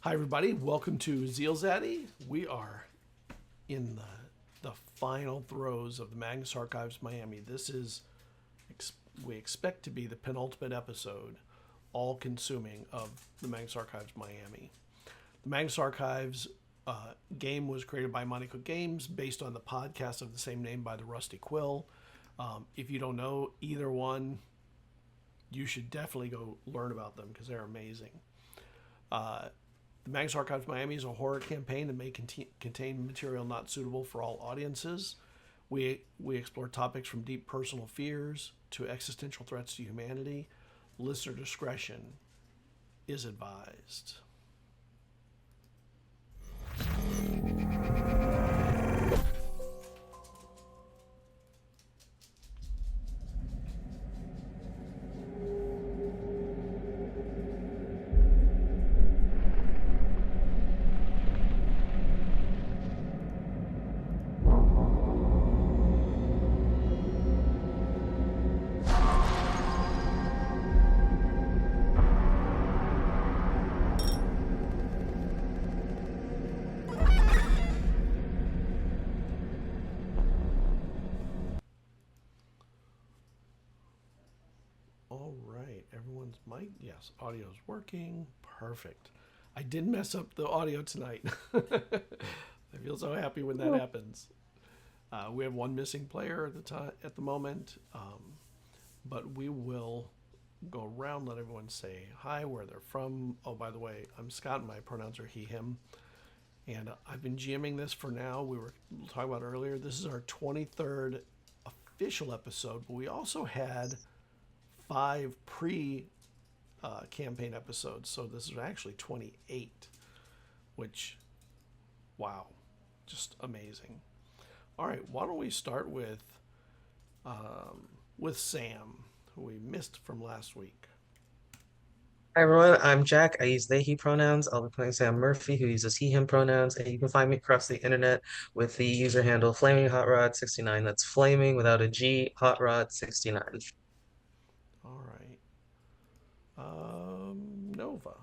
Hi, everybody. Welcome to ZealZaddy. We are in the final throes of the Magnus Archives Miami. This is, we expect to be the penultimate episode, all-consuming, of the Magnus Archives Miami. The Magnus Archives game was created by Monaco Games based on the podcast of the same name by the Rusty Quill. If you don't know either one, you should definitely go learn about them because they're amazing. The Magnus Archives Miami is a horror campaign that may contain material not suitable for all audiences. We explore topics from deep personal fears to existential threats to humanity. Listener discretion is advised. Everyone's mic, yes, audio's working, perfect. I didn't mess up the audio tonight. I feel so happy when that happens. We have one missing player at the moment, but we will go around, let everyone say hi, where they're from. Oh, by the way, I'm Scott, and my pronouns are he, him. And I've been GMing this for now. We were talking about earlier. This is our 23rd official episode, but we also had 5 pre-campaign episodes, so this is actually 28, which, wow, just amazing. All right, why don't we start with Sam, who we missed from last week. Hi everyone, I'm Jack. I use they, he pronouns. I'll be playing Sam Murphy, who uses he, him pronouns, and you can find me across the internet with the user handle Flaming Hotrod-69. That's flaming without a G, Hotrod-69. All right. Nova.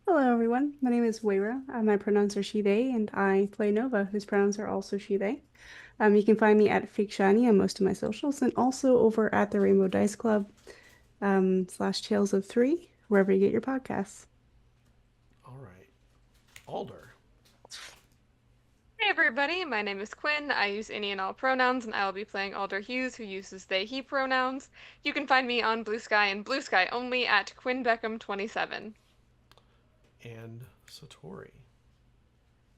Hello, everyone. My name is Wayra. My pronouns are she, they, and I play Nova, whose pronouns are also she, they. You can find me at Fake Shiny on most of my socials, and also over at the Rainbow Dice Club / Tales of Three, wherever you get your podcasts. All right. Alder. Hey everybody, my name is Quinn. I use any and all pronouns, and I will be playing Alder Hughes, who uses they, he pronouns. You can find me on Bluesky and Bluesky only at QuinnBeckham27. And Satori.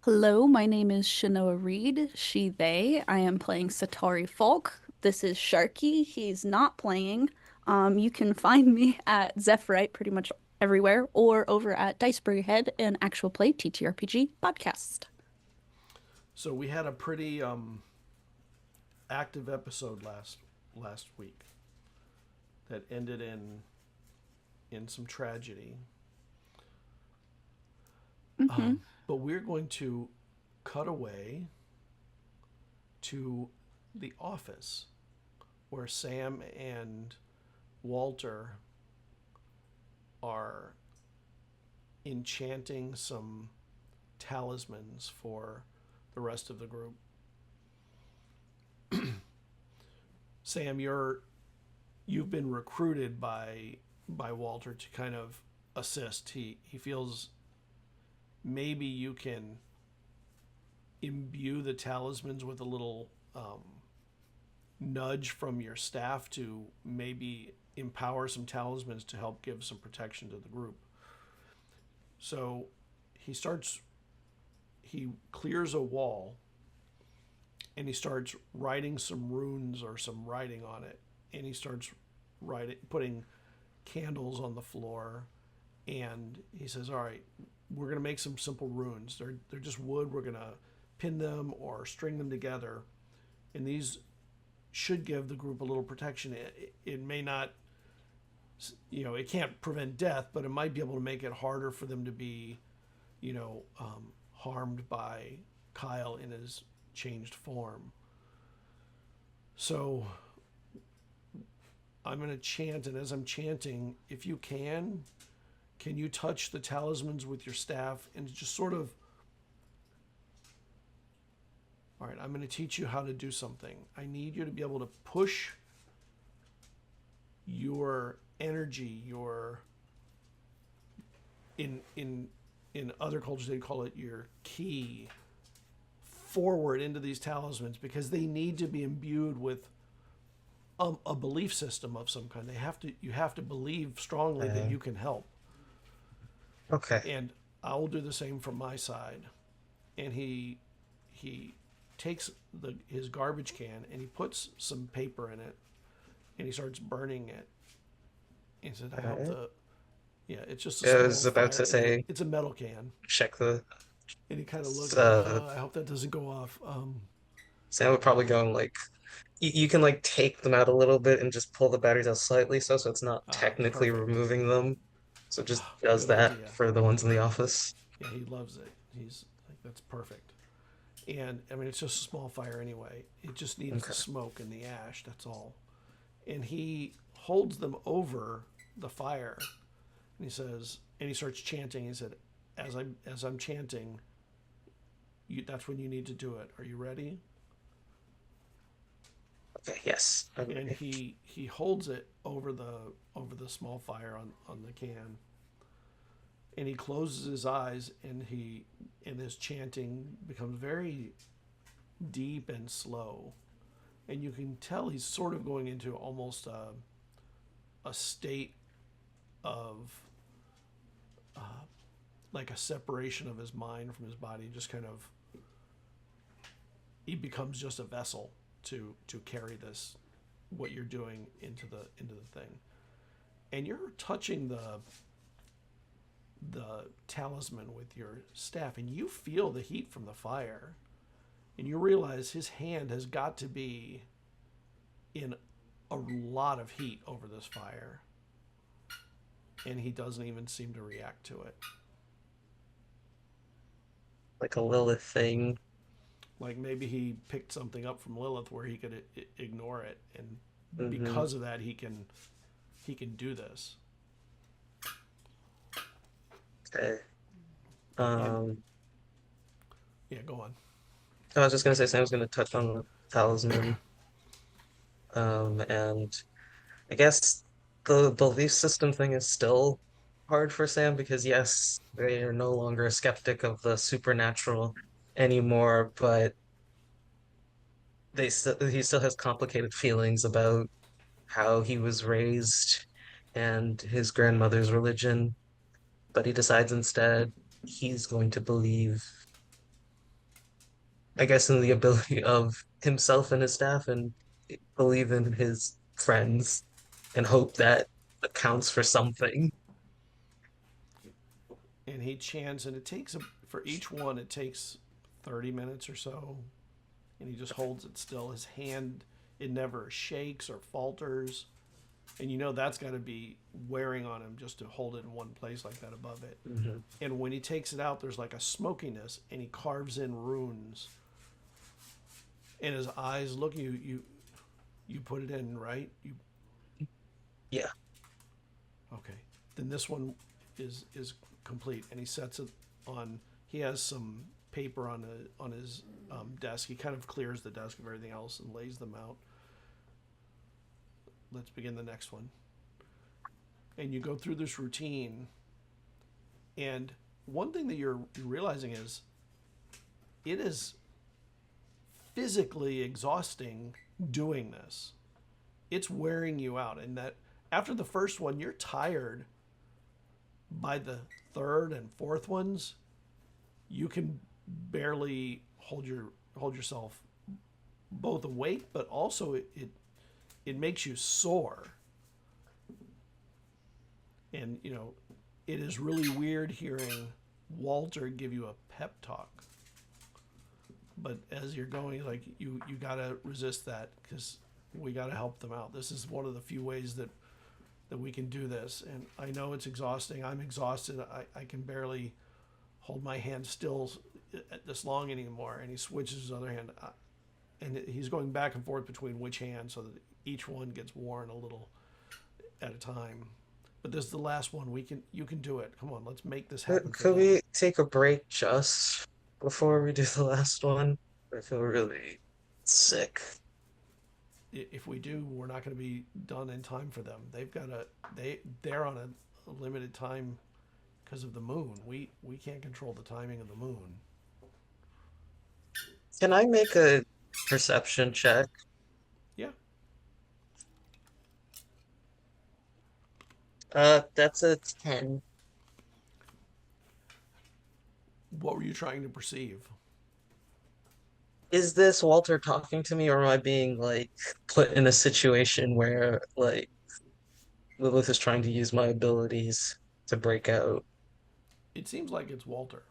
Hello, my name is Chenoa Reed, she, they. I am playing Satori Falk. This is Sharky. He's not playing. You can find me at Zephyrite pretty much everywhere or over at Diceberg Head, an actual play TTRPG podcast. So we had a pretty active episode last week that ended in some tragedy. But we're going to cut away to the office where Sam and Walter are enchanting some talismans for the rest of the group. Sam, you've been recruited by Walter to kind of assist. He feels maybe you can imbue the talismans with a little nudge from your staff to maybe empower some talismans to help give some protection to the group. So he clears a wall and he starts writing some runes or some writing on it, and he starts putting candles on the floor, and he says, all right, we're going to make some simple runes. They're just wood. We're going to pin them or string them together, and these should give the group a little protection. It may not, it can't prevent death, but it might be able to make it harder for them to be, harmed by Kyle in his changed form. So I'm going to chant, and as I'm chanting, if you can can you touch the talismans with your staff and just sort of, all right, I'm going to teach you how to do something. I need you to be able to push your energy, your, in other cultures they call it your ki, forward into these talismans, because they need to be imbued with a belief system of some kind. You have to believe strongly that you can help. Okay. And I will do the same from my side. And he takes his garbage can and he puts some paper in it and he starts burning it. He said, I hope the, yeah, it's just a Yeah, I small was about fire. to say, It's a metal can. check the. And he kind of looks, I hope that doesn't go off. Sam would probably go and like, you can like take them out a little bit and just pull the batteries out slightly so it's not technically Perfect. removing them. So it just does Good that idea. for the ones in the office. Yeah, he loves it. He's like, that's perfect. And I mean, it's just a small fire anyway. It just needs the smoke and the ash. That's all. And he holds them over the fire, and he says, and he starts chanting. He said, "As I'm chanting, that's when you need to do it. Are you ready?" Okay. Yes. And he holds it over the small fire on the can. And he closes his eyes, and his chanting becomes very deep and slow, and you can tell he's sort of going into almost a state of like a separation of his mind from his body. Just kind of, he becomes just a vessel to carry this, what you're doing into the thing, and you're touching the talisman with your staff, and you feel the heat from the fire, and you realize his hand has got to be in a lot of heat over this fire, and he doesn't even seem to react to it. Like a Lilith thing. Like maybe he picked something up from Lilith where he could ignore it, and Mm-hmm. because of that he can do this. Okay. Yeah, go on. I was just gonna say Sam's gonna touch on the talisman. And I guess the belief system thing is still hard for Sam because yes, they are no longer a skeptic of the supernatural anymore, but he still has complicated feelings about how he was raised and his grandmother's religion. But he decides instead he's going to believe, I guess, in the ability of himself and his staff and believe in his friends and hope that accounts for something. And he chants, and it takes for each one it takes 30 minutes or so, and he just holds it still. His hand, it never shakes or falters, and you know that's got to be wearing on him just to hold it in one place like that above it. Mm-hmm. And when he takes it out, there's like a smokiness, and he carves in runes, and his eyes look, you put it in, right? Yeah. Okay. Then this one is complete, and he sets it on. He has some paper on his desk. He kind of clears the desk of everything else and lays them out. Let's begin the next one. And you go through this routine, and one thing that you're realizing is it is physically exhausting doing this. It's wearing you out, and that after the first one you're tired. By the third and fourth ones, you can barely hold yourself both awake, but also it makes you sore. And you know, it is really weird hearing Walter give you a pep talk. But as you're going, like you gotta resist that, because we gotta help them out. This is one of the few ways that we can do this. And I know it's exhausting. I'm exhausted. I can barely hold my hand still this long anymore. And he switches his other hand. And he's going back and forth between which hand so that each one gets worn a little at a time. But this is the last one. You can do it. Come on, let's make this happen for Could them. we take a break just before we do the last one? I feel really sick. If we do, we're not going to be done in time for them. They're on a limited time because of the moon. We can't control the timing of the moon. Can I make a perception check? Yeah. That's a 10. What were you trying to perceive? Is this Walter talking to me, or am I being like put in a situation where like Lilith is trying to use my abilities to break out? It seems like it's Walter,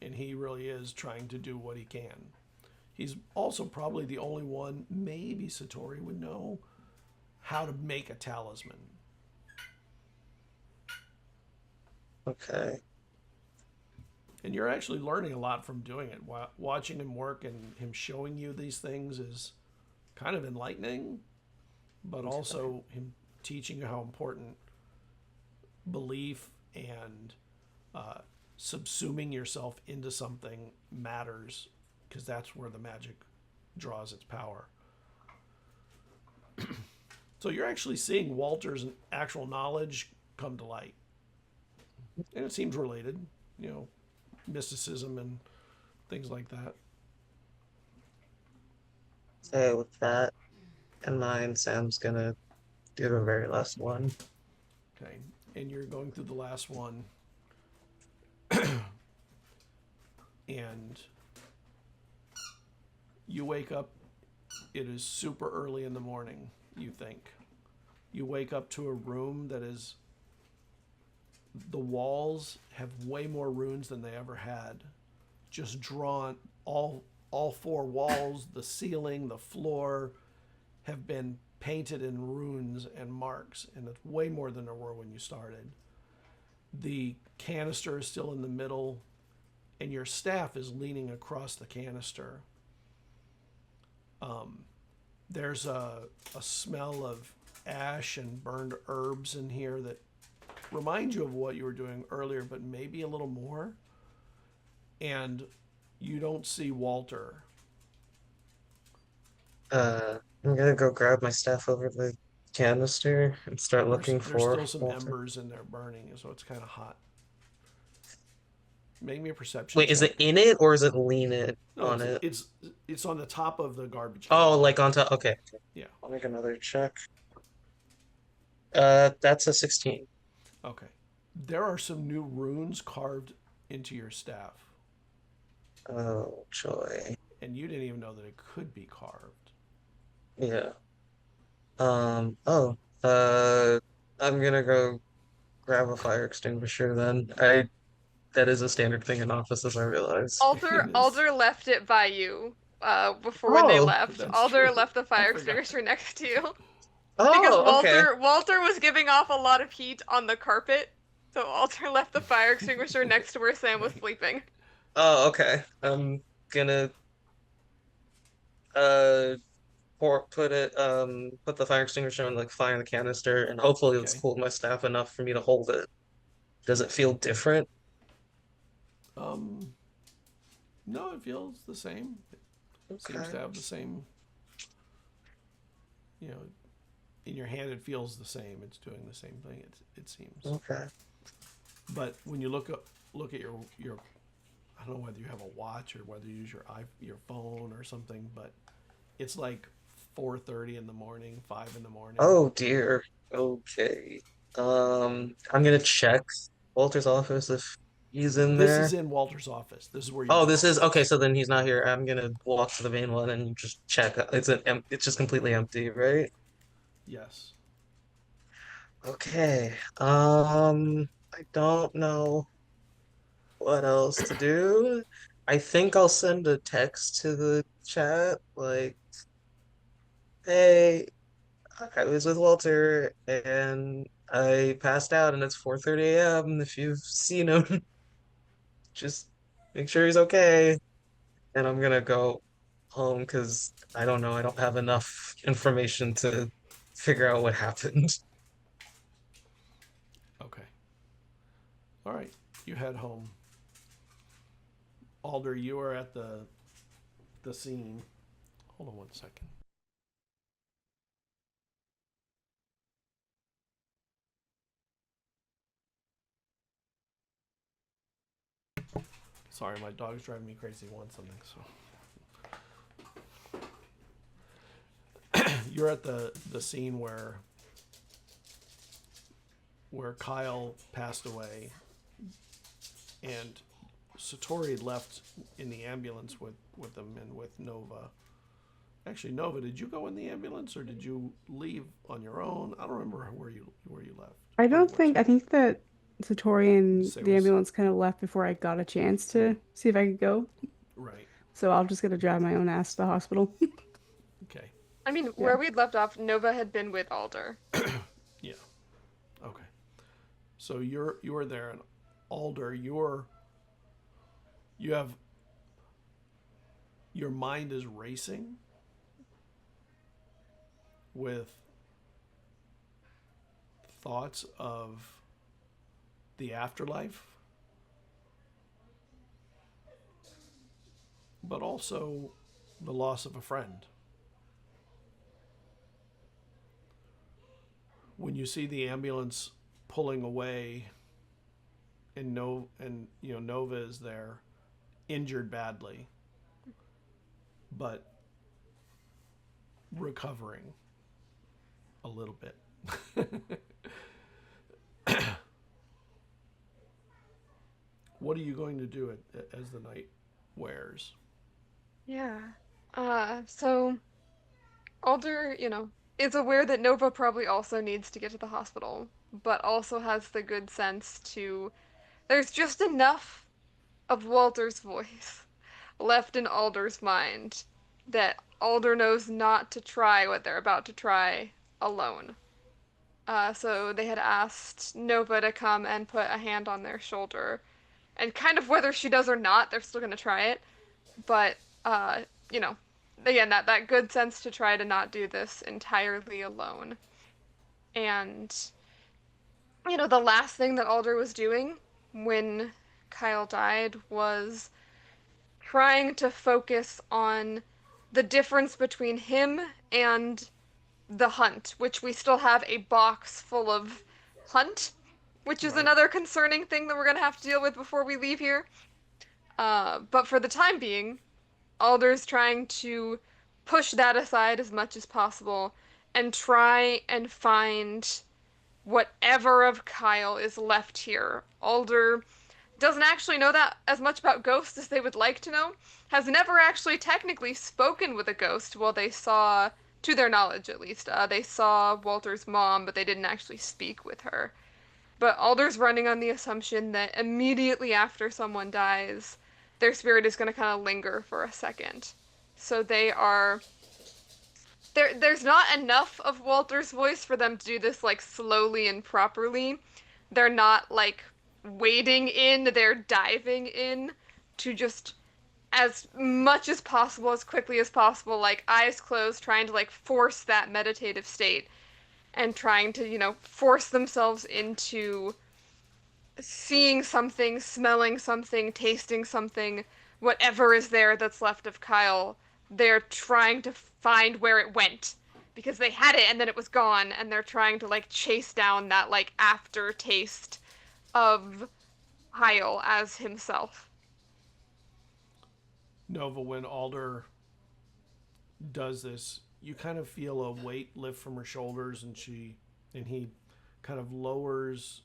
and he really is trying to do what he can. He's also probably the only one, maybe Satori would know, how to make a talisman. Okay. And you're actually learning a lot from doing it. Watching him work and him showing you these things is kind of enlightening, but also him teaching you how important belief and subsuming yourself into something matters, because that's where the magic draws its power. So you're actually seeing Walter's actual knowledge come to light. And it seems related, mysticism and things like that. So with that in mind, Sam's gonna do the very last one. Okay. And you're going through the last one. And you wake up. It is super early in the morning, you think. You wake up to a room that is. The walls have way more runes than they ever had. Just drawn, all four walls, the ceiling, the floor have been painted in runes and marks, and it's way more than there were when you started. The canister is still in the middle, and your staff is leaning across the canister. There's a smell of ash and burned herbs in here that remind you of what you were doing earlier, but maybe a little more. And you don't see Walter. I'm gonna go grab my staff over the canister and start looking There's for still some Walter. embers in there burning, so it's kind of hot. Make me a perception Wait, is check. it in it or is it lean it No, on it? it's on the top of the garbage can. Oh, like on top. Okay. Yeah. I'll make another check. That's a 16. Okay. There are some new runes carved into your staff, Oh, joy. and you didn't even know that it could be carved. Yeah. Oh, I'm gonna go grab a fire extinguisher then. That is a standard thing in offices, I realize. Alder left it by you before when they Oh, left. that's Alder true. left the I fire forgot. extinguisher next to you. Because Oh, okay. Walter was giving off a lot of heat on the carpet, so Alder left the fire extinguisher next to where Sam was sleeping. Oh, okay. I'm gonna uh put the fire extinguisher on like fire in the canister and hopefully it's Okay. cooled my staff enough for me to hold it. Does it feel different? No, it feels the same. It seems Okay. to have the same. In your hand, it feels the same. It's doing the same thing. It seems. Okay. But when you look at your, I don't know whether you have a watch or whether you use your phone or something, but it's like 4:30 in the morning, 5 in the morning. Oh dear. Okay. I'm gonna check Walter's office if he's in This there. is in Walter's office. This is where you. Oh, this is okay, so then he's not here. I'm gonna walk to the main one and just check. It's just completely empty, right? Yes. Okay. I don't know what else to do. I think I'll send a text to the chat like, hey, I was with Walter and I passed out and it's 4:30 a.m. If you've seen him, just make sure he's okay. And I'm gonna go home because I don't know, I don't have enough information to figure out what happened. All right, you head home. Alder, you are at the scene. Hold on 1 second. Sorry, my dog's driving me crazy. He wants something, so. You're at the scene where Kyle passed away, and Satori had left in the ambulance with them and with Nova. Actually, Nova, did you go in the ambulance or did you leave on your own? I don't remember where you left. I think that Satori and Say the was- ambulance kind of left before I got a chance to see if I could go. Right. So I'll just get to drive my own ass to the hospital. Okay. I mean, where we'd left off, Nova had been with Alder. Yeah. Okay. So you are there, and Alder, you have your mind is racing with thoughts of the afterlife, but also the loss of a friend. When you see the ambulance pulling away and Nova is there, injured badly, but recovering a little bit. What are you going to do as the night wears? Yeah. So Alder, is aware that Nova probably also needs to get to the hospital, but also has the good sense to. There's just enough of Walter's voice left in Alder's mind that Alder knows not to try what they're about to try alone. So they had asked Nova to come and put a hand on their shoulder, and kind of whether she does or not, they're still gonna try it. But again, that good sense to try to not do this entirely alone. And the last thing that Alder was doing when Kyle died was trying to focus on the difference between him and the hunt, which we still have a box full of hunt, which is Right. another concerning thing that we're gonna have to deal with before we leave here. But for the time being, Alder's trying to push that aside as much as possible and try and find whatever of Kyle is left here. Alder doesn't actually know that as much about ghosts as they would like to know, has never actually technically spoken with a ghost while they saw, to their knowledge at least, they saw Walter's mom, but they didn't actually speak with her. But Alder's running on the assumption that immediately after someone dies, their spirit is going to kind of linger for a second. So there's not enough of Walter's voice for them to do this like slowly and properly. They're not like wading in, they're diving in to just as much as possible, as quickly as possible, like eyes closed, trying to like force that meditative state and trying to, force themselves into seeing something, smelling something, tasting something, whatever is there that's left of Kyle. They're trying to find where it went because they had it and then it was gone, and they're trying to like chase down that like aftertaste of Kyle as himself. Nova, when Alder does this, you kind of feel a weight lift from her shoulders, and he kind of lowers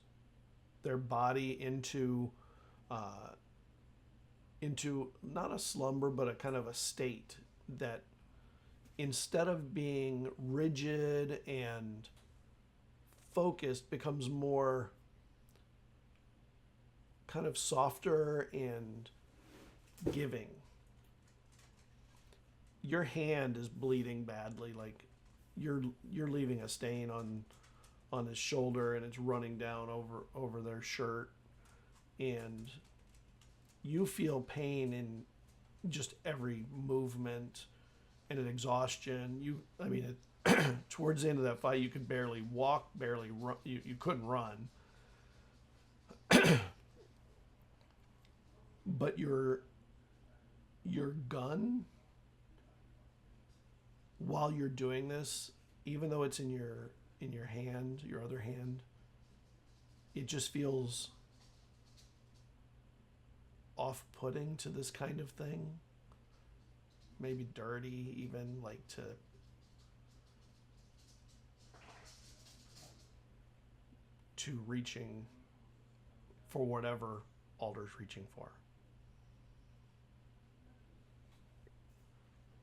their body into not a slumber, but a kind of a state that, instead of being rigid and focused, becomes more kind of softer and giving. Your hand is bleeding badly, like you're leaving a stain on his shoulder, and it's running down over their shirt, and you feel pain in just every movement and an exhaustion. Towards the end of that fight, you could barely walk, barely run. You couldn't run. but your gun, while you're doing this, even though it's in your hand, your other hand, it just feels off-putting to this kind of thing. Maybe dirty, even, like, to reaching for whatever Alder's reaching for.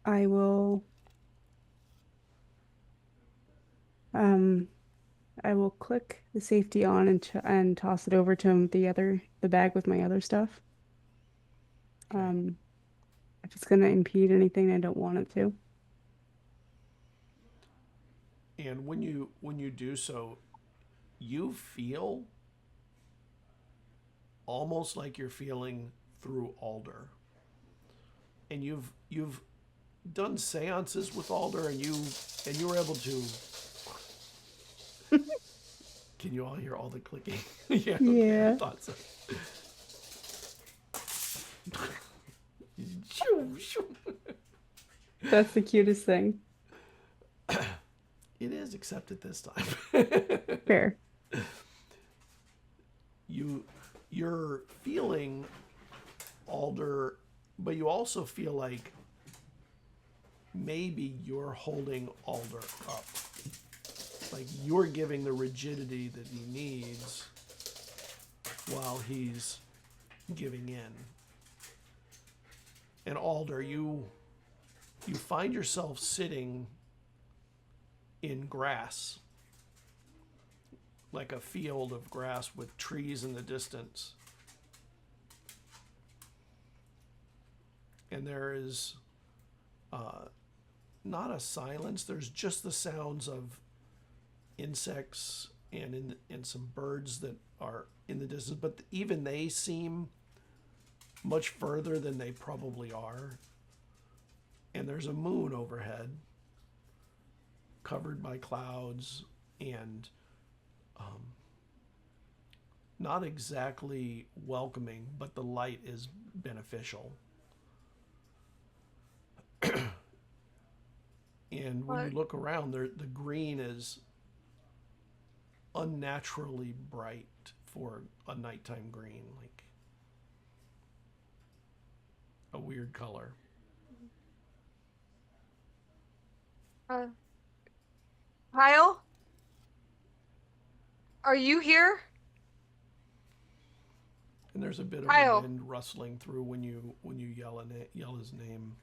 I will click the safety on and toss it over to him, the bag with my other stuff. If it's gonna impede anything, I don't want it to. And when you do so, you feel almost like you're feeling through Alder. And you've done seances with Alder, and you were able to. Can you all hear all the clicking? Yeah. Okay, Yeah. I thought so. That's the cutest thing. It is, except at this time. Fair. You're feeling Alder, but you also feel like maybe you're holding Alder up. Like you're giving the rigidity that he needs while he's giving in. And Alder, you find yourself sitting in grass, like a field of grass with trees in the distance. And there is not a silence, there's just the sounds of insects and some birds that are in the distance, but even they seem much further than they probably are. And there's a moon overhead, covered by clouds, and not exactly welcoming, but the light is beneficial. And when you look around, the green is unnaturally bright for a nighttime green, like a weird color. Kyle? Are you here? And there's a bit of Kyle. a wind rustling through when you yell his name.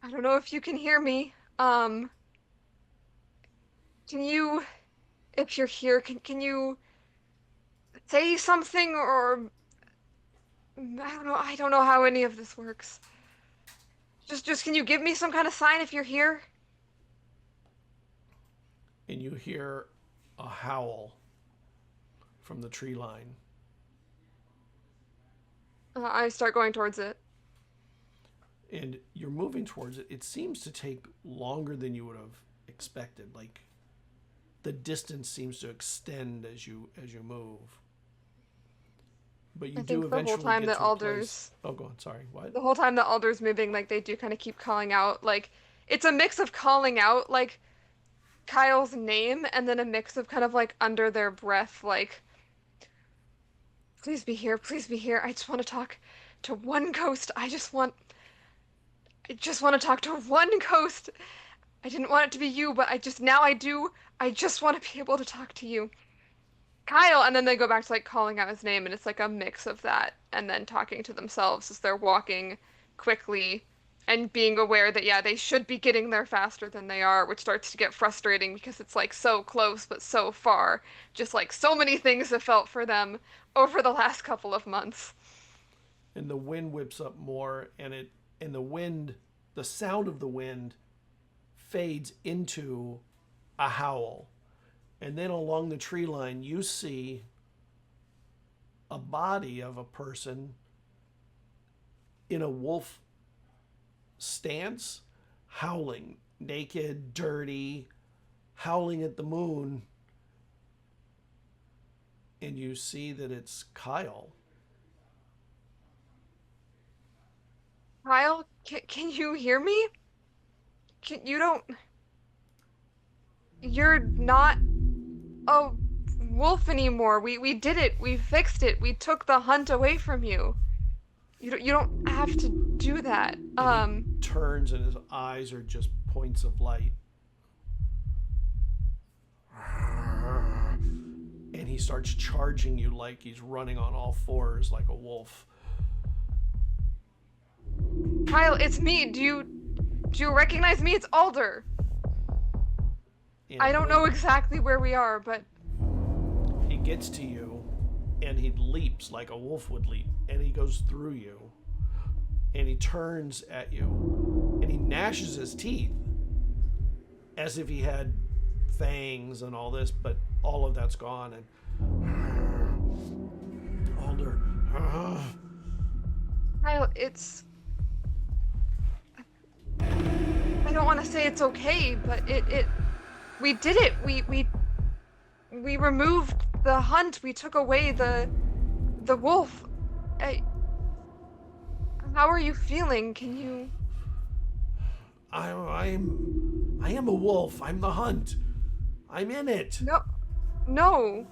I don't know if you can hear me. Can you, if you're here, can you say something, or I don't know how any of this works. Just can you give me some kind of sign if you're here? And you hear a howl from the tree line. I start going towards it. And you're moving towards it. It seems to take longer than you would have expected. Like the distance seems to extend as you move. But you I do think the eventually whole time get that to a Alder's place. Oh, go on. Sorry. What? the whole time that Alder's moving, like they do kind of keep calling out. Like it's a mix of calling out like Kyle's name and then a mix of kind of like under their breath, like, please be here, please be here. I just want to talk to one ghost. I just want to talk to one ghost. I didn't want it to be you, but now I do. I just want to be able to talk to you. Kyle, and then they go back to like calling out his name, and it's like a mix of that and then talking to themselves as they're walking quickly and being aware that yeah, they should be getting there faster than they are, which starts to get frustrating because it's like so close but so far. Just like so many things have felt for them over the last couple of months. And the wind whips up more, and the sound of the wind fades into a howl. And then along the tree line, you see a body of a person in a wolf stance, howling, naked, dirty, howling at the moon. and you see that it's Kyle. Kyle, can you hear me? You're not a wolf anymore. We did it. We fixed it. We took the hunt away from you. You don't have to do that. And he turns and his eyes are just points of light. And he starts charging you like he's running on all fours like a wolf. Kyle, it's me. Do you recognize me? It's Alder. And I don't know exactly where we are, but he gets to you and he leaps like a wolf would leap, and he goes through you, and he turns at you and he gnashes his teeth as if he had fangs and all this, but all of that's gone. And Alder, Kyle, I don't want to say it's okay, but we did it. We removed the hunt. We took away the wolf. How are you feeling? Can you? I am a wolf. I'm the hunt. I'm in it. No.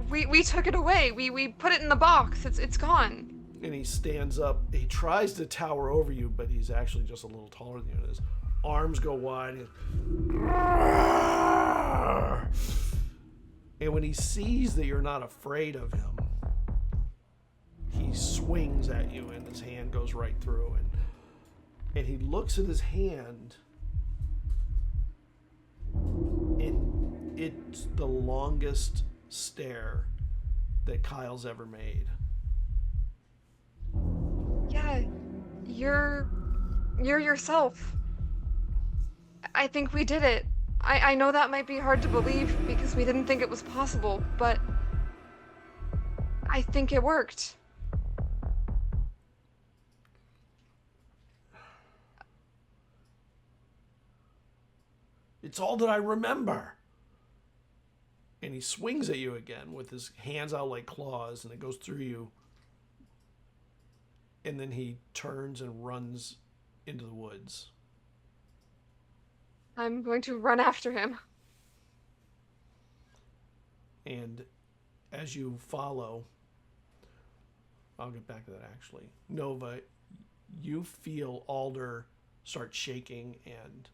We took it away. We put it in the box. It's gone. And he stands up. He tries to tower over you, but he's actually just a little taller than you. His arms go wide. And when he sees that you're not afraid of him, he swings at you, and his hand goes right through. And he looks at his hand, and it's the longest stare that Kyle's ever made. Yeah, you're yourself. I think we did it. I know that might be hard to believe because we didn't think it was possible, but I think it worked. It's all that I remember. And he swings at you again with his hands out like claws, and it goes through you. And then he turns and runs into the woods. I'm going to run after him. And as you follow, I'll get back to that actually. Nova, you feel Alder start shaking and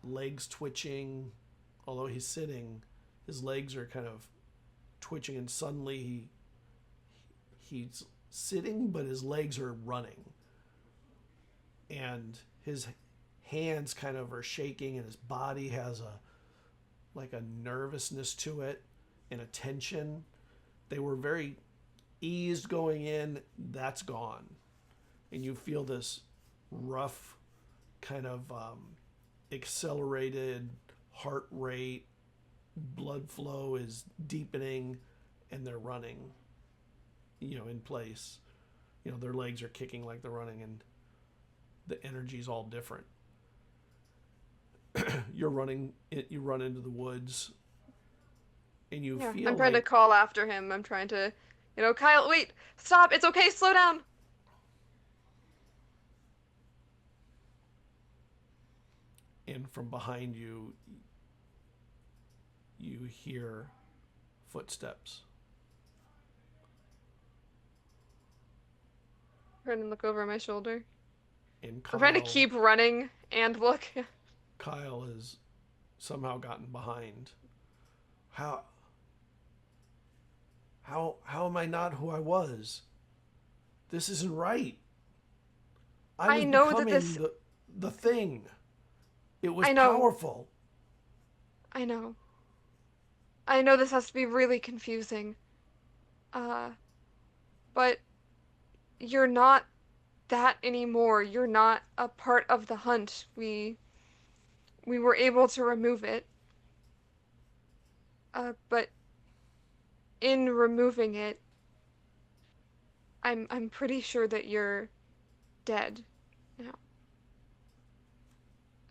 legs twitching. Although he's sitting, his legs are kind of twitching, and suddenly he's sitting, but his legs are running. And his hands kind of are shaking, and his body has a nervousness to it and a tension. They were very eased going in. That's gone. And you feel this rough kind of accelerated heart rate, blood flow is deepening, and they're running, in place. Their legs are kicking like they're running, and the energy's all different. You run into the woods, and you feel I'm trying to call after him. I'm trying to, Kyle, wait, stop, it's okay, slow down. And from behind you, you hear footsteps. Turn and look over my shoulder. And I'm trying to keep running and look. Kyle has somehow gotten behind. How am I not who I was? This isn't right. I know becoming that the thing. It was powerful. I know. I know this has to be really confusing. But you're not that anymore. You're not a part of the hunt. We were able to remove it. But in removing it, I'm pretty sure that you're dead now.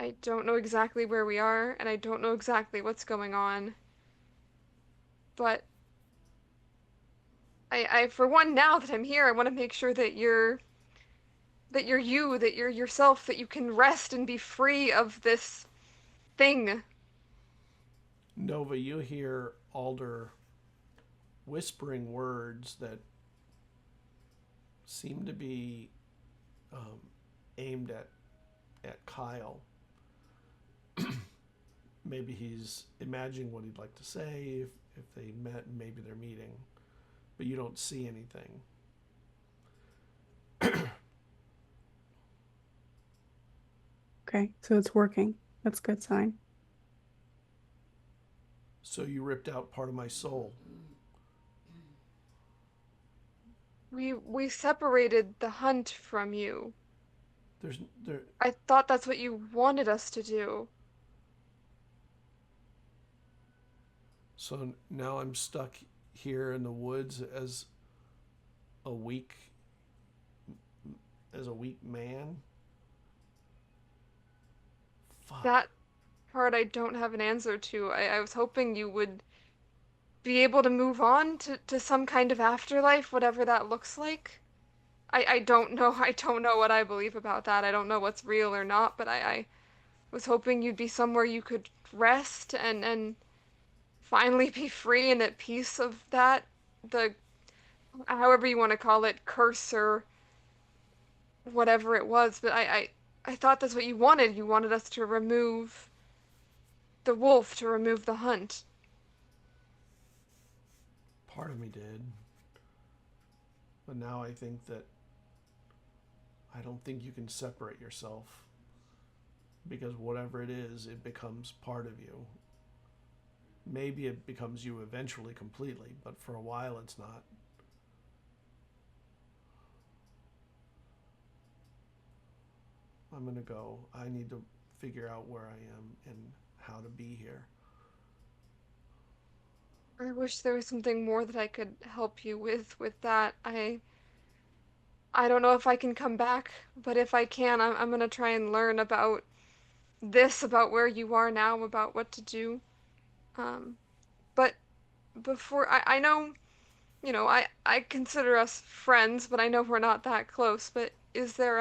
I don't know exactly where we are, and I don't know exactly what's going on. but I for one, now that I'm here, I want to make sure that you're you, that you're yourself, that you can rest and be free of this thing. Nova, you hear Alder whispering words that seem to be aimed at Kyle. Maybe he's imagining what he'd like to say if they met, and maybe they're meeting, but you don't see anything. Okay, so it's working. That's a good sign. So you ripped out part of my soul. We separated the hunt from you. There. I thought that's what you wanted us to do. So now I'm stuck here in the woods as a weak man. Fuck. That part I don't have an answer to. I was hoping you would be able to move on to some kind of afterlife, whatever that looks like. I don't know. I don't know what I believe about that. I don't know what's real or not, but I was hoping you'd be somewhere you could rest and finally be free and at peace of that, the however you want to call it, curse or whatever it was. But I thought that's what you wanted. You wanted us to remove the wolf, to remove the hunt. Part of me did. But now I think that I don't think you can separate yourself, because whatever it is, it becomes part of you. Maybe it becomes you eventually completely, but for a while it's not. I'm gonna go. I need to figure out where I am and how to be here. I wish there was something more that I could help you with that. I don't know if I can come back, but if I can, I'm gonna try and learn about this, about where you are now, about what to do. But before I know, I consider us friends, but I know we're not that close. But is there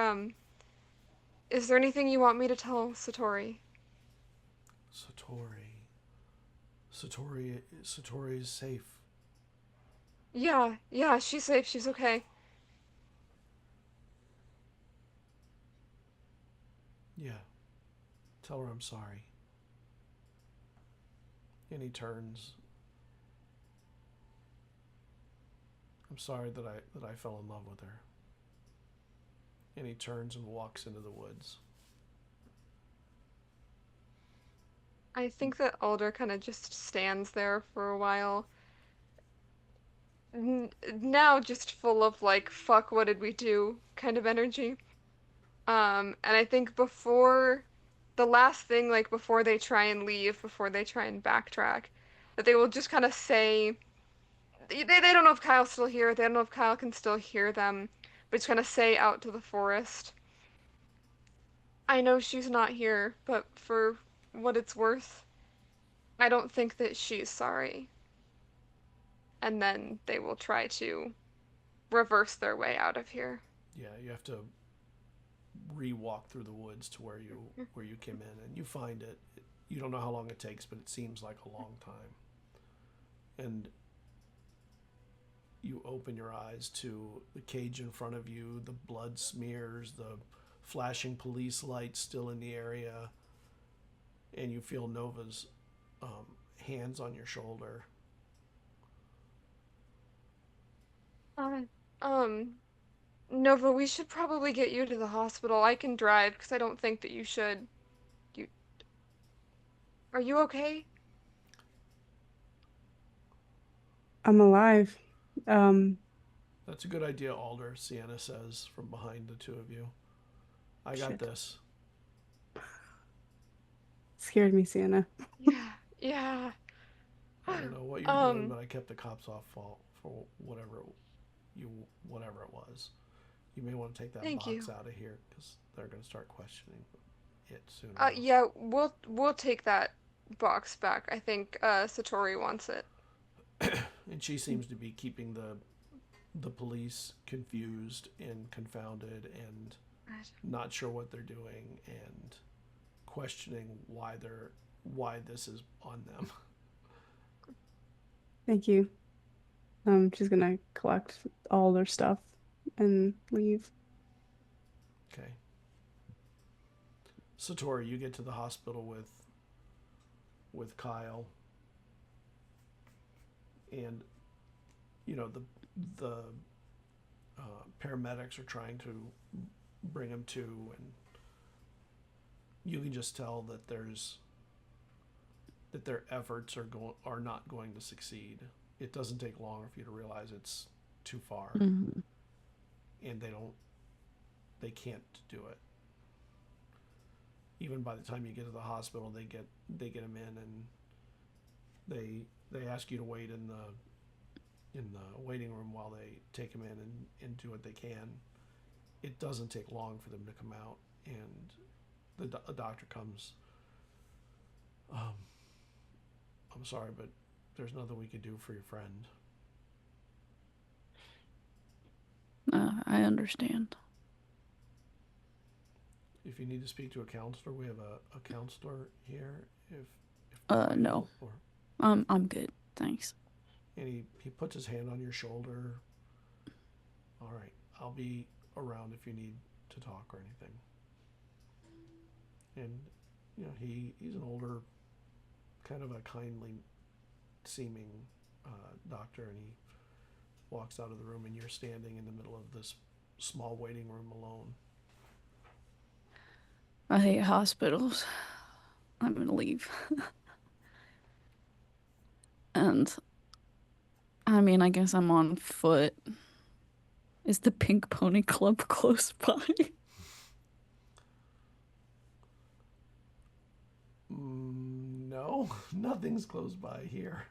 anything you want me to tell Satori? Satori is safe. Yeah, she's safe, she's okay. Yeah. Tell her I'm sorry. And he turns. I'm sorry that I fell in love with her. And he turns and walks into the woods. I think that Alder kind of just stands there for a while. Now just full of like, fuck, what did we do kind of energy. And I think before the last thing, like before they try and leave, before they try and backtrack, that they will just kind of say, they don't know if Kyle's still here, they don't know if Kyle can still hear them, but just kind of say out to the forest, I know she's not here, but for what it's worth, I don't think that she's sorry. And then they will try to reverse their way out of here. Yeah, you have to re-walk through the woods to where you came in, and you find it. You don't know how long it takes, but it seems like a long time. And you open your eyes to the cage in front of you, the blood smears, the flashing police lights still in the area, and you feel Nova's hands on your shoulder. Nova, we should probably get you to the hospital. I can drive, because I don't think that you should. Are you okay? I'm alive. That's a good idea, Alder, Sienna says from behind the two of you. I got Shit. this. Scared me, Sienna. Yeah. I don't know what you're doing, but I kept the cops off for whatever it was. You may want to take that Thank box you. out of here, because they're going to start questioning it soon. Yeah, we'll take that box back. I think Satori wants it. and she seems to be keeping the police confused and confounded and not sure what they're doing and questioning why this is on them. Thank you. She's gonna collect all their stuff and leave. Okay. Satori, you get to the hospital with Kyle, and you know the paramedics are trying to bring him to, and you can just tell that their efforts are not going to succeed. It doesn't take long for you to realize it's too far, Mhm. and they can't do it. Even by the time you get to the hospital, they get him in, and they ask you to wait in the waiting room while they take him in and do what they can. It doesn't take long for them to come out, and the doctor comes. I'm sorry, but there's nothing we could do for your friend. I understand. If you need to speak to a counselor, we have a counselor here. If No. or, I'm good, thanks. and he puts his hand on your shoulder. All right, I'll be around if you need to talk or anything. And you know he's an older, kind of a kindly seeming doctor, and he walks out of the room, and you're standing in the middle of this small waiting room alone. I hate hospitals. I'm gonna leave. And I mean, I guess I'm on foot. Is the Pink Pony Club close by? No, nothing's close by here.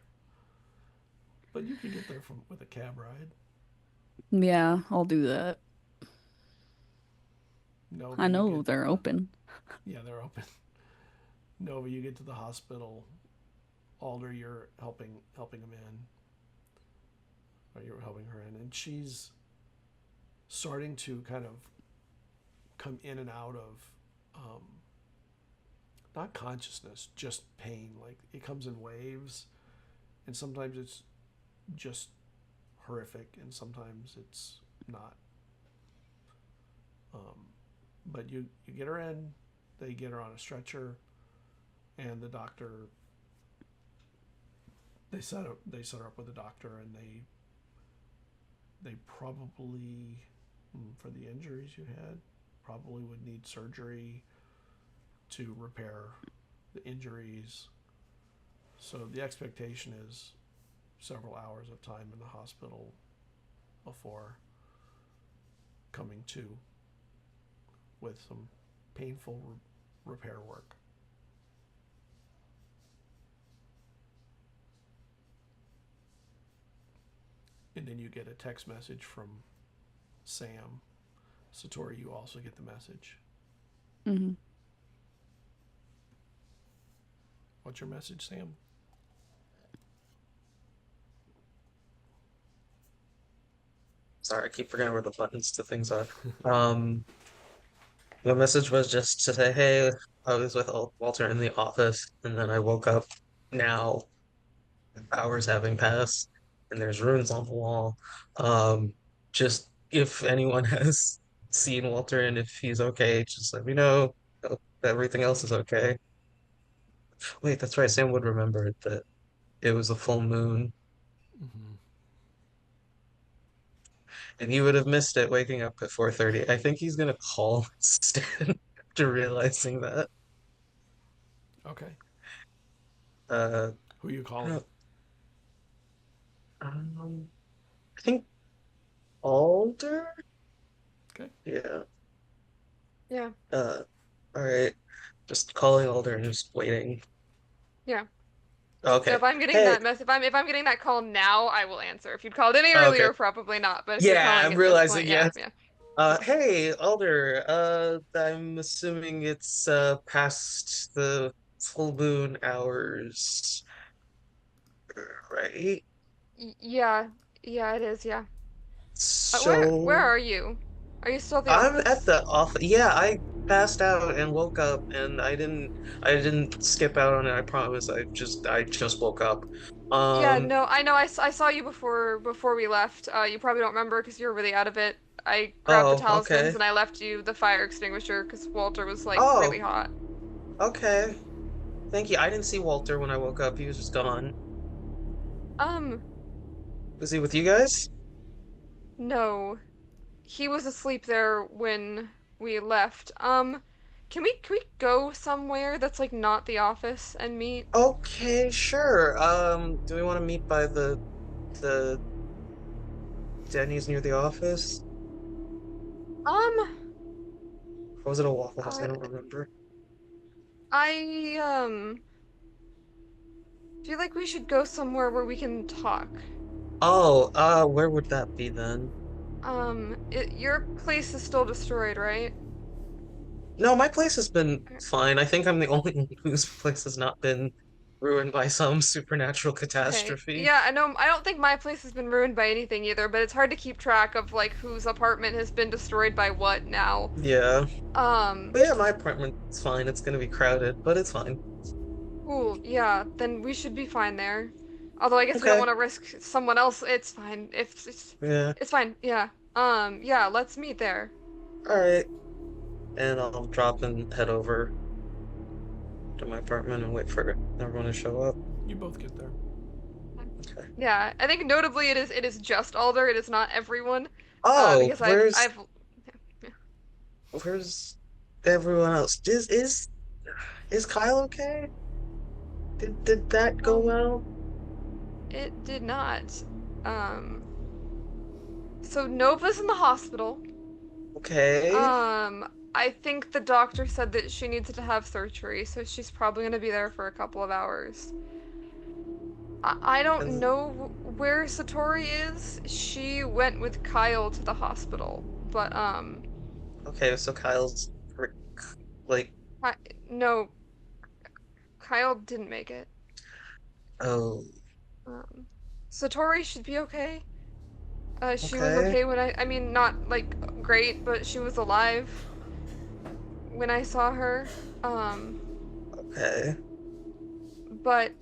But you can get there with a cab ride. Yeah, I'll do that. No, I know they're open. Yeah, they're open. Nova, you get to the hospital. Alder, you're helping him in. Or you're helping her in, and she's starting to kind of come in and out of not consciousness, just pain. Like it comes in waves, and sometimes it's just horrific, and sometimes it's not. But you get her in, they get her on a stretcher, and the doctor. They set her up with a doctor, and they probably, for the injuries you had, probably would need surgery to repair the injuries. So the expectation is several hours of time in the hospital before coming to with some painful repair work. And then you get a text message from Sam. Satori, you also get the message. Mm-hmm. What's your message, Sam? Sorry, I keep forgetting where the buttons to things are. The message was just to say, hey, I was with Walter in the office, and then I woke up now, hours having passed, and there's runes on the wall. Just if anyone has seen Walter and if he's okay, just let me know. Hope everything else is okay. Wait, that's right. Sam would remember that it was a full moon, Mm-hmm. and he would have missed it waking up at 4:30. I think he's gonna call instead after realizing that. Okay. Uh, Who are you I calling? don't- I think Alder. Okay. Yeah. Yeah. All right. Just calling Alder and just waiting. Yeah. Okay. So if I'm getting Hey. that if I'm getting that call now, I will answer. If you'd called any Okay. earlier, probably not. But if you're Yeah, calling I'm at this realizing. point, Yeah. yeah. Hey, Alder. I'm assuming it's past the full moon hours, right? Yeah, yeah, it is. Yeah. Where So are you? Are you still at the I'm at office? the office. Yeah, I passed out and woke up, and I didn't skip out on it. I promise. I just woke up. Yeah, Um. no, I know. I saw you before we left. You probably don't remember because you were really out of it. I grabbed the Oh, talismans okay. and I left you the fire extinguisher because Walter was like really Oh, hot. okay. Thank you. I didn't see Walter when I woke up. He was just gone. Um, Was he with you guys? no, he was asleep there when we left. Can we go somewhere that's like not the office and meet? Okay, sure. Do we want to meet by the Denny's near the office? Um, Or was it a Waffle House? I I don't remember. I feel like we should go somewhere where we can talk. Oh, where would that be then? Your place is still destroyed, right? No, my place has been fine. I think I'm the only one whose place has not been ruined by some supernatural Okay. catastrophe. Yeah, I know. I don't think my place has been ruined by anything either, but it's hard to keep track of like whose apartment has been destroyed by what now. Yeah. Um, But yeah, my apartment's fine. It's gonna be crowded, but it's fine. cool. Yeah, then we should be fine there. Although I guess we don't Okay. want to risk someone else. It's fine. If Yeah. it's fine. Yeah. Yeah, let's meet there. All right. And I'll drop and head over to my apartment and wait for everyone to show up. You both get there. Okay. Yeah, I think notably it is just Alder. It is not everyone. Oh, Because I've where's everyone else? Is Kyle okay? Did that go um well? it did not. Um, so Nova's in the hospital. Okay. I think the doctor said that she needs to have surgery, so she's probably gonna be there for a couple of hours. I don't And know where Satori is. She went with Kyle to the hospital, but okay, so Kyle's like, I, no, Kyle didn't make it. oh, Um, Satori should be okay. She was okay, okay when I mean, not like great, but she was alive when I saw her. Um, okay. but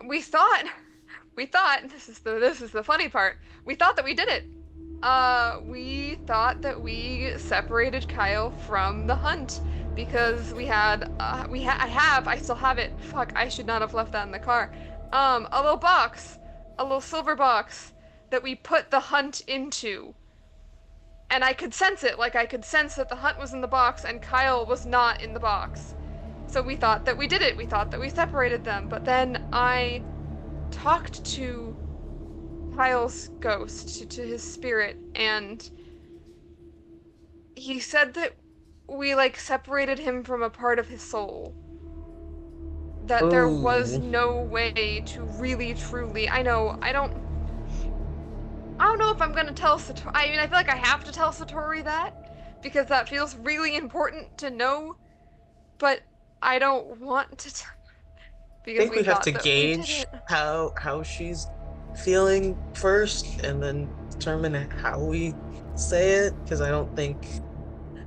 we thought, we thought this is the funny part. We thought that we did it. We thought that we separated Kyle from the hunt because I still have it. Fuck, I should not have left that in the car. A little box, a little silver box that we put the hunt into. And I could sense it, like I could sense that the hunt was in the box and Kyle was not in the box. So we thought that we did it. We thought that we separated them. But then I talked to Kyle's ghost, to his spirit, and he said that we like separated him from a part of his soul. That there was Oh, no way to really truly. I don't know if I'm gonna tell Satori. I mean, I feel like I have to tell Satori that because that feels really important to know, but I don't want to I because think we we have to thought that we did gauge it. how she's feeling first, and then determine how we say it. Because I don't think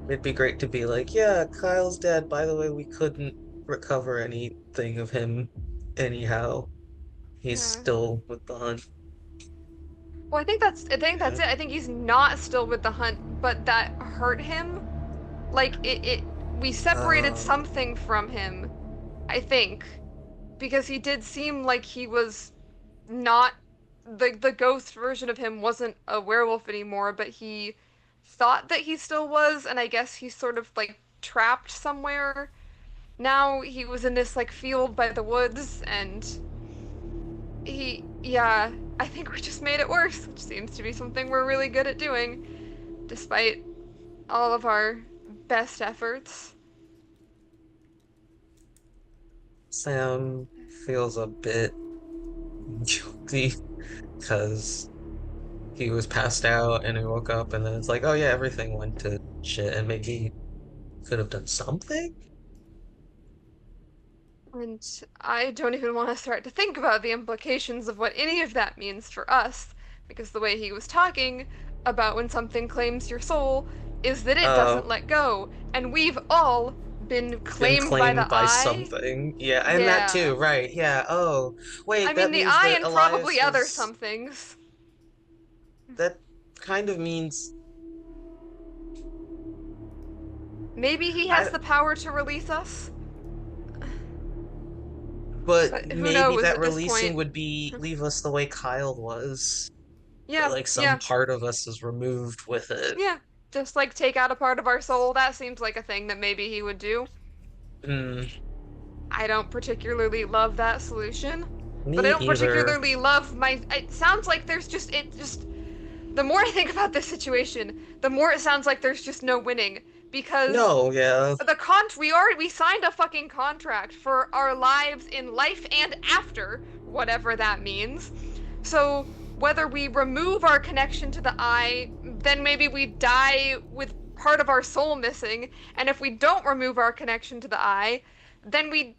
it'd be great to be like, yeah, Kyle's dead. By the way, we couldn't recover anything of him anyhow. He's Yeah. still with the hunt. Well, I think that's Yeah. it. I think he's not still with the hunt, but that hurt him. Like we separated Um, something from him, I think, because he did seem like he was not the ghost version of him wasn't a werewolf anymore, but he thought that he still was, and I guess he's sort of like trapped somewhere. Now he was in this like field by the woods, and yeah, I think we just made it worse, which seems to be something we're really good at doing, despite all of our best efforts. Sam feels a bit guilty because he was passed out and he woke up, and then it's like, oh yeah, everything went to shit, and maybe he could have done something. And I don't even want to start to think about the implications of what any of that means for us, because the way he was talking about when something claims your soul is that it doesn't let go, and we've all been Been claimed by the claimed by eye. something. Yeah, and that Yeah. too, right. Yeah. Oh, I wait, mean, that the means eye that and Elias probably other was somethings. that kind of means Maybe he has I the power to release us, but but who maybe knows that at this releasing point. would be leave us the way Kyle was. That Yeah, like some yeah, part of us is removed with it. yeah. Just like take out a part of our soul. That seems like a thing that maybe he would do. Hmm. I don't particularly love that solution, but I Me don't either. particularly love my. It sounds like there's just. It just. The more I think about this situation, the more it sounds like there's just no winning. Because No, yeah. we signed a fucking contract for our lives in life and after, whatever that means. So whether we remove our connection to the eye, then maybe we die with part of our soul missing, and if we don't remove our connection to the eye, then we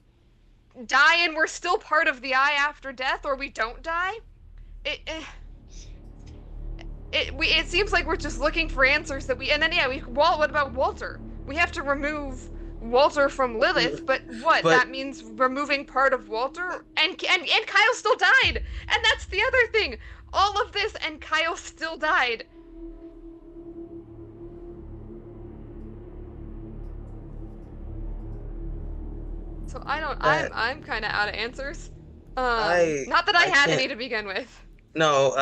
die and we're still part of the eye after death, or we don't die. It seems like we're just looking for answers that we and then yeah we what about Walter? We have to remove Walter from Lilith, but what? But That means removing part of Walter, and Kyle still died, and that's the other thing. All of this and Kyle still died. So I don't. that I'm kind of out of answers. Not that I I had can't. any to begin with. No,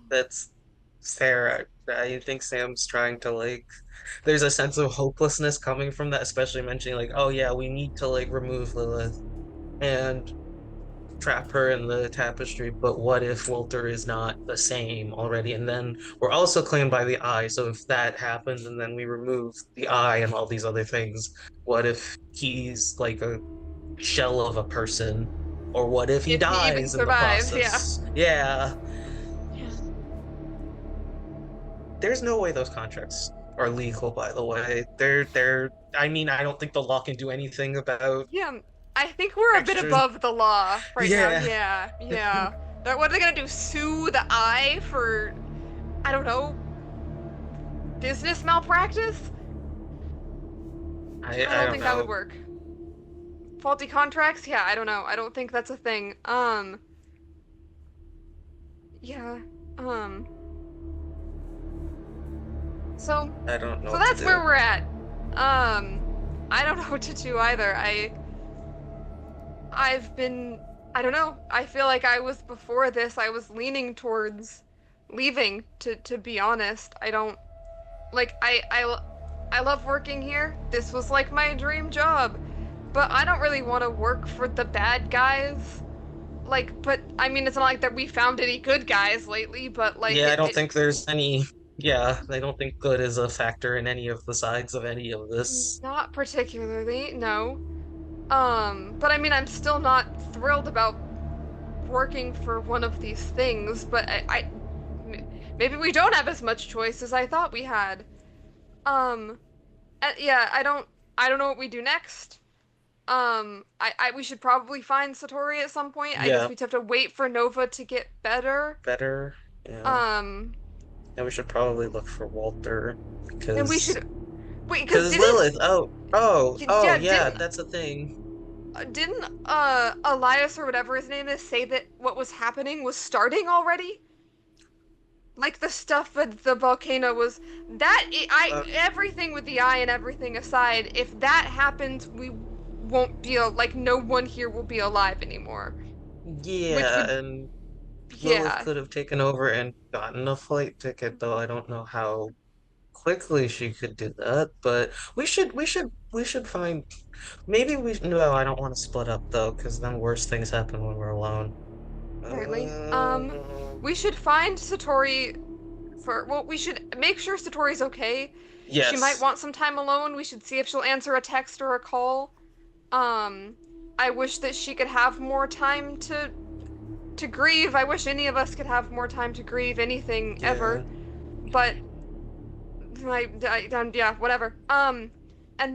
that's fair. I think Sam's trying to like there's a sense of hopelessness coming from that, especially mentioning like, oh yeah, we need to like remove Lilith and trap her in the tapestry, but what if Walter is not the same already? And then we're also claimed by the eye, so if that happens and then we remove the eye and all these other things, what if he's like a shell of a person? Or what if he If he even dies in the survives, yeah. process? Yeah. Yeah. There's no way those contracts are legal, by the way. They're I mean, I don't think the law can do anything about Yeah, I think we're a bit extra. above the law right now. Yeah. Yeah, yeah. What are they gonna do? Sue the eye for, I don't know, business malpractice? I I don't don't think that would know. work. Faulty contracts? Yeah, I don't know. I don't think that's a thing. Yeah. Um. So, I don't know so what to that's where do. we're at. Um, I don't know what to do either. I've been, I don't know. I feel like I was before this, I was leaning towards leaving, to be honest. I don't, like, I love working here. This was like my dream job. But I don't really want to work for the bad guys. Like, but I mean, it's not like that we found any good guys lately, but like Yeah, I don't think there's any. Yeah, I don't think good is a factor in any of the sides of any of this. not particularly, no. But I mean, I'm still not thrilled about working for one of these things, but maybe we don't have as much choice as I thought we had. Um, yeah, I don't know what we do next. We should probably find Satori at some point. I guess Yeah, we'd have to wait for Nova to get better. better. Yeah, Um, and we should probably look for Walter and we because should wait, because because Lilith. Oh, yeah, yeah, that's a thing. didn't Elias or whatever his name is say that what was happening was starting already? Like the stuff at the volcano was Uh, everything with the eye and everything aside, if that happens, we won't be like no one here will be alive anymore. Which yeah, would and Lilith yeah. could have taken over and gotten a flight ticket, though I don't know how quickly she could do that. But we should find. Maybe we. No, I don't want to split up though, because then worse things happen when we're alone. Apparently. Uh, We should find Satori we should make sure Satori's okay. She might yes. want some time alone. We should see if she'll answer a text or a call. Um, I wish that she could have more time to grieve. I wish any of us could have more time to grieve anything Yeah. ever. But yeah, whatever. And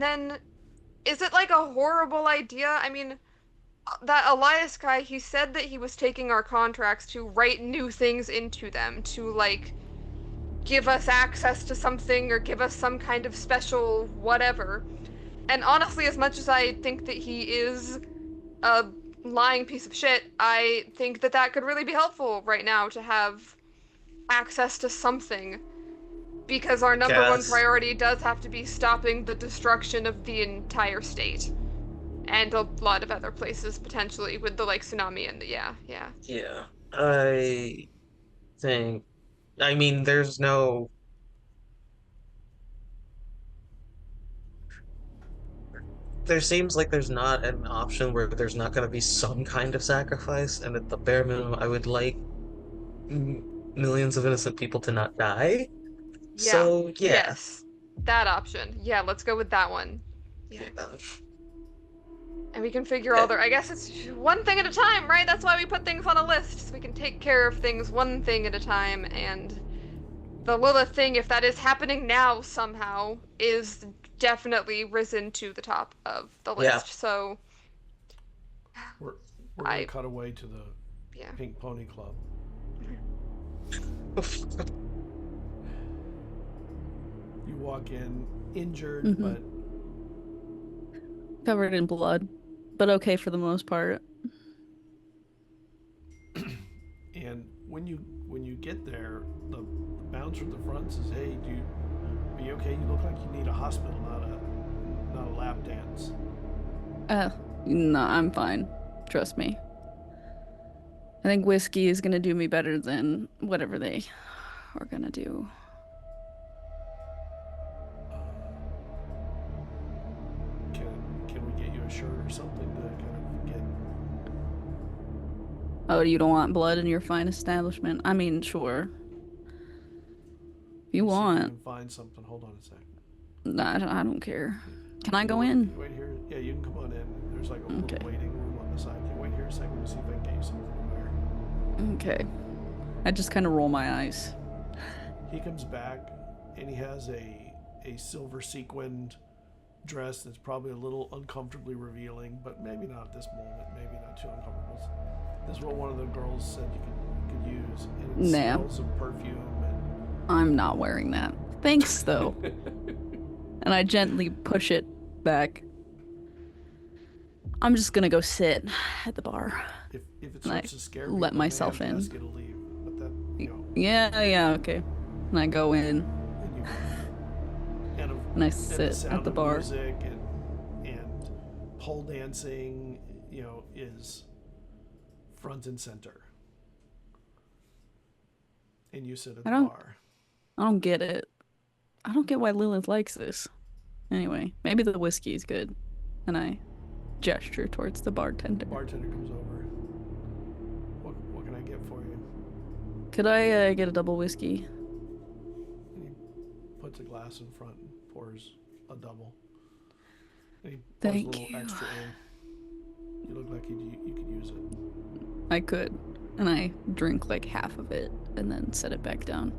then is it like a horrible idea? I mean, that Elias guy, he said that he was taking our contracts to write new things into them, to like give us access to something or give us some kind of special whatever. And honestly, as much as I think that he is a lying piece of shit, I think that that could really be helpful right now to have access to something. Because our number one Gas. priority does have to be stopping the destruction of the entire state. And a lot of other places potentially with the like tsunami and the yeah. Yeah. I think, I mean, there's no, there seems like there's not an option where there's not going to be some kind of sacrifice. And at the bare minimum, I would like millions of innocent people to not die. Yeah. So, yeah. Yes. That option. Yeah, let's go with that one. Yeah. And we can figure all the I guess it's one thing at a time, right? That's why we put things on a list, so we can take care of things one thing at a time. And the Lilith thing, if that is happening now somehow, is definitely risen to the top of the list. Yeah. So We're gonna cut away to the yeah. Pink Pony Club. You walk in injured, but covered in blood, but okay for the most part. and when you get there, the bouncer at the front says, "Hey, are you okay? You look like you need a hospital, not a lap dance." No, I'm fine. Trust me. I think whiskey is gonna do me better than whatever they are gonna do. Can we get you a shirt or something to kind of get? Oh, you don't want blood in your fine establishment? I mean, sure. If you See if we want. can find something. Hold on a second. Nah, I don't care. Can I go in? Wait here. Yeah, you can come on in. There's like a little waiting room on the side. Can you wait here a second? We'll see if I can get you something to wear. Okay. I just kind of roll my eyes. He comes back and he has a silver sequined dress that's probably a little uncomfortably revealing, but maybe not at this moment. Maybe not too uncomfortable. This is what one of the girls said you could use, and it smells of perfume. I'm not wearing that. Thanks, though. And I gently push it back. I'm just gonna go sit at the bar. If it starts to scare me, let myself in. Ask you to leave, but that, you know. Yeah, okay. And I go in. And I sit at the bar. Music and pole dancing, you know, is front and center. And you sit at the bar. I don't get it. I don't get why Lilith likes this. Anyway, maybe the whiskey's good. And I gesture towards the bartender. The bartender comes over. What can I get for you? Could I get a double whiskey? And he puts a glass in front and pours a double. And he pours Thank a little you. extra in. You look like you could use it. I could. And I drink like half of it and then set it back down.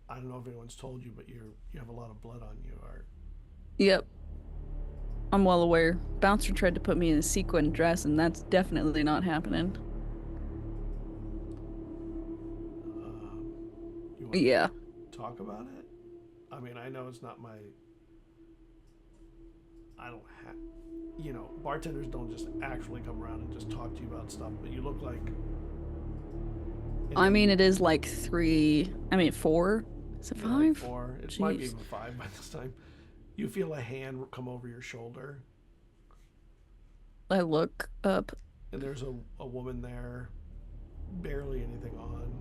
I don't know if anyone's told you, but you have a lot of blood on you. Yep. I'm well aware. Bouncer tried to put me in a sequin dress, and that's definitely not happening. You want Yeah. to talk about it? I mean, I know it's not my... I don't have... You know, bartenders don't just actually come around and just talk to you about stuff, but you look like... I mean, it is like 4? Is it 5? Like 4. It might be Jeez. even 5 by this time. You feel a hand come over your shoulder, I look up. and there's a woman there, barely anything on.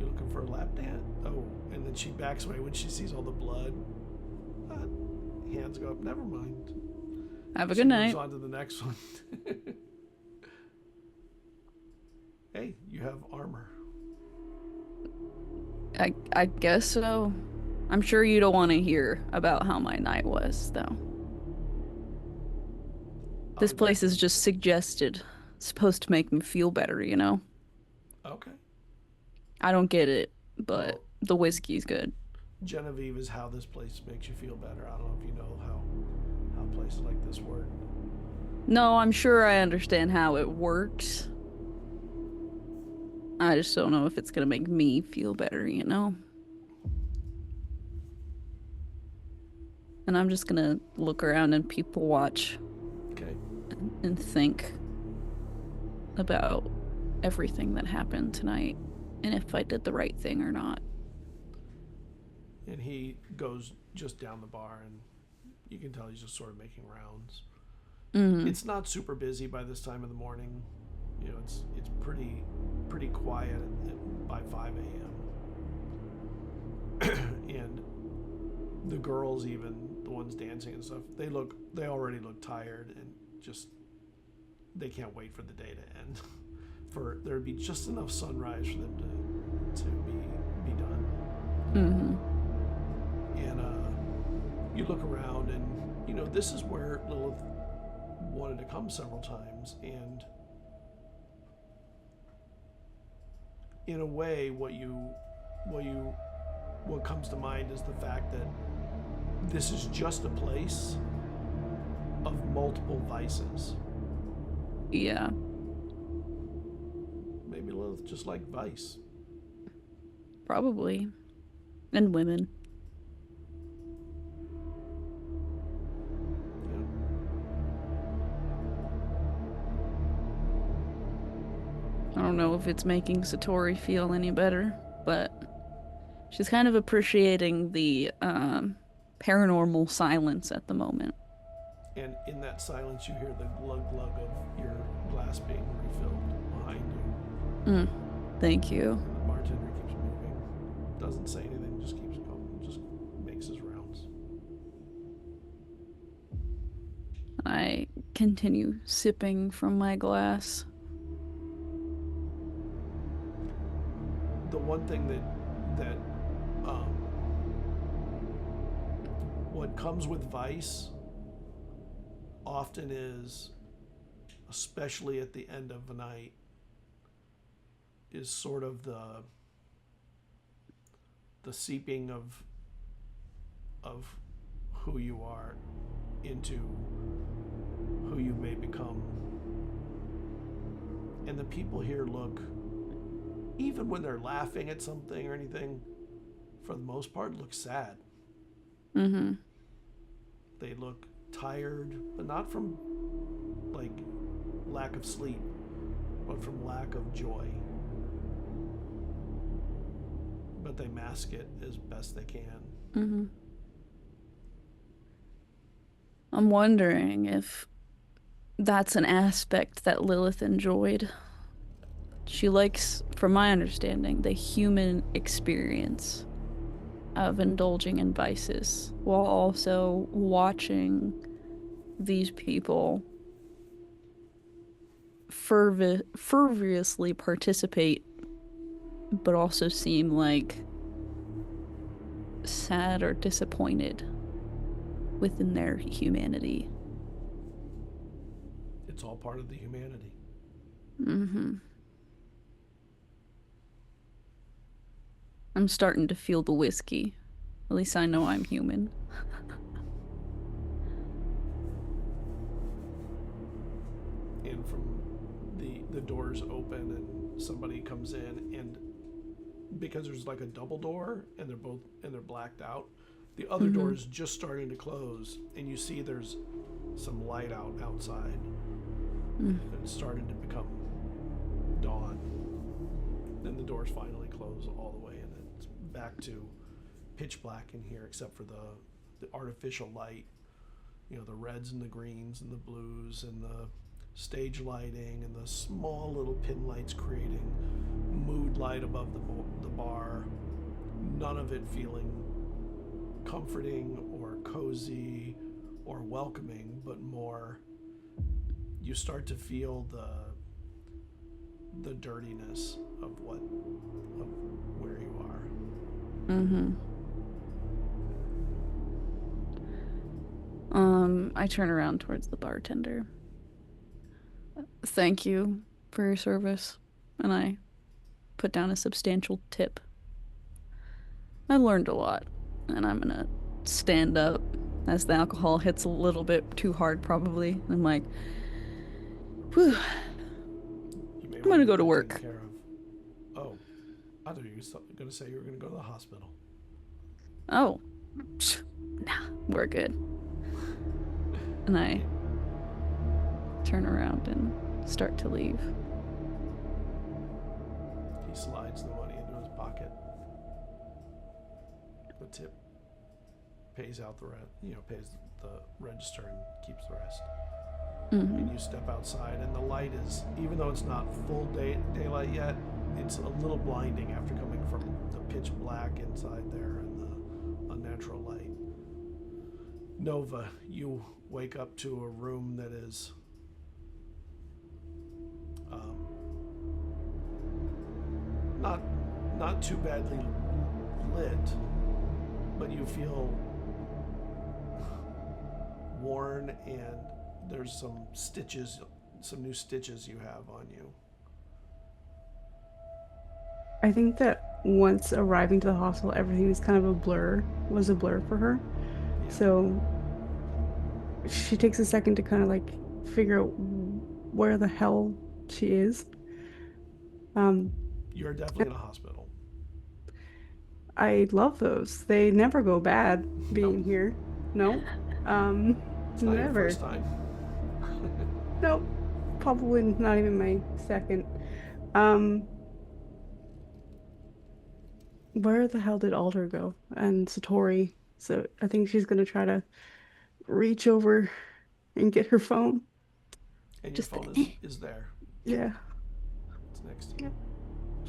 You looking for a lap dance? Oh, and then she backs away when she sees all the blood. Hands go up. Never mind. Have a She good moves night. on to the next one. Hey, you have armor. I guess so. I'm sure you don't want to hear about how my night was, though. This place is just suggested. It's supposed to make me feel better, you know? Okay. I don't get it, but Well, The whiskey's good. Genevieve is how this place makes you feel better. I don't know if you know how places like this work. No, I'm sure I understand how it works. I just don't know if it's gonna make me feel better, you know? And I'm just gonna look around and people watch Okay. and think about everything that happened tonight and if I did the right thing or not. And he goes just down the bar, and you can tell he's just sort of making rounds. Mm-hmm. It's not super busy by this time of the morning. You know, it's pretty quiet by 5 a.m. And the girls, even the ones dancing and stuff, they already look tired and just they can't wait for the day to end. For there to be just enough sunrise for them to be done. Mm-hmm. And you look around, and you know this is where Lilith wanted to come several times, and in a way, what comes to mind is the fact that this is just a place of multiple vices. Yeah. Maybe Lilith just like vice. Probably. And women. You know? I don't know if it's making Satori feel any better, but she's kind of appreciating the paranormal silence at the moment. And in that silence, you hear the glug glug of your glass being refilled behind you. Thank you. And the bartender keeps moving, doesn't say anything, just keeps going, just makes his rounds. I continue sipping from my glass. The one thing that what comes with vice often is, especially at the end of the night, is sort of the seeping of who you are into who you may become. And the people here look, even when they're laughing at something or anything, for the most part, look sad. Mm-hmm. They look tired, but not from like lack of sleep, but from lack of joy. But they mask it as best they can. Mm-hmm. I'm wondering if that's an aspect that Lilith enjoyed. She likes, from my understanding, the human experience of indulging in vices while also watching these people fervorously participate, but also seem like sad or disappointed within their humanity. It's all part of the humanity. Mm-hmm. I'm starting to feel the whiskey. At least I know I'm human. And from the doors open and somebody comes in, and because there's like a double door and they're blacked out, the other door is just starting to close, and you see there's some light outside. And it's starting to become dawn. Then the doors finally close all the way, and it's back to pitch black in here, except for the artificial light. You know, the reds and the greens and the blues and the stage lighting and the small little pin lights creating mood light above the bar. None of it feeling comforting or cozy or welcoming, but more you start to feel the dirtiness of where you are. Mm-hmm. I turn around towards the bartender. Thank you for your service. And I put down a substantial tip. I've learned a lot, and I'm gonna stand up as the alcohol hits a little bit too hard, probably. I'm like, whew. You may I'm want gonna get go to that work. taken care of. Oh, I thought you were going to say you were going to go to the hospital. Oh, nah, we're good. And I turn around and start to leave. He slides the money into his pocket. The tip pays out the rest, pays the register and keeps the rest. Mm-hmm. And you step outside, and the light is, even though it's not full daylight yet, it's a little blinding after coming from the pitch black inside there and the unnatural light. Nova, you wake up to a room that is not too badly lit, but you feel worn, and there's some new stitches you have on you. I think that once arriving to the hospital, everything was kind of was a blur for her. Yeah. So she takes a second to kind of like figure out where the hell she is. You're definitely in a hospital. I love those. They never go bad being here. No. It's not your Never. first time. Nope. Probably not even my second. Where the hell did Alder go? And Satori. So I think she's gonna try to reach over and get her phone. And your Just phone is there. Yeah. It's next to you.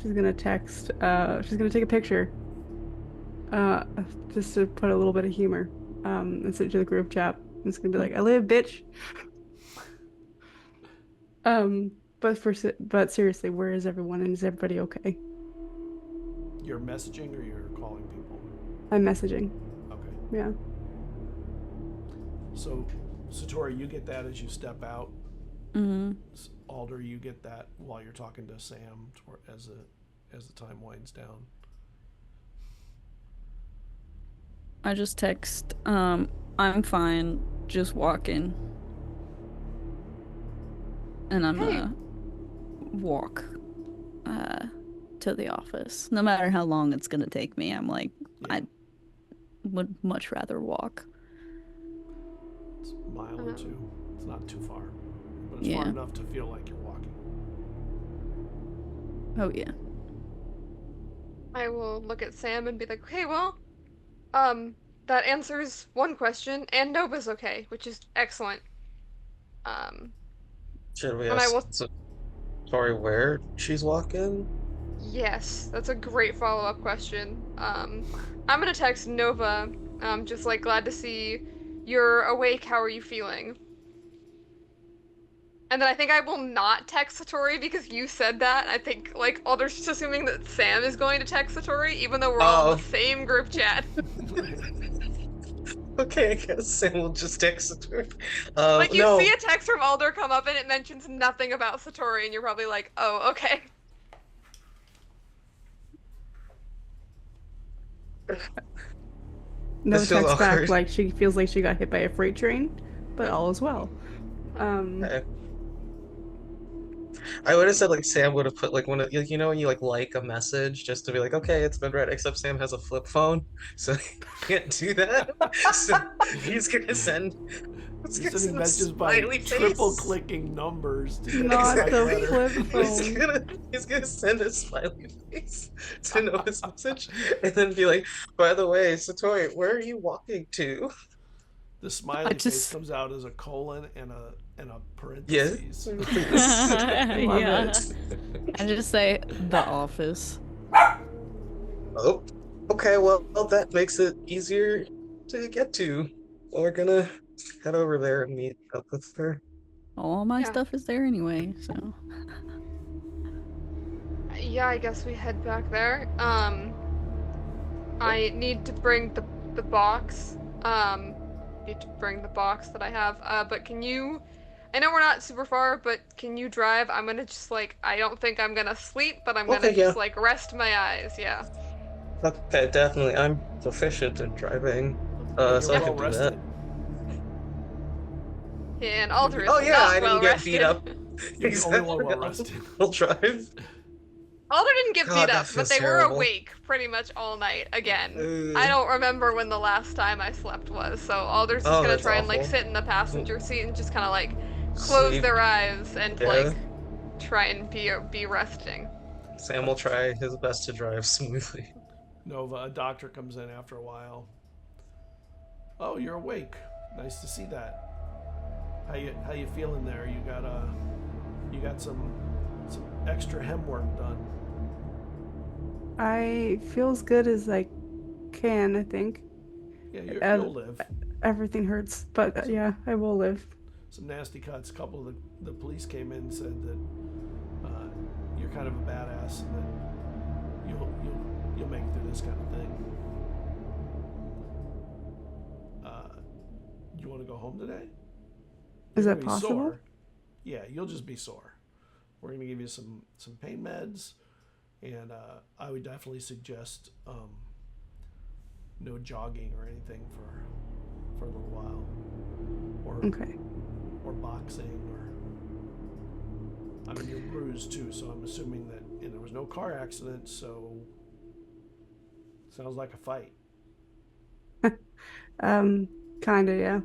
She's gonna text. She's gonna take a picture. Just to put a little bit of humor. And send it to the group chat. It's gonna be like, "I live, bitch." But seriously, where is everyone? And is everybody okay? You're messaging or you're calling people? I'm messaging. Okay. Yeah. So, Satori, you get that as you step out. Mm-hmm. Alder, you get that while you're talking to Sam as the time winds down. I just text, I'm fine, just walking. And I'm gonna walk to the office. No matter how long it's gonna take me, I'm like, Yeah. I would much rather walk. It's a mile or two. It's not too far, but it's Yeah. far enough to feel like you're walking. Oh yeah. I will look at Sam and be like, okay, well, that answers one question, and Nova's okay, which is excellent. Should we And I ask will- Tori where she's walking? Yes, that's a great follow-up question. I'm gonna text Nova, just like, glad to see you're awake, how are you feeling? And then I think I will not text Satori because you said that. I think, like, Alder's just assuming that Sam is going to text Satori, even though we're all in the same group chat. Okay, I guess Sam will just text her. Like, you no. see a text from Alder come up and it mentions nothing about Satori, and you're probably like, oh, okay. No This feels text back awkward. like she feels like she got hit by a freight train, but all is well. Okay. I would have said like Sam would have put like one of when you like a message just to be like, okay, it's been read, except Sam has a flip phone, so he can't do that. So he's gonna send You're sending messages by triple clicking numbers. To Not get the better. flip He's gonna send a smiley face to know his message and then be like, by the way, Satori, where are you walking to? The smiley face just- comes out as a colon and a Yes. parentheses. Yeah. I just say the office. Oh, okay, well that makes it easier to get to. We're gonna head over there and meet up with her. All my Yeah. stuff is there anyway, so. Yeah, I guess we head back there. I need to bring the box. Need to bring the box that I have. But can you? I know we're not super far, but can you drive? I'm gonna just like, I don't think I'm gonna sleep, but I'm gonna Okay, yeah. just like rest my eyes. Yeah. Okay, definitely. I'm proficient in driving. You're So I well can do that. rested. And Alder is Oh yeah, not I didn't well get rested. beat up. You're the only one well Exactly. rested. I'll drive. Alder didn't get God, beat that up, but feels they were terrible. awake pretty much all night again. I Ugh. don't remember when the last time I slept was, so Alder's just Oh, gonna that's try and like awful. sit in the passenger seat and just kind of like close Sleep. their eyes and Yeah. like try and be resting. Sam will try his best to drive smoothly. Nova, a doctor comes in after a while. Oh, you're awake. Nice to see that. How you feeling there? You got some extra hem work done. I feel as good as I can, I think. Yeah, you'll live. Everything hurts, but yeah, I will live. Some nasty cuts. A couple of the police came in and said that you're kind of a badass and that you'll make it through this kind of thing. You want to go home today? Is You're that gonna be possible? sore. Yeah, you'll just be sore. We're gonna give you some pain meds, and I would definitely suggest no jogging or anything for a little while, Okay. or boxing, or I mean you're bruised too, so I'm assuming that and there was no car accident, so sounds like a fight. Kinda, yeah.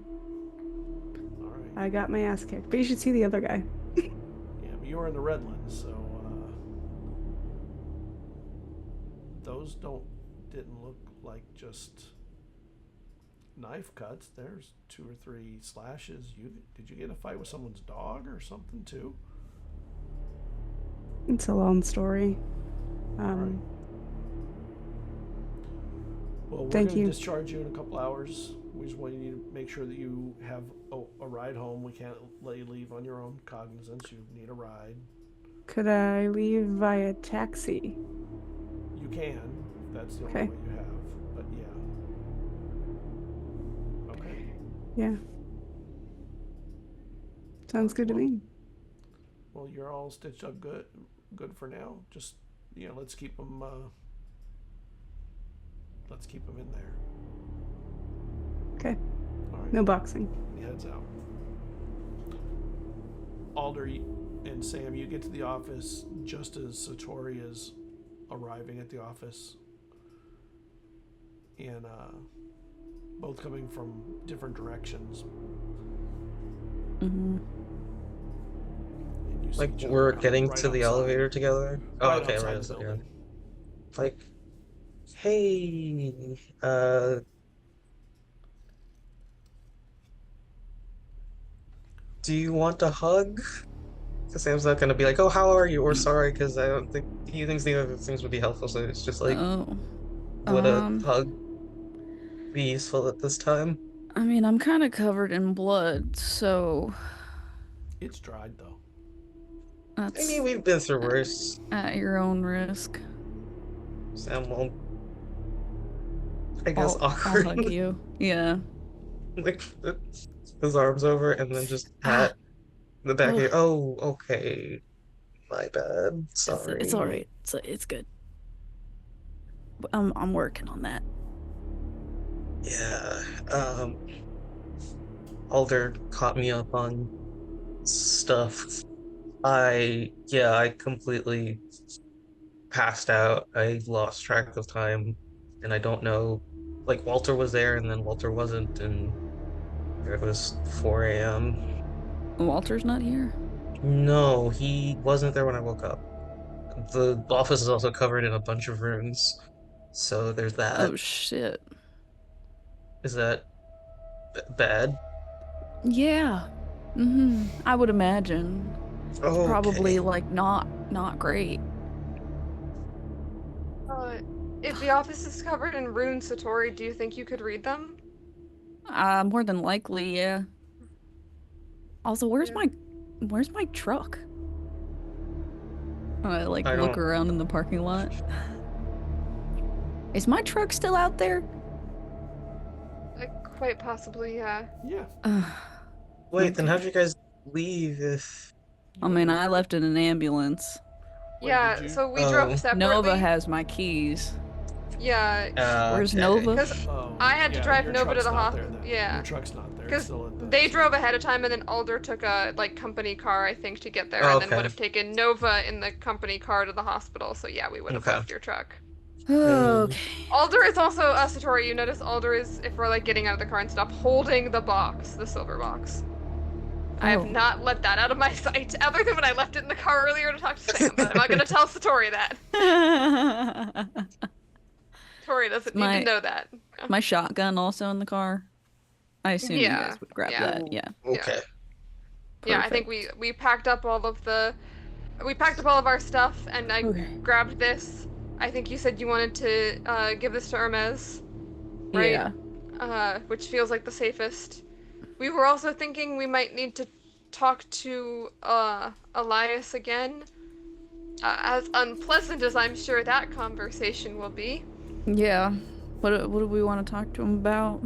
All right. I got my ass kicked, but you should see the other guy. Yeah, but you were in the Redlands, so those didn't look like just knife cuts. There's 2 or 3 slashes. Did you get in a fight with someone's dog or something too? It's a long story. Right. Well, we're Thank going to you. discharge you in a couple hours. We just want you to make sure that you have a ride home. We can't let you leave on your own cognizance. You need a ride. Could I leave via taxi? You can, if that's the only Okay. way you have. But yeah. Okay. Yeah. Sounds good to me. Well, you're all stitched up good for now. Just let's keep them. Let's keep them in there. Okay. All right. No boxing. He heads out. Alder and Sam, you get to the office just as Satori is arriving at the office, and both coming from different directions. Mm-hmm. And you see Like each other we're getting right to the outside. elevator together. Oh, Right okay, outside right the outside, yeah. building. Like, hey, do you want a hug? Because Sam's not gonna be like, oh, how are you? Or sorry, because I don't think he thinks the other things would be helpful. So it's just like, Oh. would a hug be useful at this time? I mean, I'm kind of covered in blood, so It's dried though. I that's mean, we've been through worse. at your own risk. Sam won't, I guess, I'll hug awkwardly, you. Yeah. like, put his arms over and then just pat the back of your, oh, okay, my bad, sorry. It's all right. It's good. I'm working on that. Yeah, Alder caught me up on stuff. I completely passed out. I lost track of time, and I don't know. Like Walter was there, and then Walter wasn't, and it was 4 a.m. Walter's not here. No, he wasn't there when I woke up. The office is also covered in a bunch of runes, so there's that. Oh shit. Is that bad? Yeah. I would imagine. Oh, Probably like not great. If the office is covered in runes, Satori, do you think you could read them? More than likely, yeah. Also, where's my truck? I look don't- around in the parking lot. Is my truck still out there? Quite possibly, yeah. Yeah. Wait, then how'd you guys leave if... I mean, I left in an ambulance. Wait, Yeah, did you? so we Oh. drove separately. Nova has my keys. Yeah, Where's Okay. Nova? because Oh, I had to yeah, drive your Nova to truck's the not there hospital. then. Yeah. Your truck's not there. It's Because still at the they drove ahead of time, and then Alder took a company car, I think, to get there, and then would Okay. have taken Nova in the company car to the hospital. So yeah, we would have Okay. left your truck. Okay. Alder is also Satori. You notice Alder is, if we're like getting out of the car and stuff, holding the box, the silver box. I have Oh. not let that out of my sight, other than when I left it in the car earlier to talk to Sam. But I'm not gonna tell Satori that. Satori doesn't need to know that. My shotgun also in the car. I assume you Yeah, guys would grab yeah. that. Yeah. Okay. Yeah, I think we packed up all of our stuff, and I Okay. grabbed this. I think you said you wanted to give this to Hermes, right? Yeah. Which feels like the safest. We were also thinking we might need to talk to Elias again. As unpleasant as I'm sure that conversation will be. Yeah. What do we want to talk to him about?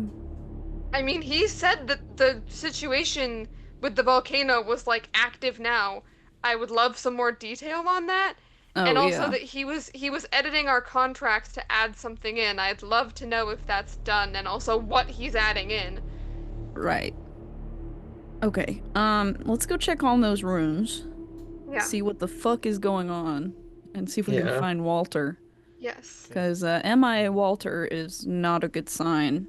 I mean, he said that the situation with the volcano was like active now. I would love some more detail on that. And Oh also yeah. that he was editing our contracts to add something in. I'd love to know if that's done and also what he's adding in. Right. Okay. Let's go check on those rooms. Yeah. See what the fuck is going on, and see if we can Yeah. find Walter. Yes. Because MIA Walter is not a good sign.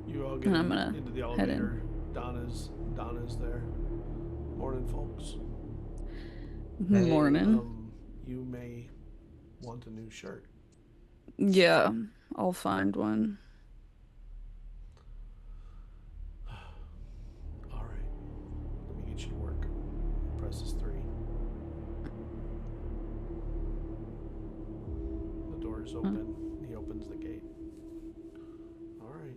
You all get And I'm gonna into the head elevator. Donna's there. Morning, folks. Hey, Morning. You may want a new shirt. Yeah, I'll find one. All right. Let me get you to work. Presses 3. The door is open. He opens the gate. All right.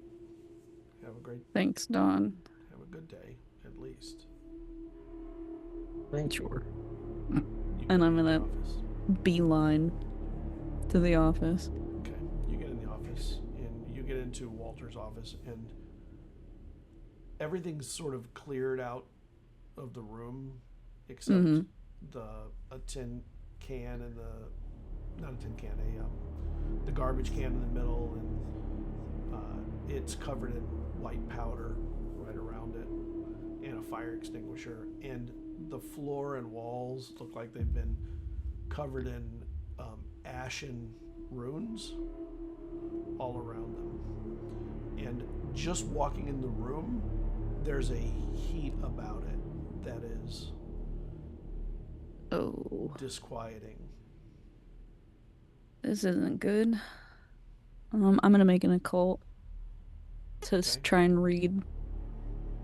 Have a great. Thanks, Don. Have a good day, at least. Thank you. Sure. You And get I'm in the gonna office. beeline to the office. Okay. You get in the office, and you get into Walter's office, and everything's sort of cleared out of the room, except a tin can and not a tin can, the garbage can in the middle, and it's covered in white powder right around it, and a fire extinguisher, and the floor and walls look like they've been covered in ashen runes all around them. And just walking in the room, there's a heat about it that is Oh, disquieting. this isn't good. I'm gonna make an occult to Okay. try and read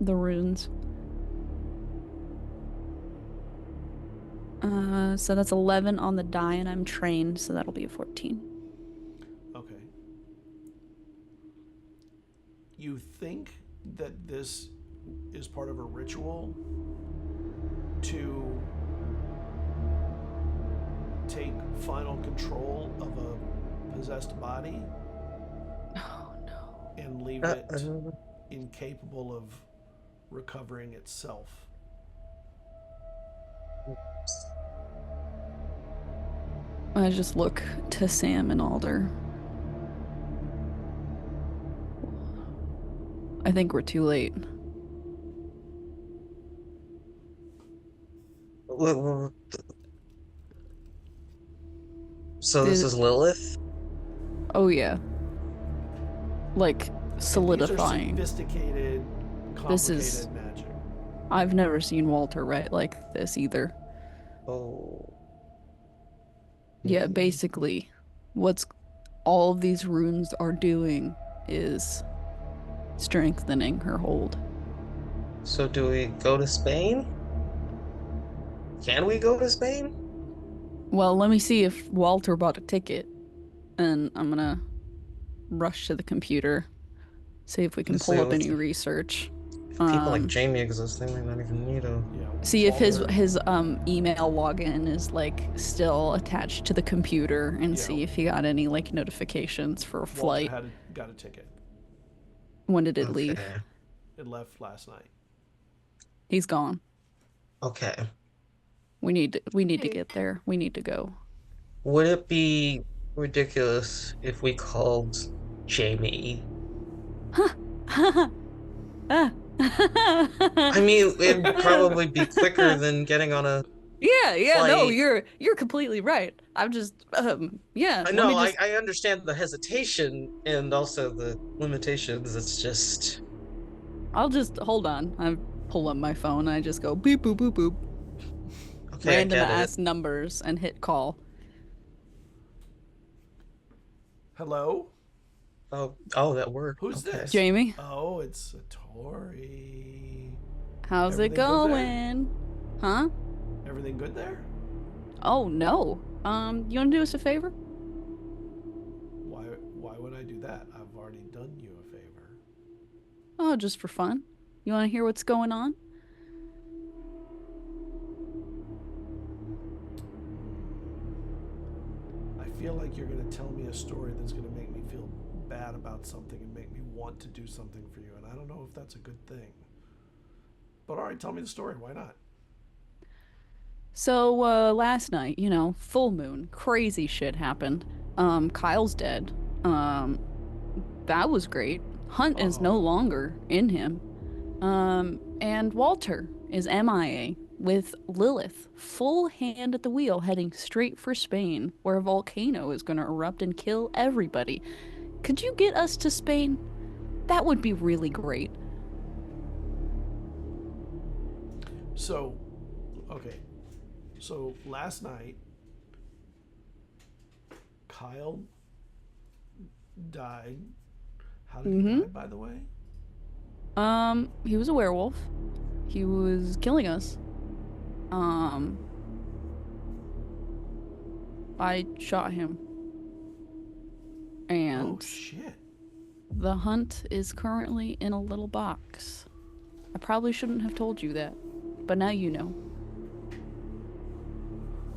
the runes. So that's 11 on the die, and I'm trained, so that'll be a 14. Okay. You think that this is part of a ritual to take final control of a possessed body Oh no. and leave it incapable of recovering itself. I just look to Sam and Alder. I think we're too late. So this is Lilith? Oh yeah. Like These are solidifying. sophisticated, This is- complicated magic. I've never seen Walter write like this either. Oh. Yeah, basically, what's all of these runes are doing is strengthening her hold. So do we go to Spain? Can we go to Spain? Well, let me see if Walter bought a ticket, and I'm gonna rush to the computer, see if we can pull Honestly, up any with- research. If people like Um, Jamie exist, they might not even need a. Yeah. See if his Walter- email login is like still attached to the computer, and Yeah. see if he got any like notifications for a Walter flight. got a ticket. When did it leave? Okay. It left last night. He's gone. Okay. We need to Hey. get there. We need to go. Would it be ridiculous if we called Jamie? Ah. I mean, it'd probably be quicker than getting on a Yeah, no, flight. you're completely right. I'm just yeah, I let me know, just I understand the hesitation and also the limitations. It's just, I'll just hold on. I pull up my phone, I just go beep boop boop boop. okay, I Random get it. ass numbers and hit call. Hello? Oh, that worked. Who's Okay. this? Jamie, Oh, it's Satori. how's it Everything good there? going? Huh? Everything good there? Oh no. You wanna do us a favor? Why would I do that? I've already done you a favor. Oh, just for fun. You wanna hear what's going on? I feel like you're going to tell me a story that's going to make me feel bad about something and make me want to do something for you, and I don't know if that's a good thing. But all right, tell me the story. Why not? So, last night, full moon, crazy shit happened. Kyle's dead. That was great. Hunt is no Oh. longer in him. And Walter is MIA with Lilith, full hand at the wheel, heading straight for Spain, where a volcano is gonna erupt and kill everybody. Could you get us to Spain? That would be really great. So, okay. So last night, Kyle died. How did he die, by the way? He was a werewolf. He was killing us. I shot him. Oh, And shit. the hunt is currently in a little box. I probably shouldn't have told you that, but now you know.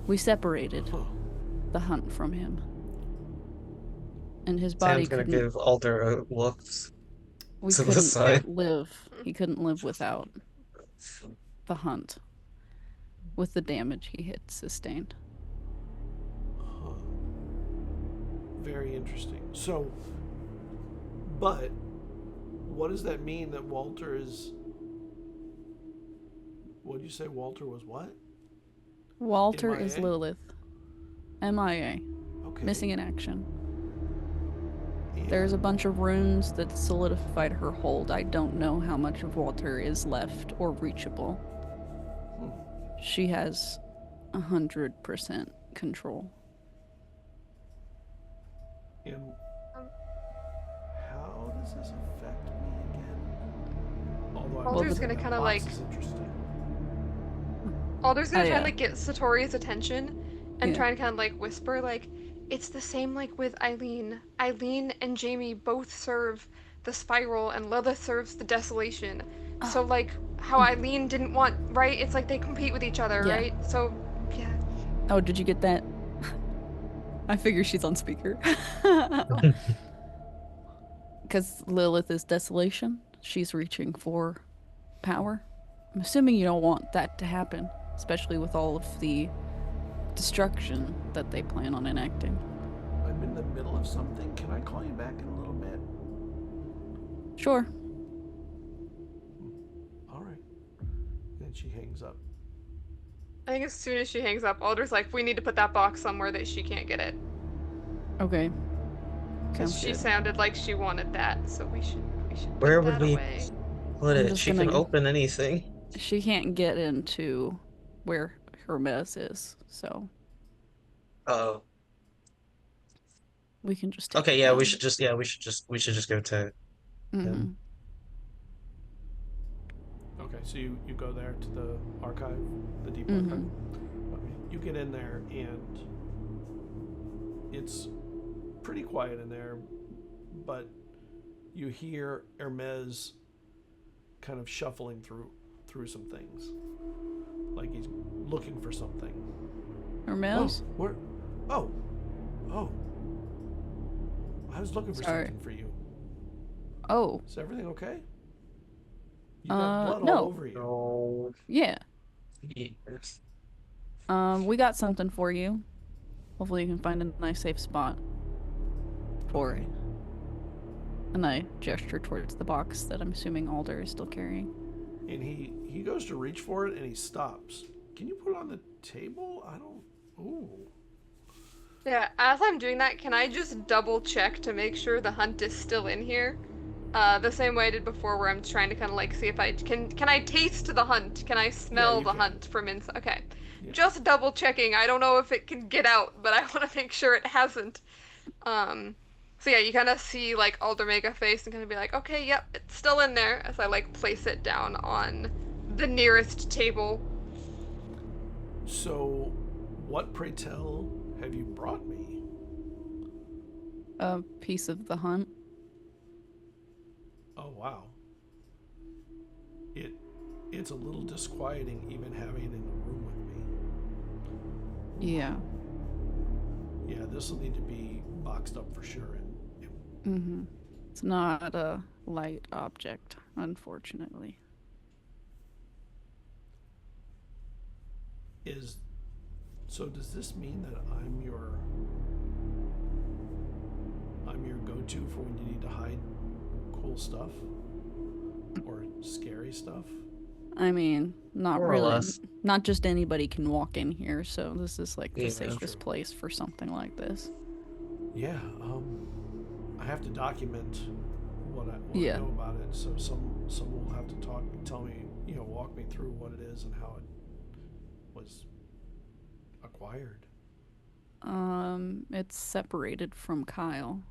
We separated Huh. the hunt from him. And his body Sam's gonna couldn't, give Alder a look we to the couldn't side. live. He couldn't live without the hunt with the damage he had sustained. Huh. Very interesting. So, but what does that mean that Walter is. What did you say Walter was what? Walter is MIA? Lilith. MIA. Okay. Missing in action. And- There's a bunch of runes that solidified her hold. I don't know how much of Walter is left or reachable. Hmm. She has 100% control. And how does this affect me again? Although I Walter's think gonna that kinda, box like- is interesting. Alder's gonna try yeah. to like get Satori's attention and Yeah. try and kind of like whisper like, it's the same like with Eileen. Eileen and Jamie both serve the spiral and Lilith serves the desolation. So Oh. like how Eileen didn't want, right? It's like they compete with each other, Yeah. right? So yeah. Oh, did you get that? I figure she's on speaker. Because Lilith is desolation. She's reaching for power. I'm assuming you don't want that to happen, especially with all of the destruction that they plan on enacting. I'm in the middle of something. Can I call you back in a little bit? Sure. All right. And she hangs up. I think as soon as she hangs up, Alder's like, we need to put that box somewhere that she can't get it. Okay. Because Sounds she good. sounded like she wanted that, so we should put Where would that we away. put I'm it? just She gonna can go- open anything. She can't get into where Hermes is, so Oh, we can just take okay. it Yeah, down. we should just go to Mhm. Okay, so you go there to the archive, the deep Mhm. archive. Okay, you get in there and it's pretty quiet in there, but you hear Hermes kind of shuffling through some things, like he's looking for something. Hermes? Oh, where? Oh, oh. I was looking for Sorry. something for you. Oh, Is everything okay? You got blood no. all over you. no. yeah. Yes. We got something for you. Hopefully you can find a nice safe spot for Okay. it. And I gesture towards the box that I'm assuming Alder is still carrying. And he goes to reach for it and he stops. Can you put it on the table? I don't. Ooh. Yeah, as I'm doing that, can I just double check to make sure the hunt is still in here? The same way I did before, where I'm trying to kind of like see if I can I taste the hunt? Can I smell you the can. hunt from inside? Okay, Yeah. just double checking. I don't know if it can get out, but I want to make sure it hasn't. So yeah, you kind of see like Alder make a face and kind of be like, okay, yep, it's still in there, as I like place it down on the nearest table. So, what, pray tell, have you brought me? A piece of the hunt. Oh wow. It's a little disquieting even having it in the room with me. Yeah. Yeah, this will need to be boxed up for sure. It's not a light object, unfortunately. So does this mean that I'm your go-to for when you need to hide cool stuff or scary stuff? I mean, not More or really. less. Not just anybody can walk in here, so this is like the Yeah, safest true. place for something like this. Yeah, I have to document what I Yeah. know about it, so someone will have to tell me, walk me through what it is and how it was acquired. It's separated from Kyle.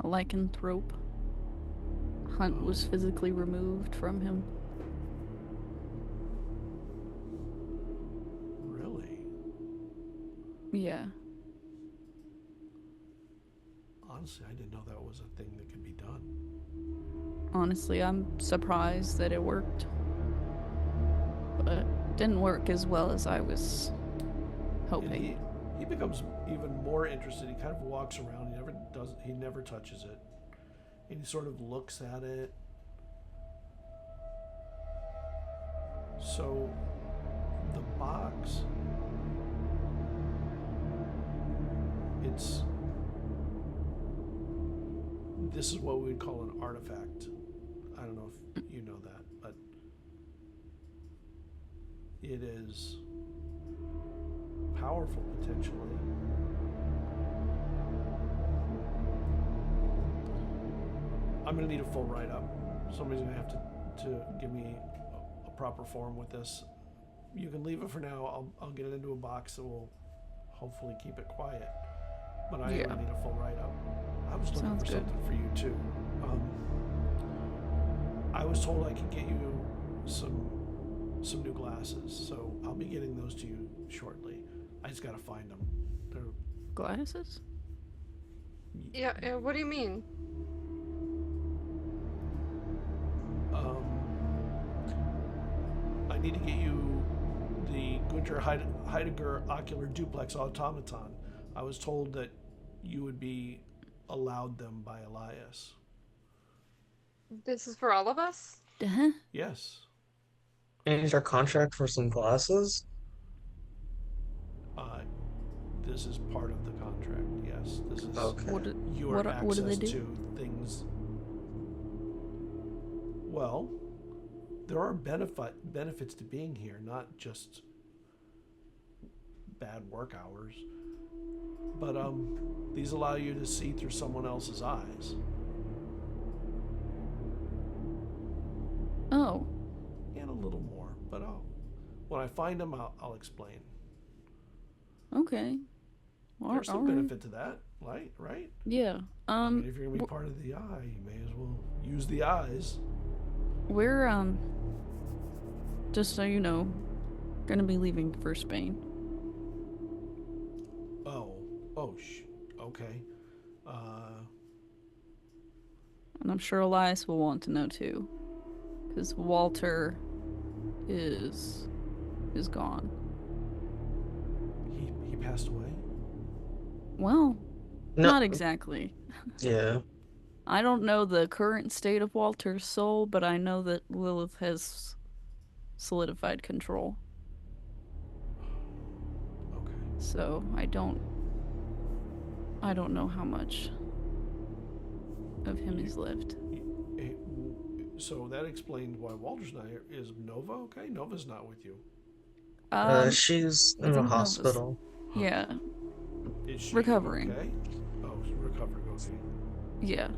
A lycanthrope. Hunt was physically removed from him. Really? Yeah. Honestly, I didn't know that was a thing that could be done. Honestly, I'm surprised that it worked. But it didn't work as well as I was And hoping. he becomes even more interested. He kind of walks around. He never touches it. And he sort of looks at it. So the box, this is what we would call an artifact. I don't know if you know that, but it is powerful potentially. I'm gonna need a full write-up. Somebody's gonna have to give me a proper form with this. You can leave it for now. I'll get it into a box that will hopefully keep it quiet. But I am gonna need a full write-up. I was looking Sounds for good. something for you too. I was told I could get you some new glasses, so I'll be getting those to you shortly. I just gotta find them. They're Glasses? Yeah, what do you mean? I need to get you the Gunter Heidegger ocular duplex automaton. I was told that you would be allowed them by Elias. This is for all of us? Uh-huh. Yes. Change our contract for some glasses? This is part of the contract. Yes. This is Okay. your what access do they do? to things. Well, there are benefits to being here, not just bad work hours. But these allow you to see through someone else's eyes. Oh. And a little more, but when I find them, I'll explain. Okay. There's some all right. benefit to that, right? Yeah. I mean, if you're gonna be part of the eye, you may as well use the eyes. We're just so you know, gonna be leaving for Spain. Okay. And I'm sure Elias will want to know too. Because Walter is gone. He passed away. Well, No. not exactly. Yeah. I don't know the current state of Walter's soul, but I know that Lilith has solidified control. Okay. So I don't know how much of him is left. Eh, So that explains why Walter's not here. Is Nova okay? Nova's not with you. She's I in the think Nova's- hospital. Yeah, Is she recovering. okay? Oh, she's recovering. Okay. yeah.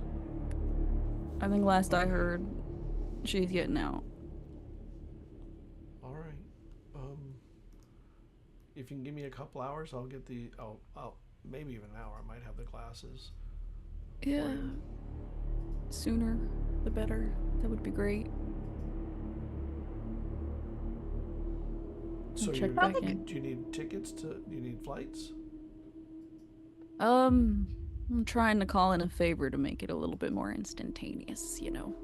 I think last I heard, she's getting out. All right. If you can give me a couple hours, I'll get the. I'll maybe even an hour. I might have the glasses. Yeah. Sooner, the better. That would be great. So check you, back in. do you need tickets to? Do you need flights? I'm trying to call in a favor to make it a little bit more instantaneous, you know.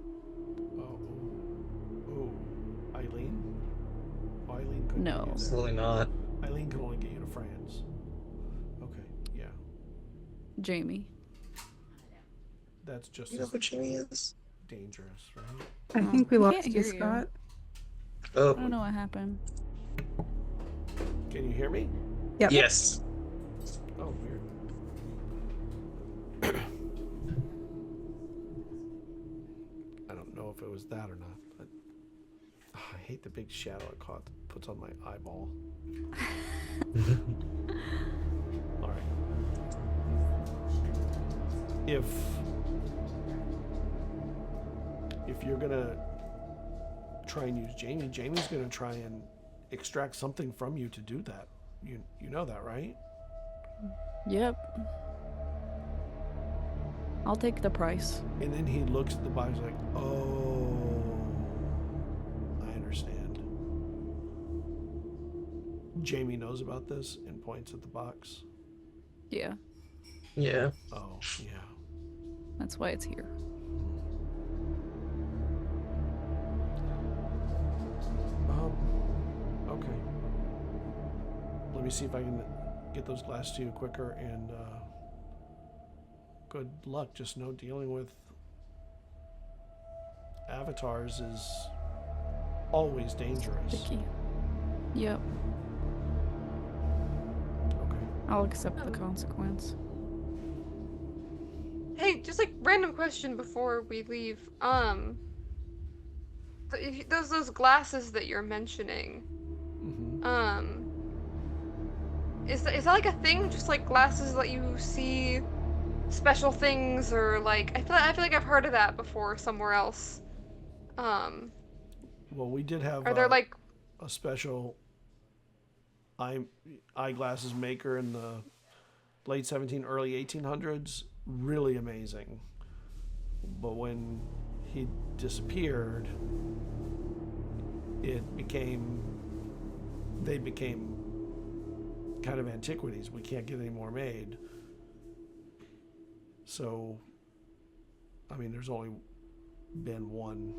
Oh, Eileen. Oh, Eileen couldn't No. get you there. Absolutely not. Eileen can only get you to France. Okay, yeah, Jamie. that's just You know as who Jimmy is? dangerous, right? I Oh, think we I lost can't you, hear you. Scott. I don't Oh, know what happened. Can you hear me? Yep. yes. Oh, weird. I don't know if it was that or not, but I hate the big shadow it puts on my eyeball. All right. If you're gonna try and use Jamie, Jamie's gonna try and extract something from you to do that. You know that, right? Yep. I'll take the price. And then he looks at the box like, oh, I understand. Jamie knows about this and points at the box. Yeah, Yeah. Oh, yeah. that's why it's here. Okay. Let me see if I can get those glasses to you quicker, and good luck. Just know dealing with avatars is always dangerous. Sticky. Yep. Okay. I'll accept the consequence. Hey, just like random question before we leave. Those glasses that you're mentioning. Mm-hmm. Is that like a thing? Just like glasses that you see special things, or like I feel like I've heard of that before somewhere else. Well, we did have Are there like a special eyeglasses maker in the late early 1800s. Really amazing. But when he disappeared, they became kind of antiquities. We can't get any more made. So, I mean, there's only been one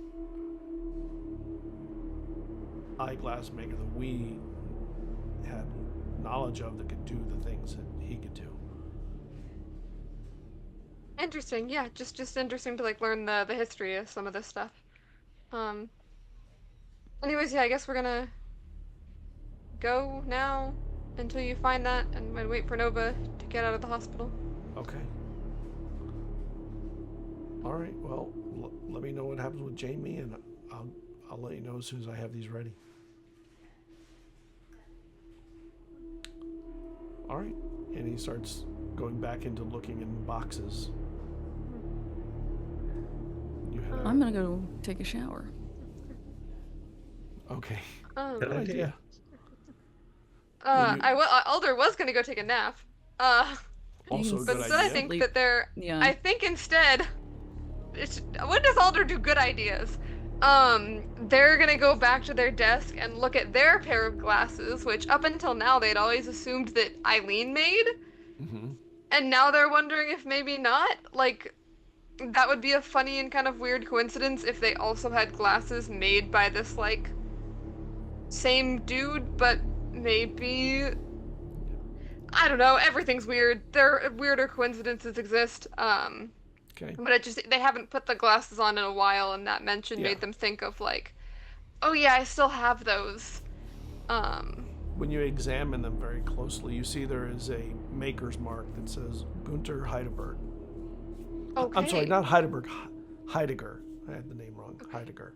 eyeglass maker that we had knowledge of that could do the things that he could do. interesting? Yeah, just interesting to like learn the history of some of this stuff. Anyways, yeah, I guess we're gonna go now until you find that, and wait for Nova to get out of the hospital. Okay. All right. Well, let me know what happens with Jamie, and I'll let you know as soon as I have these ready. All right. And he starts going back into looking in boxes. You had I'm gonna go take a shower. okay. Um, Good idea. Alder was gonna go take a nap. Also, a But But good instead, I idea. think Sleep. that they're. Yeah. I think instead, when does Alder do good ideas? They're gonna go back to their desk and look at their pair of glasses, which up until now they'd always assumed that Eileen made, Mm-hmm. and now they're wondering if maybe not. Like, that would be a funny and kind of weird coincidence if they also had glasses made by this like same dude, but maybe. I don't know. Everything's weird. There weirder coincidences exist. Okay. But they haven't put the glasses on in a while, and that mention Yeah. made them think of like, oh yeah, I still have those. when you examine them very closely, you see there is a maker's mark that says Gunter Heidelberg. Okay. I'm sorry, not Heidelberg, Heidegger. I had the name wrong. Okay. Heidegger.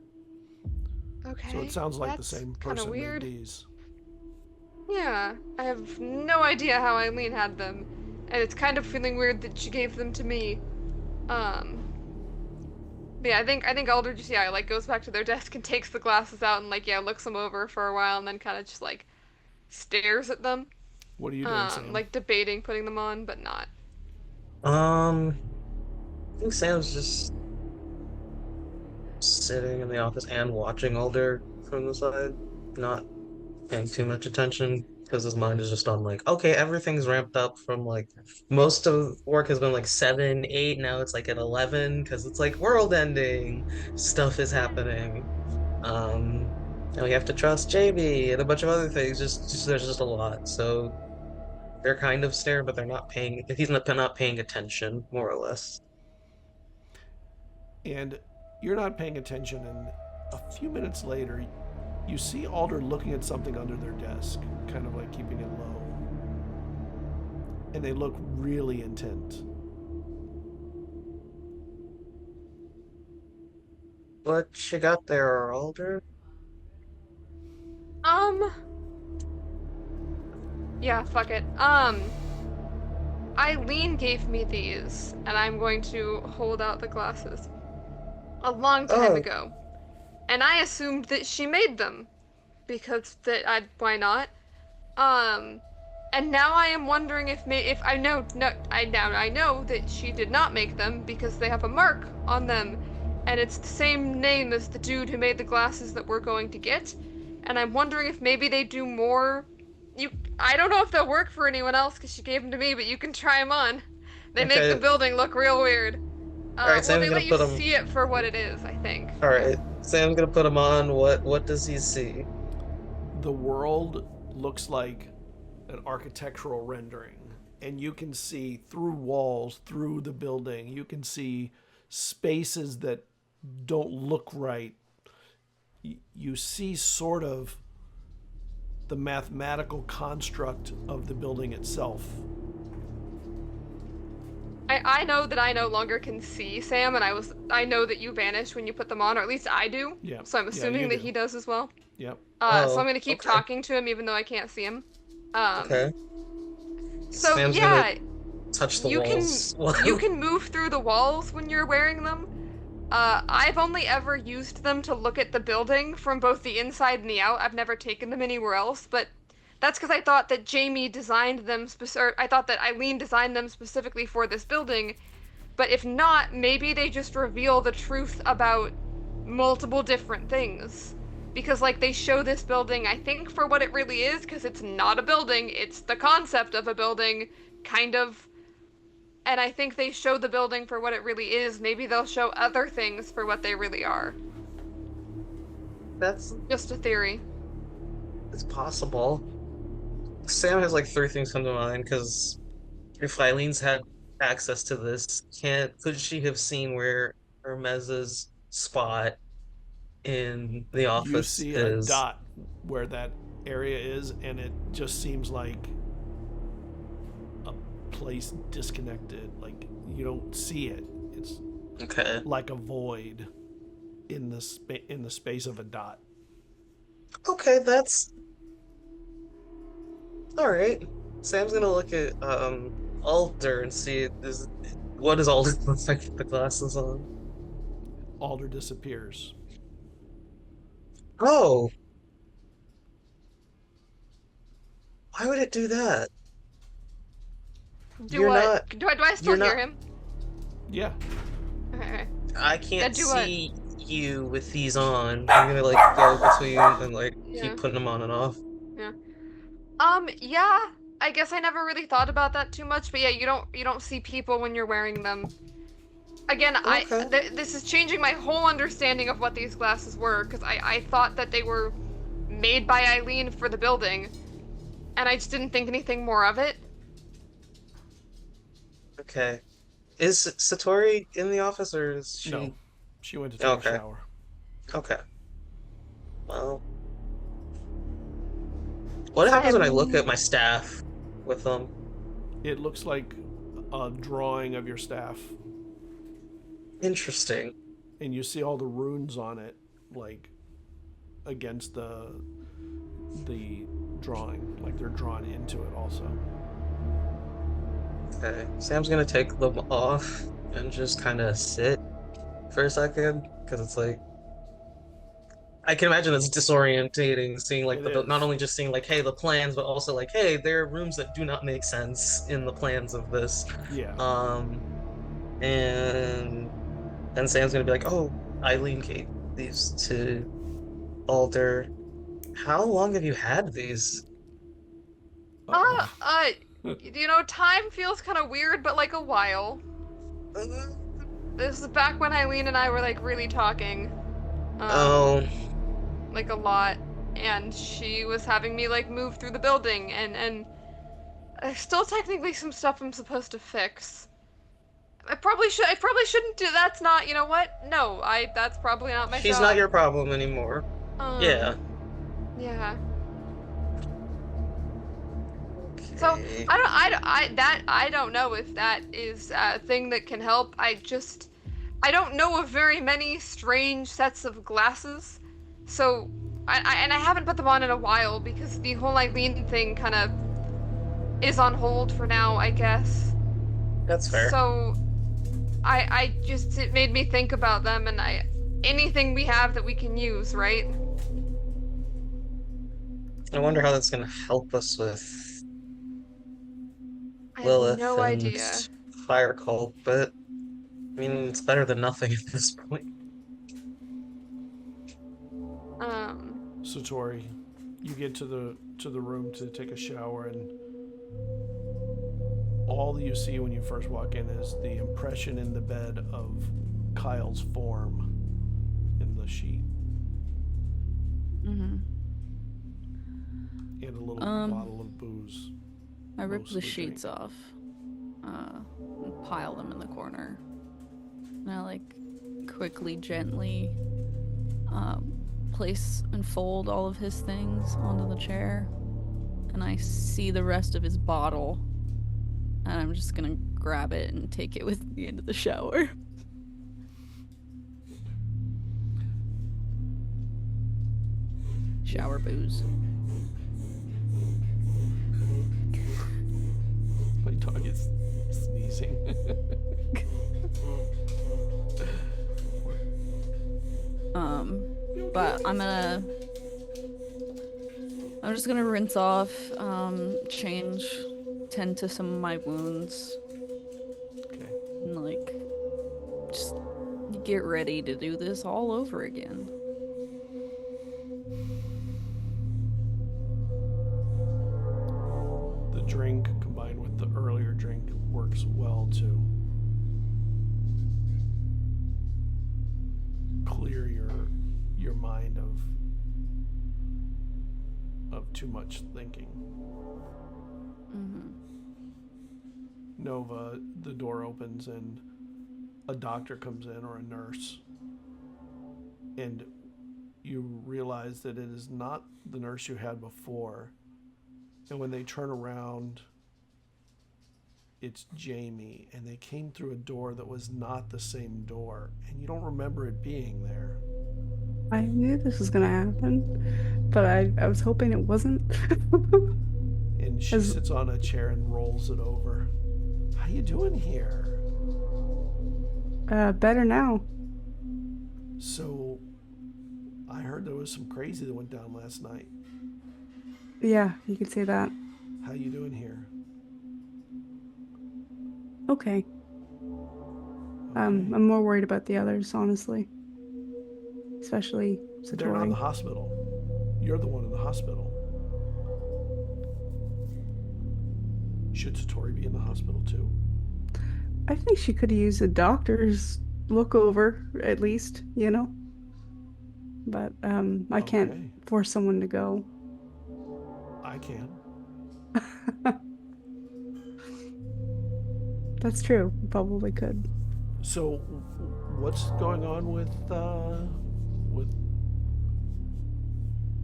Okay. So it sounds like the That's same kinda person weird. made these. Yeah, I have no idea how Eileen had them, and it's kind of feeling weird that she gave them to me. But yeah, I think Alder just like goes back to their desk and takes the glasses out and like looks them over for a while and then kind of just like stares at them. What are you doing, Sam? Like debating putting them on, but not. I think Sam's just sitting in the office and watching Alder from the side, not paying too much attention because his mind is just on like, okay, everything's ramped up from like most of work has been like 7, 8, now it's like at 11 because it's like world ending stuff is happening. And we have to trust JB and a bunch of other things. Just there's just a lot. So they're kind of staring, but they're not paying. He's not paying attention, more or less. And you're not paying attention, and a few minutes later, you see Alder looking at something under their desk, kind of like keeping it low. And they look really intent. What you got there, Alder? Yeah, fuck it. Eileen gave me these, and I'm going to hold out the glasses. A long time ago. And I assumed that she made them. Because why not? And now I am wondering if I know that she did not make them because they have a mark on them, and it's the same name as the dude who made the glasses that we're going to get. And I'm wondering if maybe they do more. I don't know if they'll work for anyone else because she gave them to me, but you can try them on. They make the building look real weird. Alright, Sam's they gonna let you put them. see it for what it is, I think. Alright, Sam's gonna put them on. What does he see? The world looks like an architectural rendering, and you can see through walls, through the building, you can see spaces that don't look right. You see sort of the mathematical construct of the building itself. I know that I no longer can see Sam, and I know that you vanish when you put them on, or at least I do. Yeah. So I'm assuming that do. he does as well. Yep. So I'm gonna keep okay. talking to him even though I can't see him. Okay. So Sam's yeah, gonna touch the you walls. you can move through the walls when you're wearing them. I've only ever used them to look at the building from both the inside and the out. I've never taken them anywhere else, but that's because I thought that Jamie designed them I thought that Eileen designed them specifically for this building. But if not, maybe they just reveal the truth about multiple different things. Because, like, they show this building, I think, for what it really is, because it's not a building, it's the concept of a building, kind of. And I think they show the building for what it really is. Maybe they'll show other things for what they really are. That's Just a theory. it's possible. Sam has like 3 things come to mind because if Eileen's had access to this, could she have seen where Hermes's spot in the office You see is? a dot where that area is, and it just seems like a place disconnected. Like you don't see it. It's Okay. like a void in the space of a dot. Okay, that's all right. Sam's gonna look at Alder and see what does Alder look like with the glasses on. Alder disappears. Oh. Why would it do that? Do You're what? not- Do I still you're hear not- him? Yeah. Okay. I can't do what? see you with these on. I'm gonna like go between and like Yeah. keep putting them on and off. Yeah, I guess I never really thought about that too much, but yeah, you don't see people when you're wearing them. Again, Okay. this is changing my whole understanding of what these glasses were, because I thought that they were made by Eileen for the building, and I just didn't think anything more of it. Okay. Is Satori in the office or is she? No. She went to take Okay. a shower. Okay. Well, What happens when I look at my staff with them? It looks like a drawing of your staff, Interesting. and you see all the runes on it, like against the drawing, like they're drawn into it also. Okay, Sam's gonna take them off and just kind of sit for a second, because it's like I can imagine it's disorientating seeing like It not is. only just seeing like, hey, the plans, but also like, hey, there are rooms that do not make sense in the plans of this. Yeah. And then Sam's gonna be like, oh, Eileen gave these to Alder. How long have you had these? Time feels kind of weird, but like a while. This is back when Eileen and I were like really talking. Oh, Like a lot, and she was having me like move through the building, and still technically some stuff I'm supposed to fix. I probably shouldn't do. That's not. You know what? No, that's probably not my she's job. not your problem anymore. Yeah. Yeah. So Okay. I don't know if that is a thing that can help. I don't know of very many strange sets of glasses. So, I haven't put them on in a while because the whole Eileen thing kind of is on hold for now, I guess. That's fair. So, it made me think about them, and anything we have that we can use, right? I wonder how that's gonna help us with I Lilith have no and idea. Fire Cult, but I mean, it's better than nothing at this point. Satori, you get to the room to take a shower, and all you see when you first walk in is the impression in the bed of Kyle's form in the sheet, Mm-hmm. and a little bottle of booze. I rip the Mostly sheets drink. off, and pile them in the corner. And I like quickly, gently place and fold all of his things onto the chair. And I see the rest of his bottle. And I'm just gonna grab it and take it with me into the shower. Shower booze. My dog is sneezing. But I'm just gonna rinse off, change, tend to some of my wounds, Okay. and like, just get ready to do this all over again. The drink combined with the earlier drink works well to clear your mind of too much thinking. Mm-hmm. Nova, the door opens and a doctor comes in, or a nurse, and you realize that it is not the nurse you had before. And when they turn around, it's Jamie, and they came through a door that was not the same door, and you don't remember it being there. I knew this was gonna happen, but I was hoping it wasn't. And she sits on a chair and rolls it over. How you doing here? Better now. So, I heard there was some crazy that went down last night. Yeah, you could say that. How you doing here? Okay. Okay. I'm more worried about the others, honestly. Especially They're not in the Satori. hospital. You're the one in the hospital. Should Satori be in the hospital too? I think she could use a doctor's look over, at least, you know? But, I Okay. can't force someone to go. I can. That's true. Probably could. So, what's going on with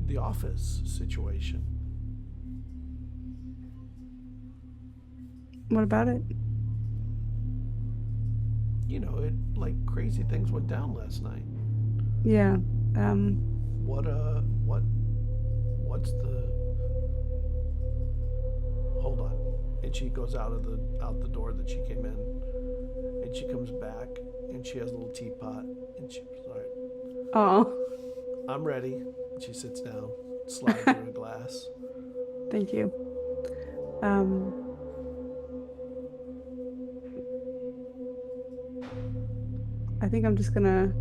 the office situation? What about it? You know, it like crazy things went down last night. Yeah. What's the hold on. And she goes out the door that she came in, and she comes back and she has a little teapot and she's like, Oh, I'm ready. She sits down, slides her a glass. thank you. I think I'm just gonna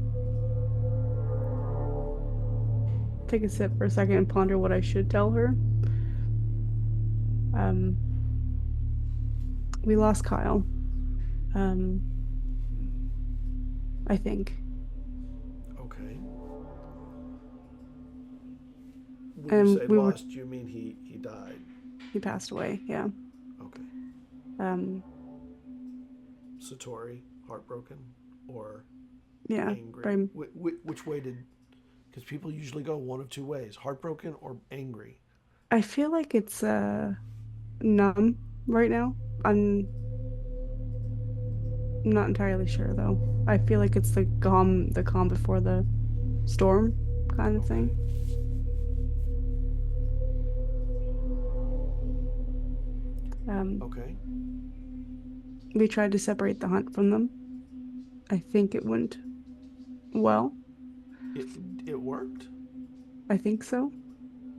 take a sip for a second and ponder what I should tell her. We lost Kyle. I think. Okay. When you say we were- lost, you mean he died? He passed away, yeah. Okay. Satori, heartbroken, or Yeah. angry? But Which way did? Because people usually go one of two ways: heartbroken or angry. I feel like it's numb right now. I'm not entirely sure though. I feel like it's the calm before the storm kind of thing. Okay. We tried to separate the hunt from them. I think it went well. It worked. I think so.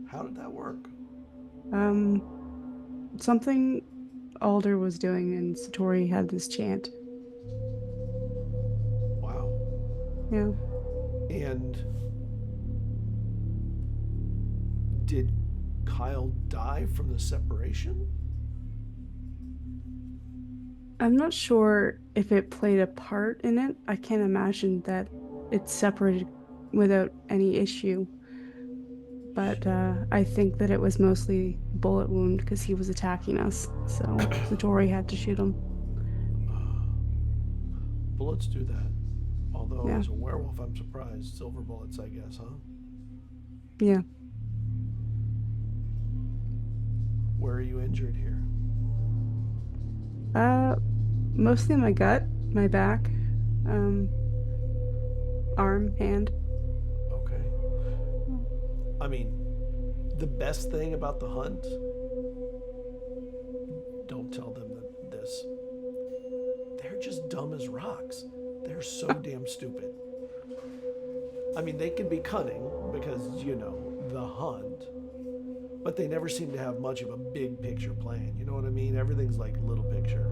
How did that work? Something Alder was doing and Satori had this chant. Wow. Yeah. And did Kyle die from the separation? I'm not sure if it played a part in it. I can't imagine that it's separated without any issue. But I think that it was mostly bullet wound because he was attacking us. So Satori had to shoot him. Bullets do that. Although Yeah. as a werewolf, I'm surprised. Silver bullets, I guess, huh? Yeah. Where are you injured here? Mostly my gut, my back, arm, hand. Okay. I mean, the best thing about the hunt, don't tell them this. They're just dumb as rocks. They're so damn stupid. I mean, they can be cunning because, you know, the hunt, but they never seem to have much of a big picture plan. You know what I mean? Everything's like little picture.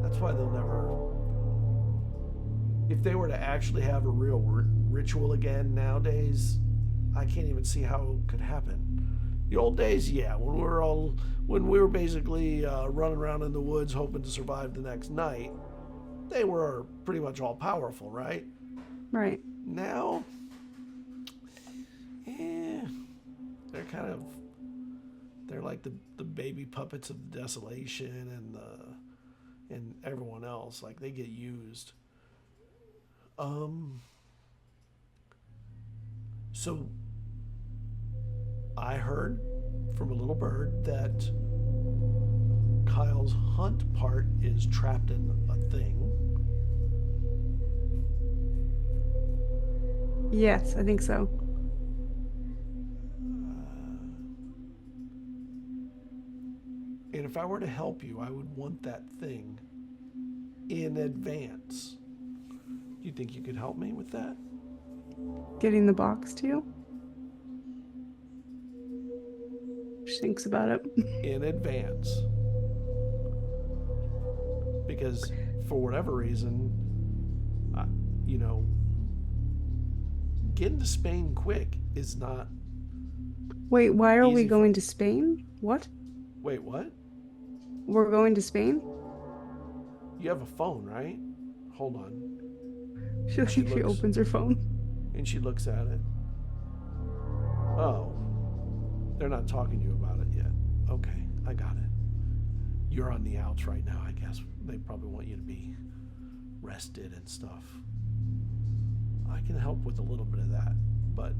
That's why they'll never. If they were to actually have a real ritual again nowadays, I can't even see how it could happen. The old days, yeah, when we were basically running around in the woods hoping to survive the next night, they were pretty much all powerful, right? Right. Now, they're like the baby puppets of the desolation and everyone else. Like, they get used. So I heard from a little bird that Kyle's hunt part is trapped in a thing. Yes, I think so. And if I were to help you, I would want that thing in advance. Do you think you could help me with that? Getting the box to you? She thinks about it. In advance. Because for whatever reason, getting to Spain quick is not. Wait, why are we Easy going to Spain? What? Wait, what? We're going to Spain? You have a phone, right? Hold on. She looks- opens her phone. And she looks at it. Oh. They're not talking to you about it yet. Okay, I got it. You're on the outs right now, I guess. They probably want you to be rested and stuff. I can help with a little bit of that, but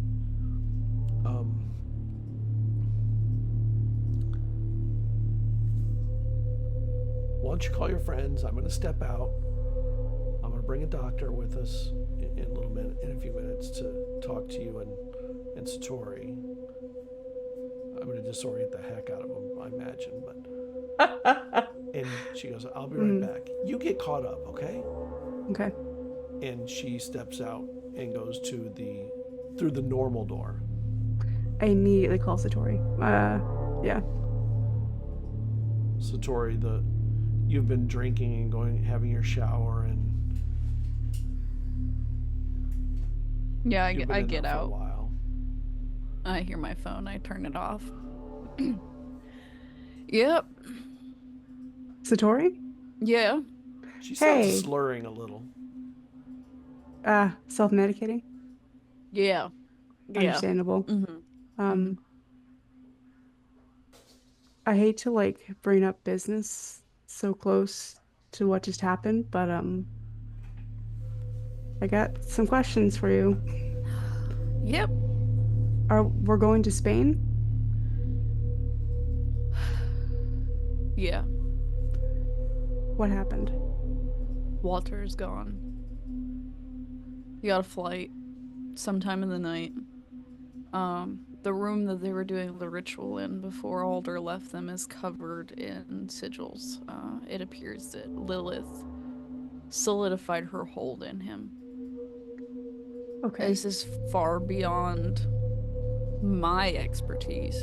don't you call your friends? I'm going to step out. I'm going to bring a doctor with us in a few minutes to talk to you and Satori. I'm going to disorient the heck out of him, I imagine, but... And she goes, I'll be right back. You get caught up, okay? Okay. And she steps out and goes through the normal door. I immediately call Satori. Yeah. Satori, you've been drinking and having your shower, and Yeah, you've been I in get there for a out. while. I hear my phone. I turn it off. Yep. Satori? Yeah. She starts Hey. slurring a little. Self-medicating? Yeah. Yeah. Understandable. Mm-hmm. I hate to like bring up business so close to what just happened, but I got some questions for you. Yep. We're going to Spain? Yeah. What happened? Walter's gone. He got a flight sometime in the night. The room that they were doing the ritual in before Alder left them is covered in sigils. It appears that Lilith solidified her hold in him. Okay. This is far beyond my expertise.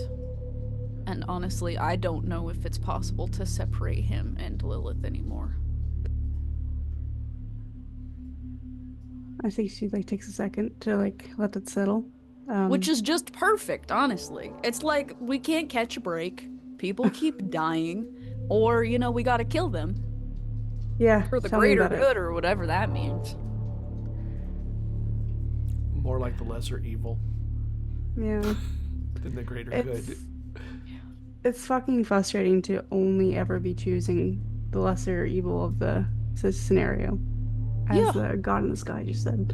And honestly, I don't know if it's possible to separate him and Lilith anymore. I think she like takes a second to like let it settle. Which is just perfect, honestly. It's like, we can't catch a break. People keep dying. Or, we gotta kill them. Yeah. For the tell me greater about it. good, or whatever that means. More like the lesser evil Yeah. than the greater It's- good. It's fucking frustrating to only ever be choosing the lesser evil of the scenario, as Yeah. the God in the Sky just said.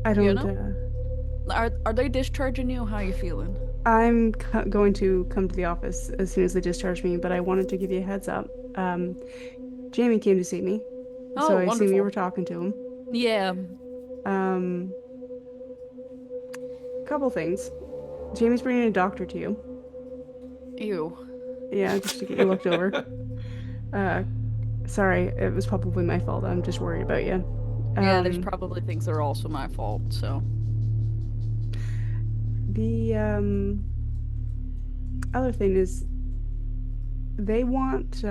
I don't. Are they discharging you? How you feeling? I'm going to come to the office as soon as they discharge me, but I wanted to give you a heads up. Jamie came to see me, Oh, so I assume you wonderful. were talking to him. Yeah. Couple things. Jamie's bringing a doctor to you. Ew. Yeah, just to get you looked over. Sorry, it was probably my fault. I'm just worried about you. Yeah, there's probably things that are also my fault, so. The other thing is they want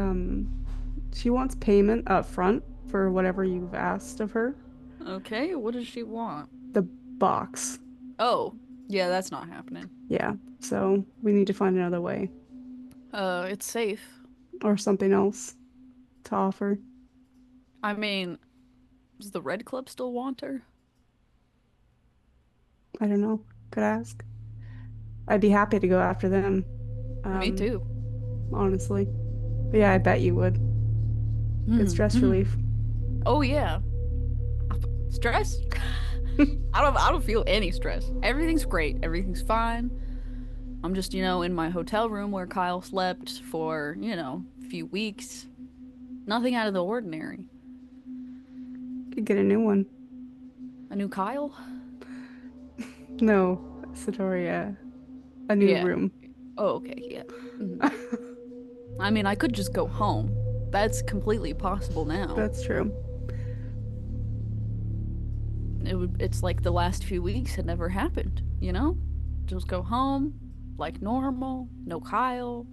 she wants payment up front for whatever you've asked of her. Okay, what does she want? The box. Oh, yeah, that's not happening. Yeah, so we need to find another way It's safe. or something else to offer. I mean, does the Red Club still want her? I don't know. Could ask. I'd be happy to go after them. Me too. Honestly. But yeah, I bet you would. Good stress relief. Oh yeah. Stress? I don't feel any stress. Everything's great. Everything's fine. I'm just, in my hotel room where Kyle slept for, a few weeks. Nothing out of the ordinary. Could get a new one. A new Kyle? No, Satori, a new Yeah. room. Oh, okay, yeah. I mean, I could just go home. That's completely possible now. That's true. It's like the last few weeks had never happened, Just go home, like normal, no Kyle,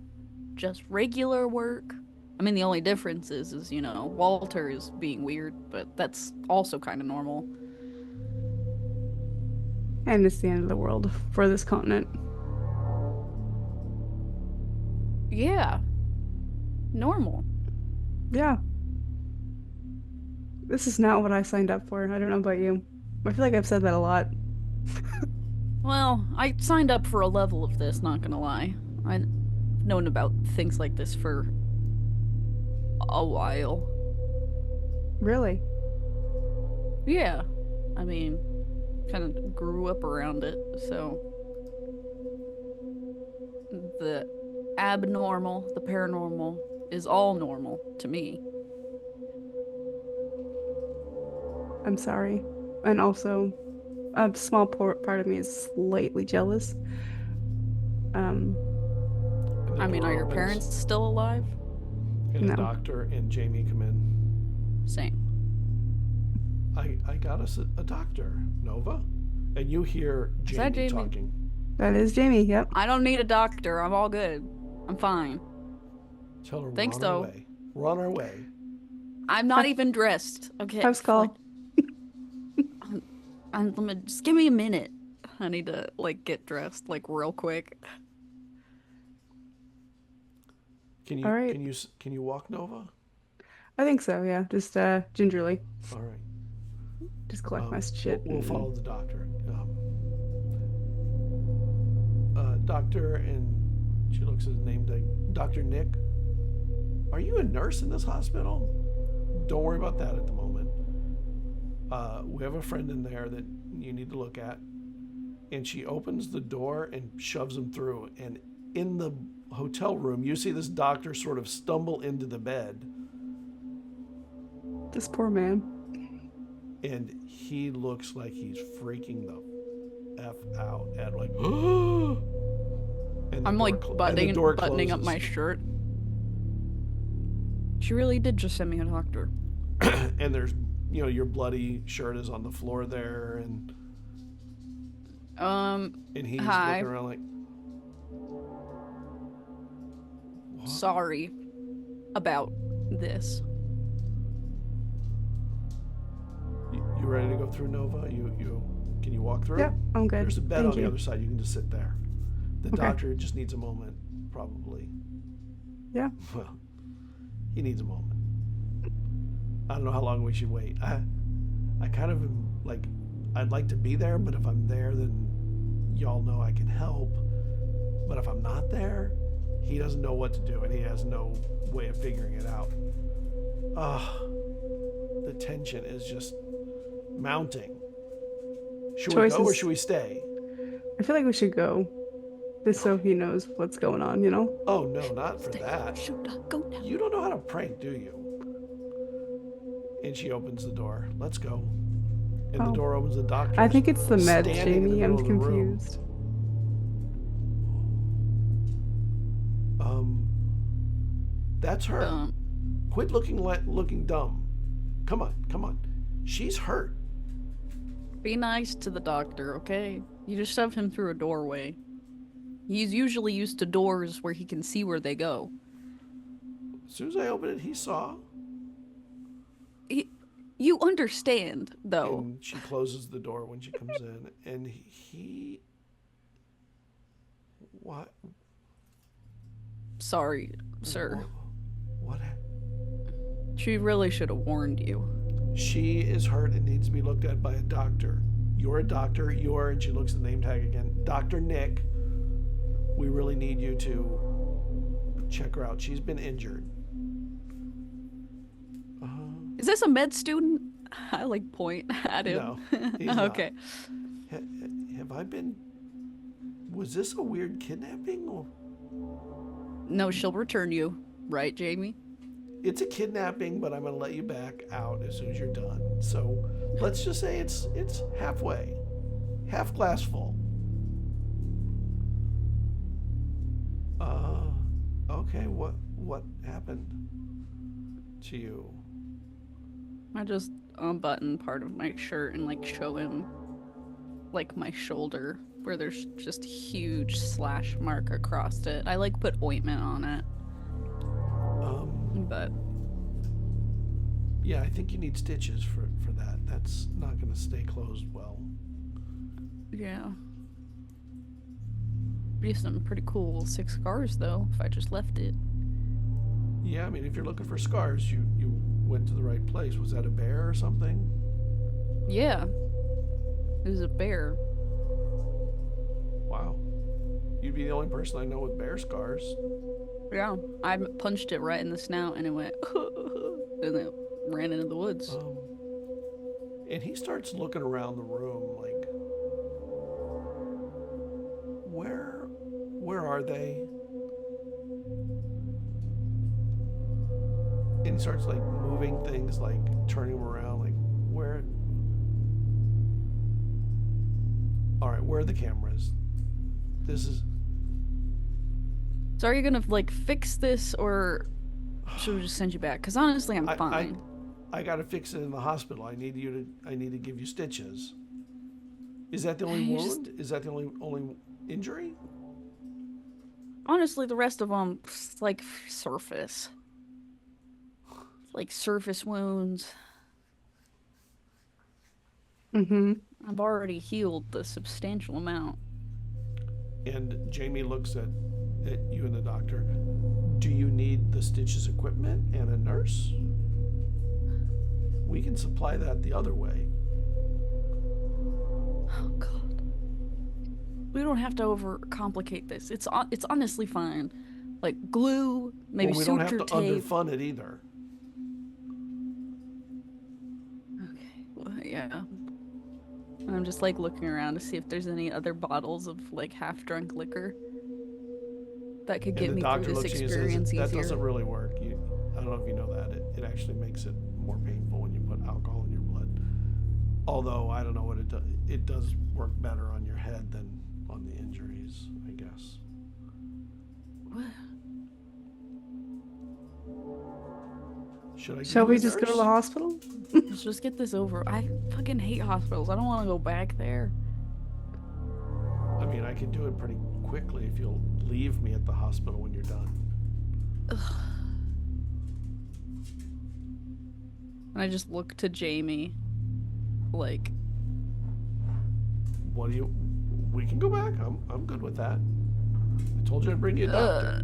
just regular work. I mean, the only difference is Walter is being weird, but that's also kind of normal. And it's the end of the world for this continent. Yeah. Normal. Yeah. This is not what I signed up for. I don't know about you. I feel like I've said that a lot. Well, I signed up for a level of this, not gonna lie. I've known about things like this for a while. Really? Yeah. I mean, kind of grew up around it, so abnormal, the paranormal, is all normal to me. I'm sorry. And also, a small part of me is slightly jealous. And the I mean, door are your opens, parents still alive? and No. a doctor and Jamie come in. Same. I got us a doctor, Nova. And you hear Is that Jamie Jamie? talking. That is Jamie, yep. I don't need a doctor. I'm all good. I'm fine. Tell her Thanks, we're on our though. way. We're on our way. I'm not even dressed. Okay. House call. Just give me a minute. I need to like get dressed like real quick. Can you All right. can you walk, Nova? I think so, yeah. Just gingerly. All right. Just collect my shit. We'll and- follow the doctor. Doctor, and she looks at his name tag. Dr. Nick, are you a nurse in this hospital? Don't worry about that at the moment. We have a friend in there that you need to look at. And she opens the door and shoves him through. And in the hotel room, you see this doctor sort of stumble into the bed. This poor man. And he looks like he's freaking the F out at like, and the I'm door like and the door buttoning up closes. my shirt. She really did just send me a doctor. And there's, your bloody shirt is on the floor there, and he's Hi. looking around like, what? Sorry about this. You ready to go through, Nova? Can you walk through? Yep, I'm good. There's a bed Thank on you. the other side. You can just sit there. The Okay. doctor just needs a moment, probably. Yeah. Well, he needs a moment. I don't know how long we should wait. I kind of am like, I'd like to be there, but if I'm there, then y'all know I can help. But if I'm not there, he doesn't know what to do, and he has no way of figuring it out. The tension is just mounting. Should we go or Choices. should we stay? I feel like we should go. Just so he knows what's going on, you know? Oh no, not for that. Shoot, go now. You don't know how to prank, do you? And she opens the door. Let's go. And the Oh. door opens. The doctor. I think it's the med, standing in the Jamie. I'm middle of the room. confused. That's her. Quit looking dumb. Come on. She's hurt. Be nice to the doctor, okay? You just shove him through a doorway. He's usually used to doors where he can see where they go. As soon as I opened it, he saw. You understand, though. And she closes the door when she comes in, and he. What? Sorry, sir. What? She really should have warned you. She is hurt and needs to be looked at by a doctor. You're a doctor. And she looks at the name tag again. Dr. Nick, we really need you to check her out. She's been injured. Is this a med student? I like point at him. No, he's not. Okay. Have I been... Was this a weird kidnapping? Or... No, she'll return you. Right, Jamie? It's a kidnapping, but I'm going to let you back out as soon as you're done. So let's just say it's halfway. Half glass full. Okay, what happened to you? I just unbutton part of my shirt and like show him like my shoulder where there's just a huge slash mark across it. I like put ointment on it. But yeah, I think you need stitches for that. That's not going to stay closed well. yeah. Be some pretty cool 6 scars though if I just left it. Yeah, I mean, if you're looking for scars, you went to the right place. Was that a bear or something? Yeah. It was a bear. Wow. You'd be the only person I know with bear scars. Yeah. I punched it right in the snout and it went and it ran into the woods. And he starts looking around the room like, where are they? And he starts like moving things, like turning them around, like where? All right, where are the cameras? This is. So are you gonna like fix this, or should we just send you back? Because honestly, I'm fine. I gotta fix it in the hospital. I need to give you stitches. Is that the only wound? Is that the only injury? Honestly, the rest of them, like, surface. Like, surface wounds. Mm-hmm. I've already healed the substantial amount. And Jamie looks at you and the doctor. Do you need the stitches equipment and a nurse? We can supply that the other way. Oh, God. We don't have to overcomplicate this. It's honestly fine. Like, glue, maybe well, we don't suture have to tape. underfund it either. Okay, well, yeah. I'm just, like, looking around to see if there's any other bottles of, like, half-drunk liquor that could get me through this experience easier. That doesn't really work. I don't know if you know that. It actually makes it more painful when you put alcohol in your blood. Although, I don't know what it does. It does work better on your head than on the injuries, I guess. What? Shall we just go to the hospital? Let's just get this over. I fucking hate hospitals. I don't want to go back there. I mean, I can do it pretty quickly if you'll leave me at the hospital when you're done. Ugh. And I just look to Jamie, like, What do you? We can go back. I'm good with that. I told you I'd bring you a doctor.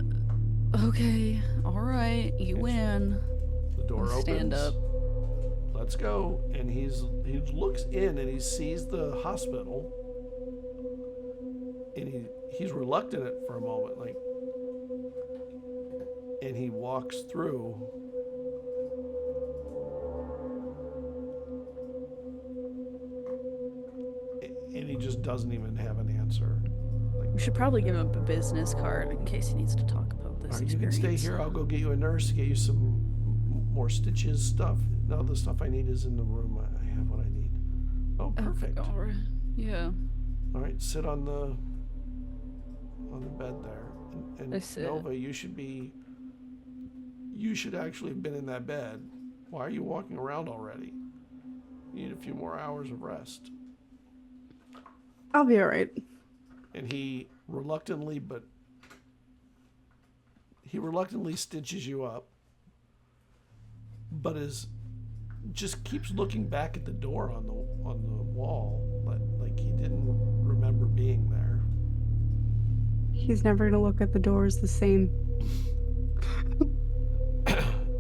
Okay, all right, you win. The door opens. Stand up. Let's go. And he looks in and he sees the hospital. And he's reluctant at for a moment, like, and he walks through. And he just doesn't even have an answer. Like, We should probably give him a business card in case he needs to talk about this you can experience. stay here. I'll go get you a nurse, get you some more stitches stuff. No, the stuff I need is in the room. I have what I need. Oh, perfect. All right. Yeah. All right, sit on the bed there. And I sit. Nova, you should actually have been in that bed. Why are you walking around already? You need a few more hours of rest. I'll be alright. And he reluctantly stitches you up, but just keeps looking back at the door on the wall, like he didn't remember being there. He's never gonna look at the doors the same.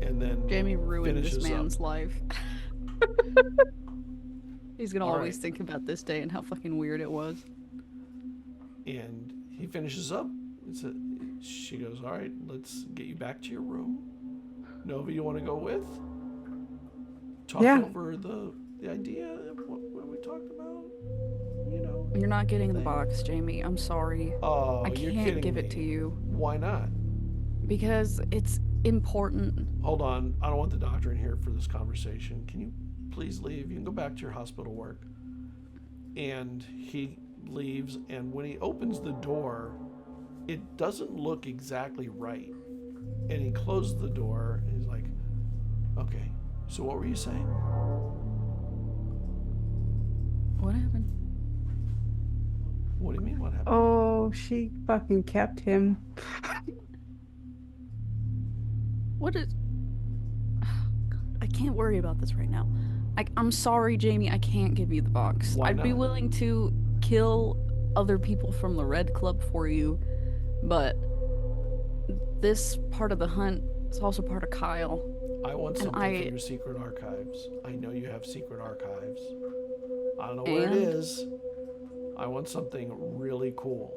And then Jamie ruined this finishes man's up. life. He's gonna All always right. think about this day and how fucking weird it was. And he finishes up. She goes, all right, let's get you back to your room. Nova, you want to go with? Talk Yeah. over the idea of what we talked about? You know. You're not getting the thing. box, Jamie. I'm sorry. Oh, I you're can't kidding give me. it to you Why not? because it's important. Hold on. I don't want the doctor in here for this conversation. Can you please leave? You can go back to your hospital work. And he leaves, and when he opens the door, it doesn't look exactly right. And he closes the door, and he's like, okay, so what were you saying? What happened? What do you mean, what happened? Oh, she fucking kept him. What is... I can't worry about this right now. I'm sorry, Jamie. I can't give you the box. Why I'd be not? willing to kill other people from the Red Club for you, but this part of the hunt is also part of Kyle. I want something I- from your secret archives. I know you have secret archives. I don't know what it And? is. I want something really cool.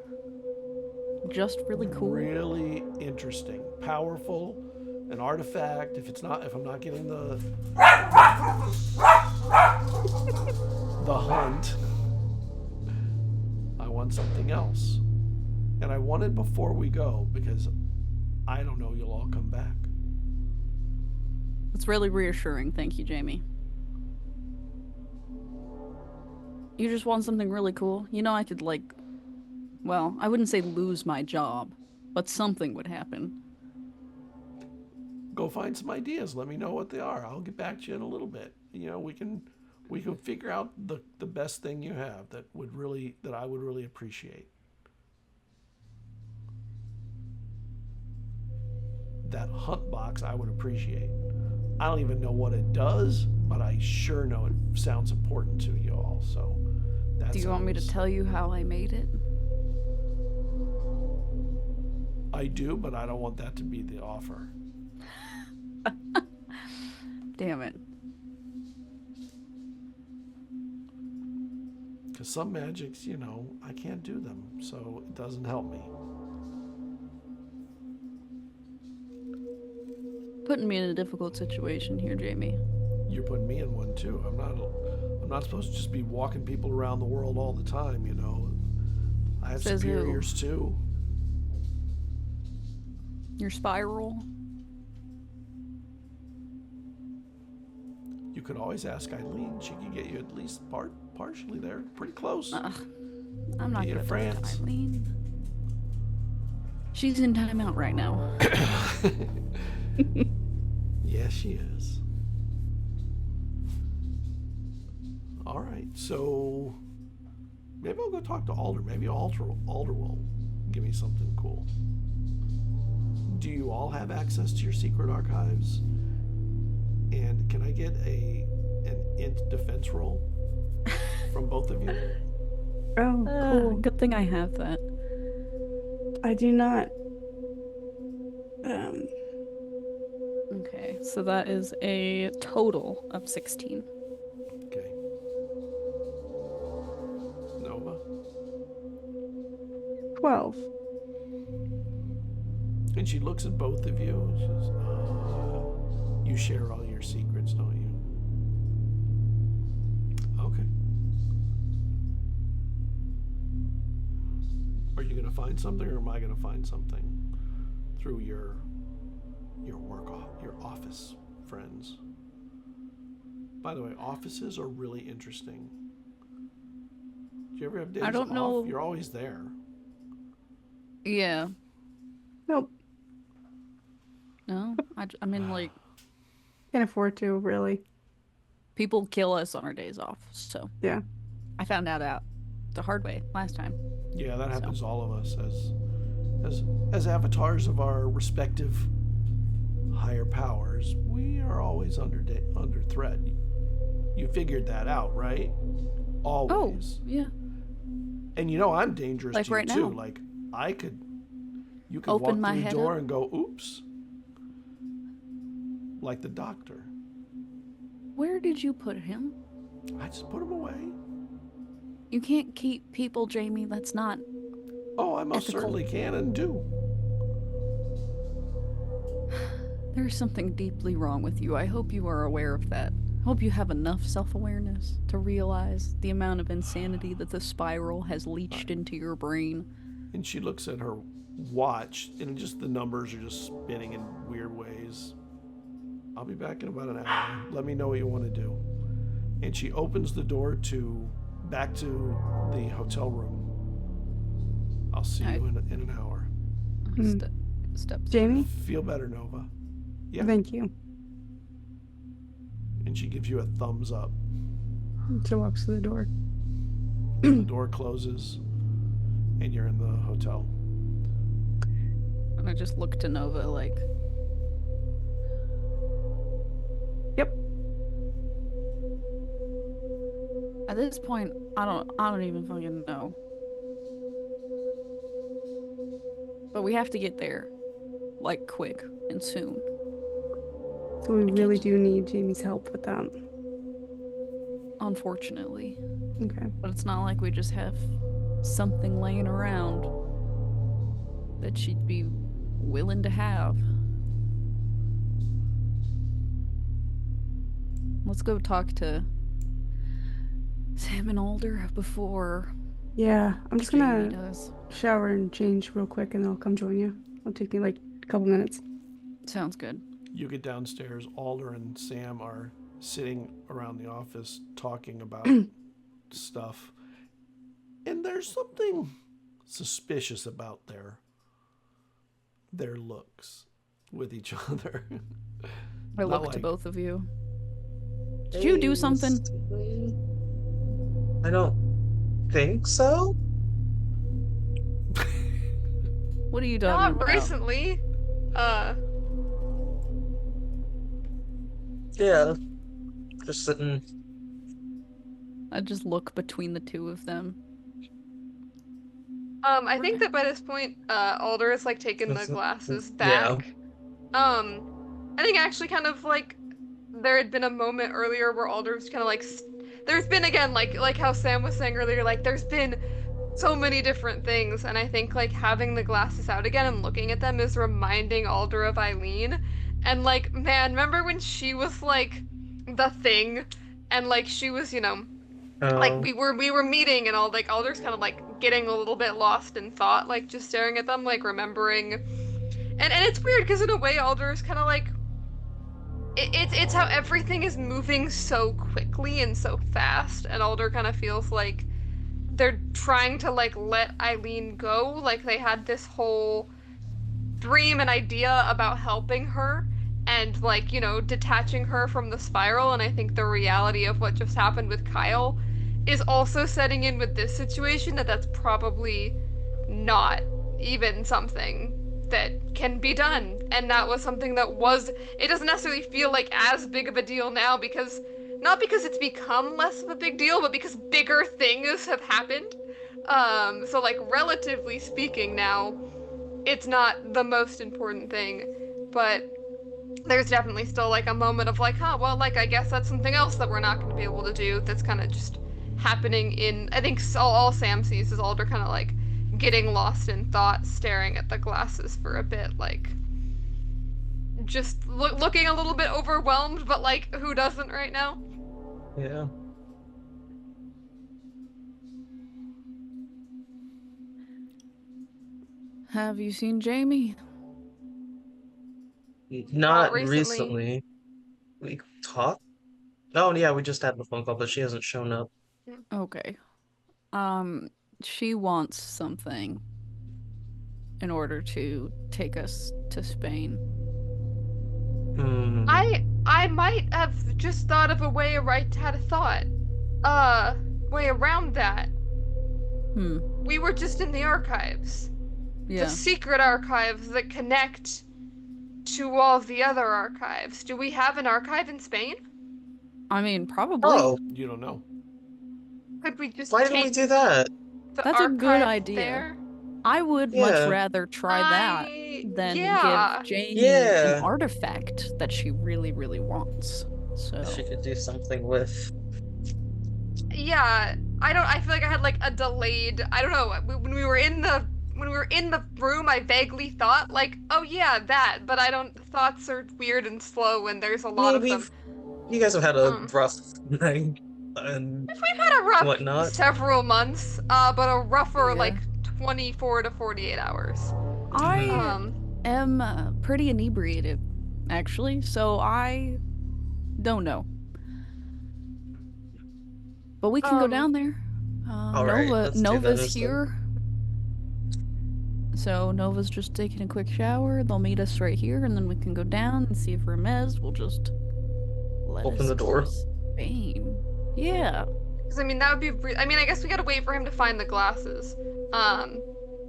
Just really cool. Really interesting. Powerful. An artifact. If I'm not getting the hunt, I want something else. And I want it before we go because I don't know you'll all come back. That's really reassuring. Thank you, Jamie. You just want something really cool? You know, I could, like... Well, I wouldn't say lose my job, but something would happen. Go find some ideas. Let me know what they are. I'll get back to you in a little bit. You know, we can figure out the best thing you have that I would really appreciate. That hunt box I would appreciate. I don't even know what it does, but I sure know it sounds important to you all. So that's. Do you want me to tell you how I made it? I do, but I don't want that to be the offer. Damn it. Because some magics, you know, I can't do them, so it doesn't help me. Putting me in a difficult situation here, Jamie. You're putting me in one too. I'm not supposed to just be walking people around the world all the time, you know. I have Says who? superiors too. Your spiral? You could always ask Eileen. She could get you at least partially there. Pretty close. I'm not Get you good to at France. Eileen. She's in timeout right now. Yes, she is. All right, so maybe I'll go talk to Alder. Maybe Alder will give me something cool. Do you all have access to your secret archives? And can I get an int defense roll from both of you? Oh, cool. Good thing I have that. I do not. Okay, so that is a total of 16. Okay. Nova? 12. And she looks at both of you and she says, you share all your secrets, don't you? Okay. Are you going to find something, or am I going to find something through your your office friends? By the way, offices are really interesting. Do you ever have days I don't off? know. You're always there. Yeah. Nope. No? I mean, like, Can't afford to, really. people kill us on our days off, so. Yeah. I found out the hard way last time. Yeah, that happens to all of us as avatars of our respective higher powers. We are always under threat. You figured that out, right? Always. Oh, yeah. And you know I'm dangerous Like to you right too. now. Like you could Open walk my through the head door up. and go, oops. Like the doctor. Where did you put him? I just put him away. You can't keep people, Jamie. That's not... Oh, I most Ethical. certainly can and do. There's something deeply wrong with you. I hope you are aware of that. I hope you have enough self-awareness to realize the amount of insanity that the spiral has leached into your brain. And she looks at her watch, and just the numbers are just spinning in weird ways. I'll be back in about an hour. Let me know what you want to do. And she opens the door back to the hotel room. I'll see you in an hour. Steps. Jamie? Feel better, Nova. Yeah. Thank you. And she gives you a thumbs up. She walks to the door. The door closes, and you're in the hotel. And I just look to Nova like... Yep. At this point, I don't even fucking know. But we have to get there. Like, quick and soon. So we really do need Jamie's help with that. Unfortunately. Okay. But it's not like we just have something laying around that she'd be willing to have. Let's go talk to Sam and Alder before Yeah, I'm just Jamie gonna does. shower and change real quick and then I'll come join you. It'll take me like a couple minutes. Sounds good. You get downstairs, Alder and Sam are sitting around the office talking about stuff. And there's something suspicious about their looks with each other. I Not look to like- both of you. Did you do something? I don't think so. What are you talking Not about? recently. Yeah. Just sitting. I just look between the two of them. I think that by this point, Alder has like taken the That's- glasses yeah. back. I think actually kind of like there had been a moment earlier where Alder was kind of like, there's been again like how Sam was saying earlier, like there's been so many different things, and I think like having the glasses out again and looking at them is reminding Alder of Eileen, and like man, remember when she was like the thing, and like she was like we were meeting and all, like Alder's kind of like getting a little bit lost in thought, like just staring at them, like remembering, and it's weird because in a way Alder is kind of like it's how everything is moving so quickly and so fast, and Alder kind of feels like they're trying to like let Eileen go, like they had this whole dream and idea about helping her and like detaching her from the spiral, and I think the reality of what just happened with Kyle is also setting in with this situation, that's probably not even something that can be done, and that was something that it doesn't necessarily feel like as big of a deal now, because not because it's become less of a big deal, but because bigger things have happened. So like relatively speaking now, it's not the most important thing, but there's definitely still like a moment of like, huh, well, like I guess that's something else that we're not going to be able to do, that's kind of just happening in, I think all Sam sees is Alder kind of like getting lost in thought, staring at the glasses for a bit, like just looking a little bit overwhelmed, but like who doesn't right now? Yeah. Have you seen Jamie? Not recently. recently. We talked. Oh yeah, we just had the phone call, but she hasn't shown up. Okay. She wants something in order to take us to Spain. Hmm. I might have just thought of a way, had a thought. Way around that. We were just in the archives. Yeah. The secret archives that connect to all of the other archives. Do we have an archive in Spain? I mean, probably. Oh, You don't know. Could we just why didn't we take do that? the That's a good archive idea. there? I would Yeah. much rather try that than yeah. give Jamie Yeah. an artifact that she really, really wants. So She could do something with. Yeah, I feel like I had like a delayed, I don't know, when we were in the room, I vaguely thought like, oh yeah, that, but thoughts are weird and slow when there's a lot of them. You guys have had a rough night and We've had a rough whatnot. several months, but a rougher Yeah. like 24 to 48 hours. I am pretty inebriated, actually, so I don't know. But we can go down there. Alright, let's do that Nova's instead. here. So Nova's just taking a quick shower. They'll meet us right here, and then we can go down and see if Hermes will just let Open us the door. to Spain. Yeah. Because I mean that would be. I mean I guess we gotta wait for him to find the glasses.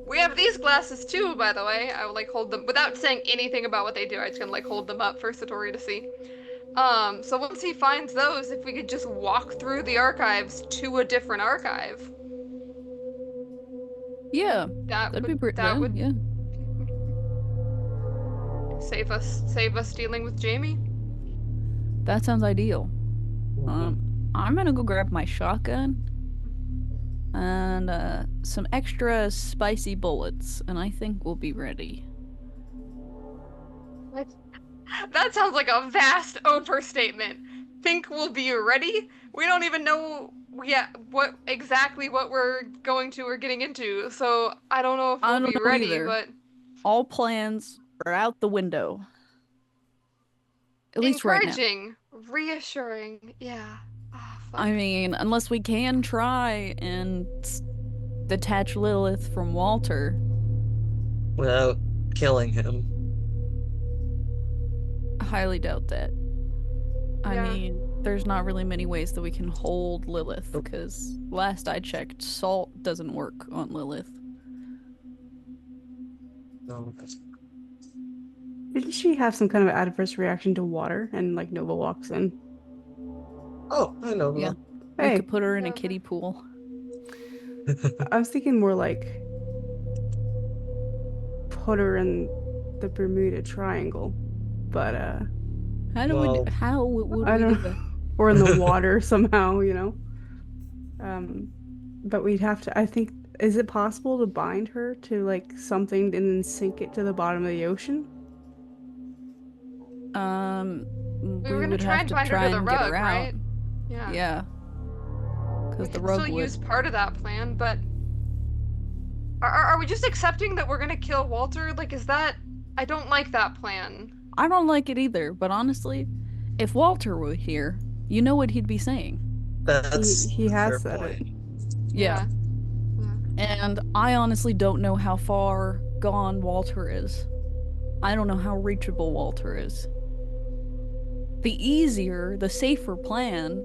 We have these glasses too, by the way. I would like hold them without saying anything about what they do. I just gonna like hold them up for Satori to see. So once he finds those, if we could just walk through the archives to a different archive. Yeah. That'd be pretty. That would yeah. save us dealing with Jamie. That sounds ideal. Mhm. I'm gonna go grab my shotgun and some extra spicy bullets, and I think we'll be ready. That sounds like a vast overstatement. Think we'll be ready? We don't even know yet what we're going to or getting into, so I don't know if I we'll don't be know ready, either. but All plans are out the window. At least right now. encouraging, reassuring. Yeah. Ah, fuck. I mean, unless we can try and detach Lilith from Walter. Without killing him. I highly doubt that. I Yeah. mean, there's not really many ways that we can hold Lilith, because last I checked, salt doesn't work on Lilith. No. Didn't she have some kind of adverse reaction to water? And like Nova walks in. Oh, I know. Yeah. We Hey, could put her in a Okay. kiddie pool. I was thinking more like put her in the Bermuda Triangle, but How do Well, how would I we do don't, that? or in the water somehow, you know. But we'd have to. I think, is it possible to bind her to like something and then sink it to the bottom of the ocean? We were gonna would try have and to bind her try to the and get rug, her out. right? Yeah. Yeah. We Because the could rug still would. use part of that plan, but are we just accepting that we're gonna kill Walter? Like, is that? I don't like that plan. I don't like it either, but honestly, if Walter were here, you know what he'd be saying. That's He a fair has said it. point. Yeah. And I honestly don't know how far gone Walter is. I don't know how reachable Walter is. The easier, the safer plan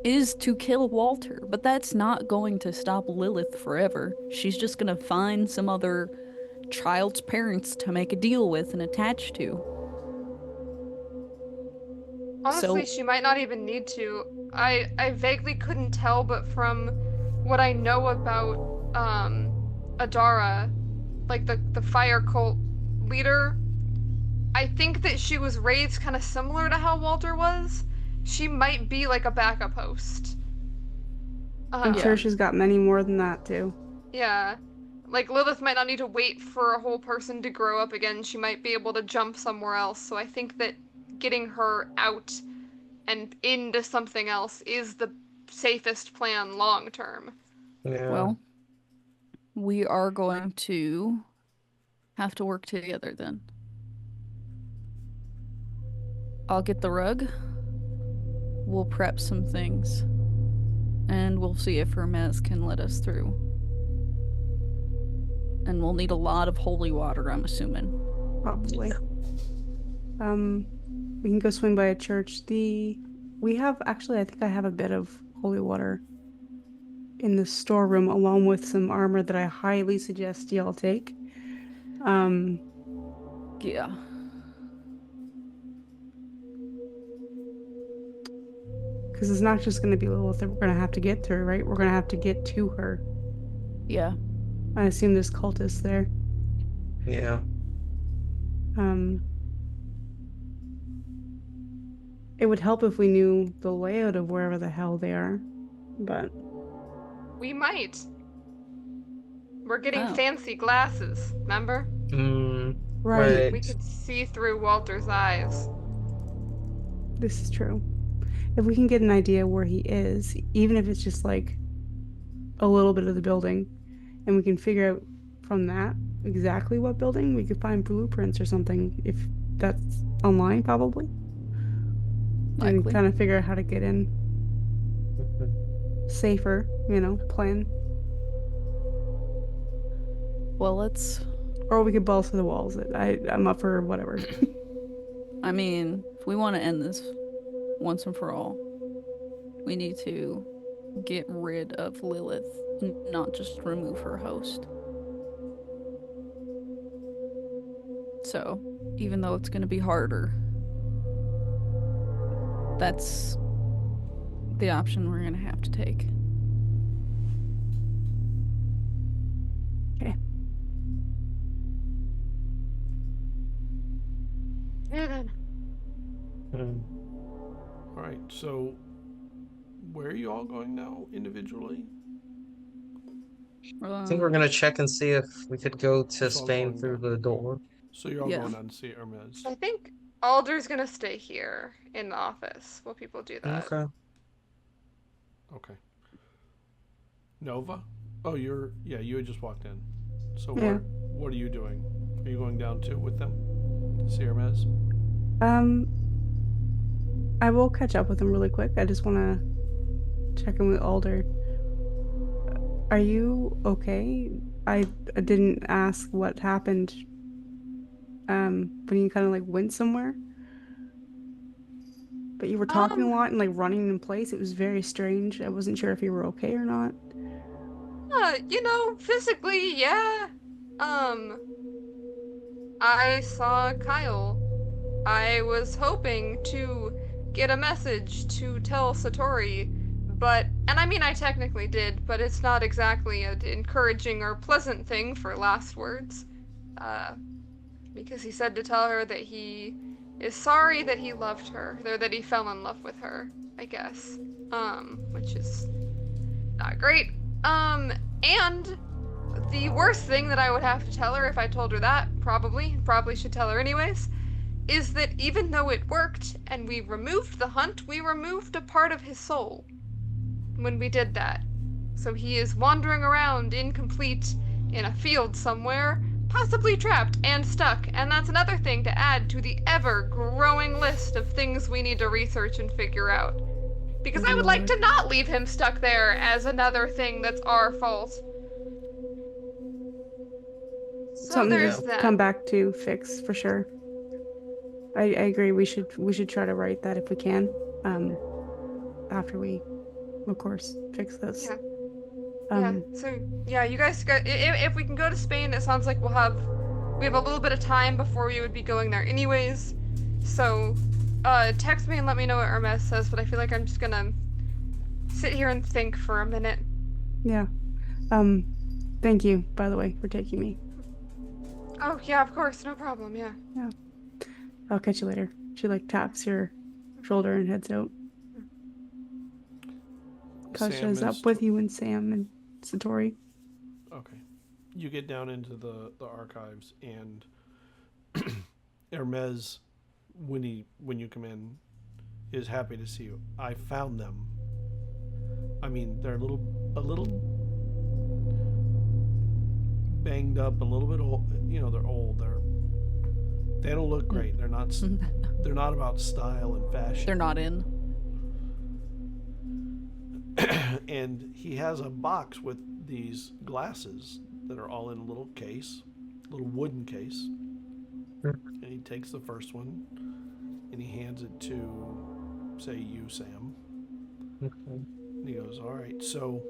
is to kill Walter, but that's not going to stop Lilith forever. She's just gonna find some other child's parents to make a deal with and attach to. Honestly, So- she might not even need to. I vaguely couldn't tell, but from what I know about Adara, like the fire cult leader, I think that she was raised kind of similar to how Walter was. She might be like a backup host. I'm Yeah. sure she's got many more than that too. Yeah. Like Lilith might not need to wait for a whole person to grow up again. She might be able to jump somewhere else. So I think that getting her out and into something else is the safest plan long term. Yeah. Well, we are going to have to work together then. I'll get the rug. We'll prep some things. And we'll see if Hermes can let us through. And we'll need a lot of holy water, I'm assuming. Probably. We can go swing by a church. We have actually, I think I have a bit of holy water in the storeroom, along with some armor that I highly suggest y'all take. Yeah. Because it's not just going to be Lilith that we're going to have to get to, right? We're going to have to get to her. Yeah. I assume there's cultists there. Yeah. It would help if we knew the layout of wherever the hell they are, but We might. We're getting Oh. fancy glasses, remember? right. We could see through Walter's eyes. This is true. If we can get an idea where he is, even if it's just like a little bit of the building, and we can figure out from that exactly what building, we could find blueprints or something, if that's online, probably. And Likely. kind of figure out how to get in safer, plan. Well, let's... Or we could balls to the walls. I'm up for whatever. I mean, if we want to end this once and for all, we need to get rid of Lilith, not just remove her host. So, even though it's going to be harder, that's the option we're going to have to take. Okay. Yeah, then. All right, so where are you all going now individually? I think we're gonna check and see if we could go to It's all Spain going through down. the door. So you're all Yeah. going down to see Hermes. I think Alder's gonna stay here in the office while people do that. Okay. Okay. Nova? Oh, you had just walked in. So Yeah. what are you doing? Are you going down too with them to see Hermes? I will catch up with him really quick. I just want to check in with Alder. Are you okay? I didn't ask what happened. When you kind of like went somewhere, but you were talking a lot and like running in place. It was very strange. I wasn't sure if you were okay or not. Physically, yeah. I saw Kyle. I was hoping to get a message to tell Satori, and I mean I technically did, but it's not exactly an encouraging or pleasant thing for last words. Because he said to tell her that he is sorry that he loved her, or that he fell in love with her, I guess. Which is not great. And the worst thing that I would have to tell her if I told her that, probably should tell her anyways, is that even though it worked and we removed the hunt, we removed a part of his soul when we did that. So he is wandering around incomplete in a field somewhere, possibly trapped and stuck, and that's another thing to add to the ever-growing list of things we need to research and figure out. Because I would like to not leave him stuck there as another thing that's our fault. So Something there's to that. come back to fix for sure. I agree. We should try to write that if we can. After we, of course, fix this. Yeah. So yeah, you guys go. If we can go to Spain, it sounds like we have a little bit of time before we would be going there anyways. So, text me and let me know what Hermes says. But I feel like I'm just gonna sit here and think for a minute. Yeah. Thank you, by the way, for taking me. Oh yeah, of course, no problem. Yeah. Yeah. I'll catch you later. She like taps your shoulder and heads out. Kasha is up with you and Sam and Satori. Okay. You get down into the archives, and Hermes, when you come in, is happy to see you. I found them. I mean, they're a little banged up, a little bit old. You know, they're old. They don't look great. They're not about style and fashion. They're not in. And he has a box with these glasses that are all in a little case, little wooden case. And he takes the first one and he hands it to, say, you, Sam. Okay. And he goes, all right, so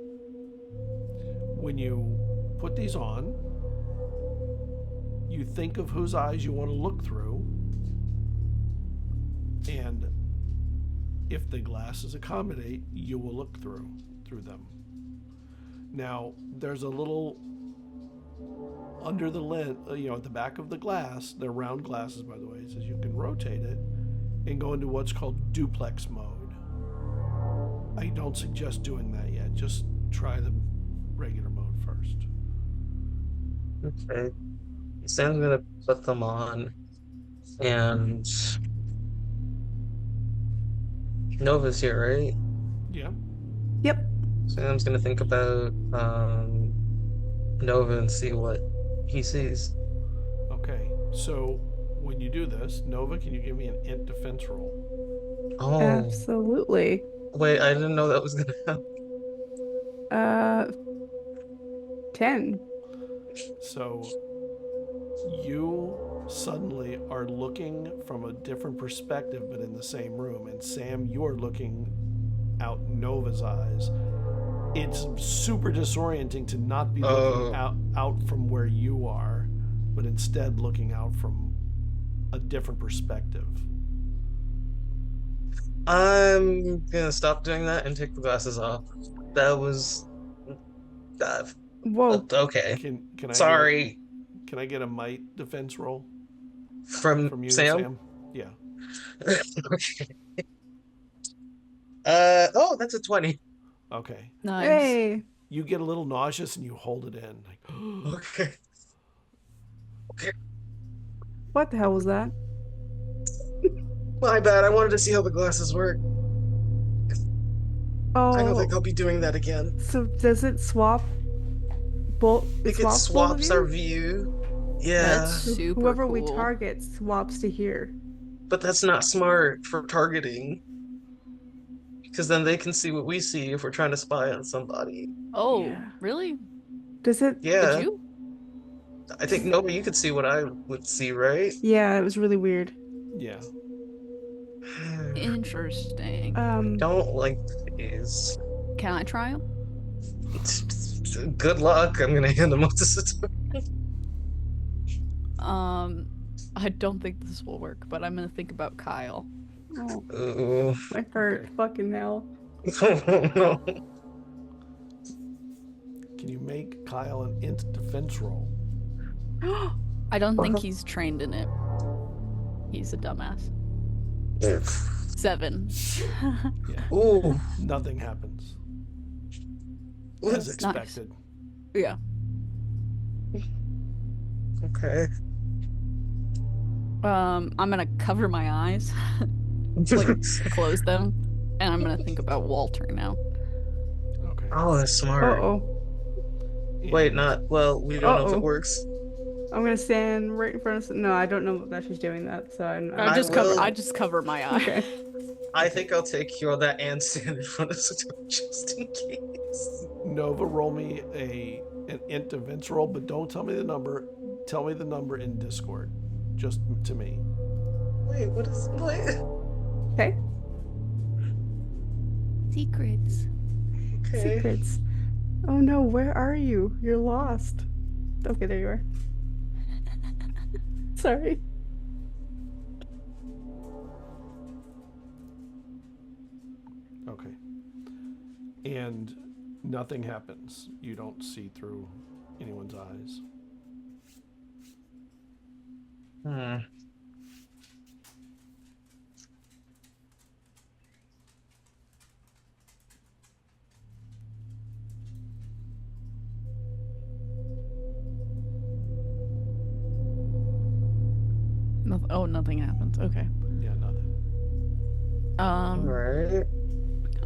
when you put these on, you think of whose eyes you want to look through, and if the glasses accommodate, you will look through them. Now, there's a little under the lens, at the back of the glass, they're round glasses, by the way. It says you can rotate it and go into what's called duplex mode. I don't suggest doing that yet. Just try the regular mode first. Okay. Sam's gonna put them on, and Nova's here, right? Yeah. Yep. Sam's gonna think about Nova and see what he sees. Okay. So when you do this, Nova, can you give me an int defense roll? Oh, Absolutely. wait, I didn't know that was gonna happen. 10. So you suddenly are looking from a different perspective, but in the same room. And Sam, you are looking out Nova's eyes. It's super disorienting to not be looking out from where you are, but instead looking out from a different perspective. I'm gonna stop doing that and take the glasses off. That was Whoa. okay. Can I Sorry. Can I get a might defense roll From you, Sam? Yeah. Okay. That's a 20. Okay. Nice. Hey. You get a little nauseous and you hold it in. Like, Okay. Okay. What the hell was that? My bad. I wanted to see how the glasses work. Oh. I don't think I'll be doing that again. So does it swap both? I think it swaps our view. Yeah. That's super Whoever cool. we target swaps to here. But that's not smart for targeting. Because then they can see what we see if we're trying to spy on somebody. Oh, Yeah. really? Does it? Yeah, Could you? I think Nova, you could see what I would see, right? Yeah, it was really weird. Yeah. Interesting. Don't like these. Can I try him? Good luck. I'm gonna hand them up to Satori. I don't think this will work, but I'm gonna think about Kyle. Oh, Ooh. my heart. Okay. Fucking hell. Oh, no. Can you make Kyle an int defense roll? I don't think he's trained in it. He's a dumbass. 7. Yeah. Ooh. Nothing happens. Ooh. As expected. Yeah. Okay. I'm gonna cover my eyes, like close them, and I'm gonna think about Walter now. Okay. Oh, that's smart. Uh-oh. Wait, And- not. Well, we don't know if Uh-oh. it works. I'm gonna stand right in front of. No, I don't know that she's doing that, so I'm. I I will- just cover my eye. Okay. I think I'll take care of that and stand in front of Satori just in case. Nova, roll me an int defense roll, but don't tell me the number. Tell me the number in Discord, just to me. Wait, what? Okay. Secrets. Okay. Secrets. Oh no, where are you? You're lost. Okay, there you are. Sorry. Okay. And nothing happens. You don't see through anyone's eyes. Hmm. Nothing happens. Okay. Yeah, nothing. Alright.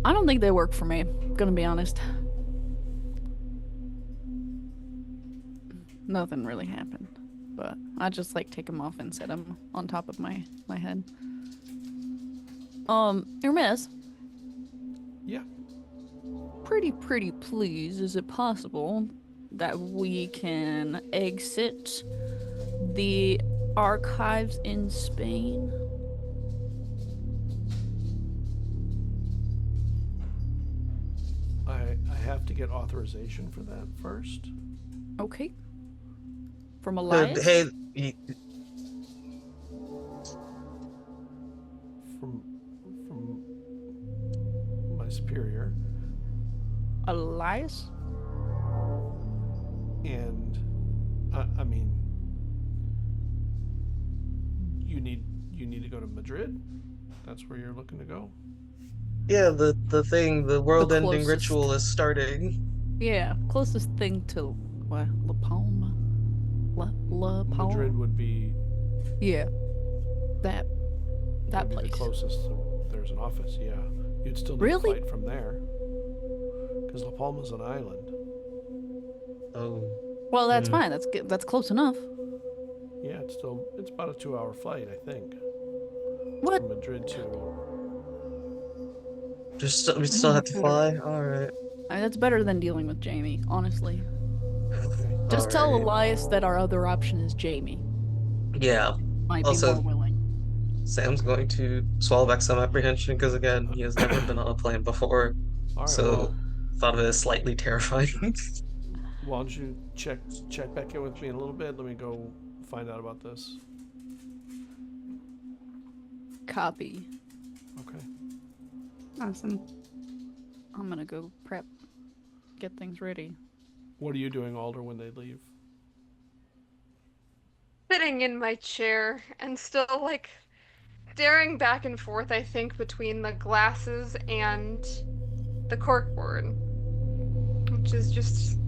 I don't think they work for me. Gonna be honest. Nothing really happened, but I just like take them off and set them on top of my head. Hermes, Yeah. pretty please, is it possible that we can exit the archives in Spain? I have to get authorization for that first. Okay. From Elias? Hey, From my superior, Elias? and I mean, you need to go to Madrid. That's where you're looking to go. yeah, the thing, the world-ending closest. ritual is starting. Yeah, closest thing to what? La Palma? La Palma? Madrid would be Yeah. That would be place. the closest. There's an office. Yeah, you'd still need Really? to flight from there because La Palma's an island. Oh. Well, that's Hmm. fine. That's close enough. Yeah, it's about a 2-hour flight, I think, What? from Madrid to. We still have to fly? Alright. I mean, that's better than dealing with Jamie, honestly. Okay. Just tell Alright. Elias that our other option is Jamie. Yeah, Might Also- be more willing. Sam's going to swallow back some apprehension because, again, he has never been on a plane before. All right. So, Well, thought of it as slightly terrifying. why don't you check back in with me in a little bit? Let me go find out about this. Copy. Okay. Awesome. I'm gonna go prep. Get things ready. What are you doing, Alder, when they leave? Sitting in my chair and still like staring back and forth, I think, between the glasses and the corkboard, which is just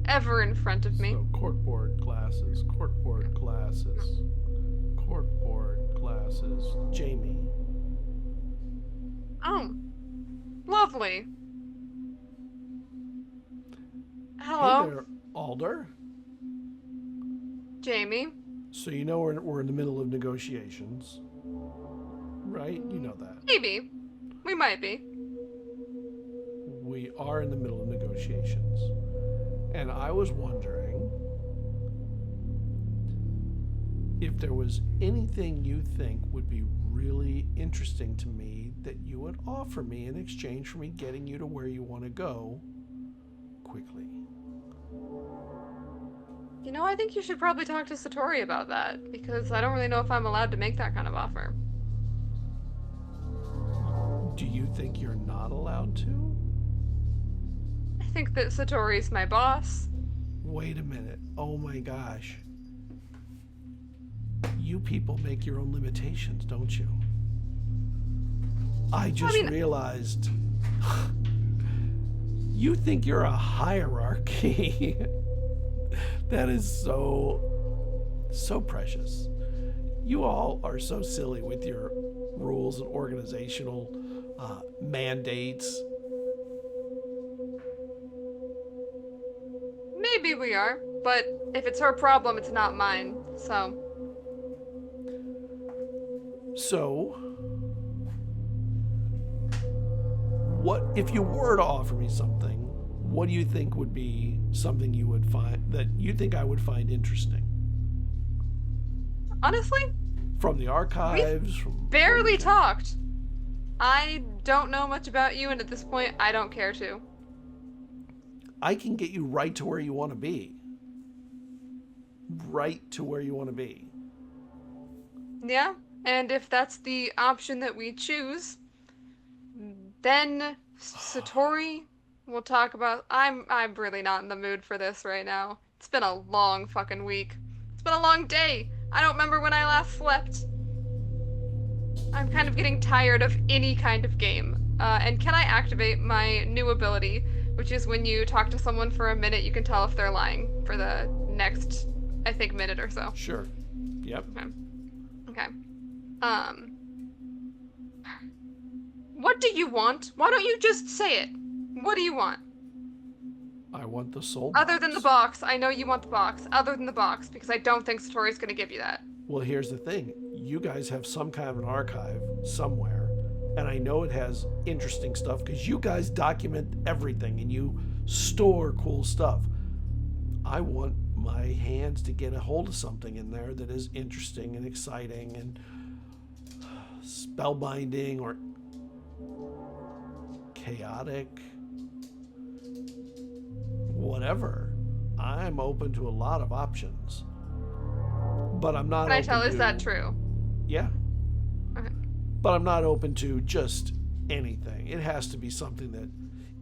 ever in front of me. So corkboard glasses, corkboard glasses, corkboard glasses. Jamie. Oh, lovely. Hello, Hey there, Alder. Jamie. So you know we're in the middle of negotiations, right? You know that. Maybe. We might be. are in the middle of negotiations. And I was wondering if there was anything you think would be really interesting to me that you would offer me in exchange for me getting you to where you want to go quickly. You know, I think you should probably talk to Satori about that, because I don't really know if I'm allowed to make that kind of offer. Do you think you're not allowed to? I think that Satori's my boss. Wait a minute. Oh my gosh. You people make your own limitations, don't you? I just realized you think you're a hierarchy. That is so precious. You all are so silly with your rules and organizational mandates. Maybe we are, but if it's her problem, it's not mine, so... So, what if you were to offer me something? What do you think would be something you would find that you think I would find interesting? Honestly, From the archives, from barely talked. I don't know much about you, and at this point, I don't care to. I can get you right to where you want to be. Right to where you want to be. Yeah, and if that's the option that we choose, then Satori will talk about... I'm really not in the mood for this right now. It's been a long fucking week. It's been a long day. I don't remember when I last slept. I'm kind of getting tired of any kind of game. And can I activate my new ability, which is when you talk to someone for a minute, you can tell if they're lying for the next, I think, minute or so. Sure. Yep. Okay. What do you want? Why don't you just say it? What do you want? I want the soul Other than the box. box. I know you want the box. Other than the box, because I don't think Satori's gonna give you that. Well, here's the thing. You guys have some kind of an archive somewhere, and I know it has interesting stuff because you guys document everything and you store cool stuff. I want my hands to get a hold of something in there that is interesting and exciting and spellbinding or chaotic. Whatever. I'm open to a lot of options. But I'm not Can I open tell, to... is that true? Yeah. Okay. But I'm not open to just anything. It has to be something that,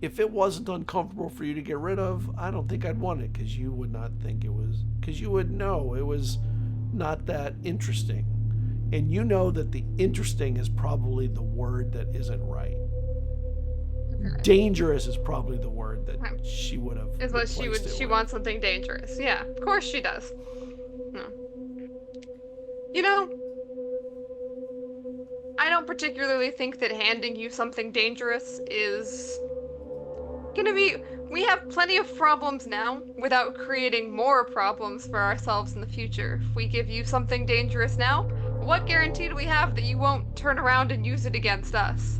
if it wasn't uncomfortable for you to get rid of, I don't think I'd want it, because you would not think it was, because you would know it was not that interesting. And you know that the interesting is probably the word that isn't right. Okay. Dangerous is probably the word that Okay. she would have. Is what she would. replaced it She with. wants something dangerous. Yeah, of course she does. No. You know, I don't particularly think that handing you something dangerous is gonna be... We have plenty of problems now without creating more problems for ourselves in the future. If we give you something dangerous now, what guarantee do we have that you won't turn around and use it against us?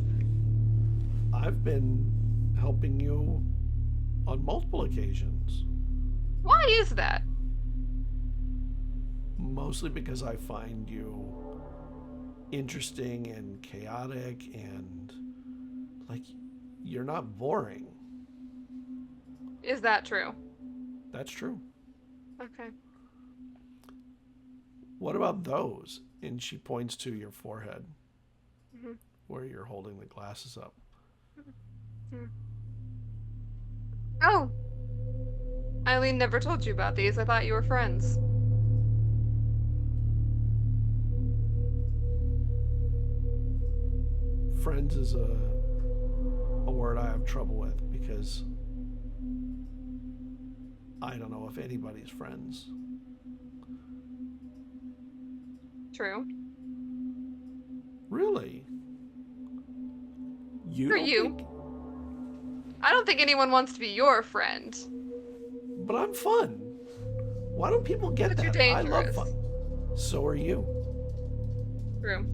I've been helping you on multiple occasions. Why is that? Mostly because I find you interesting and chaotic and like you're not boring. Is that true? That's true. Okay. What about those? And she points to your forehead, Mhm. where you're holding the glasses up. Oh! Eileen never told you about these. I thought you were friends. Friends is a word I have trouble with because I don't know if anybody's friends. True. Really? You For don't you. think- I don't think anyone wants to be your friend. But I'm fun. Why don't people get But that? you're I love dangerous. fun. So are you. True.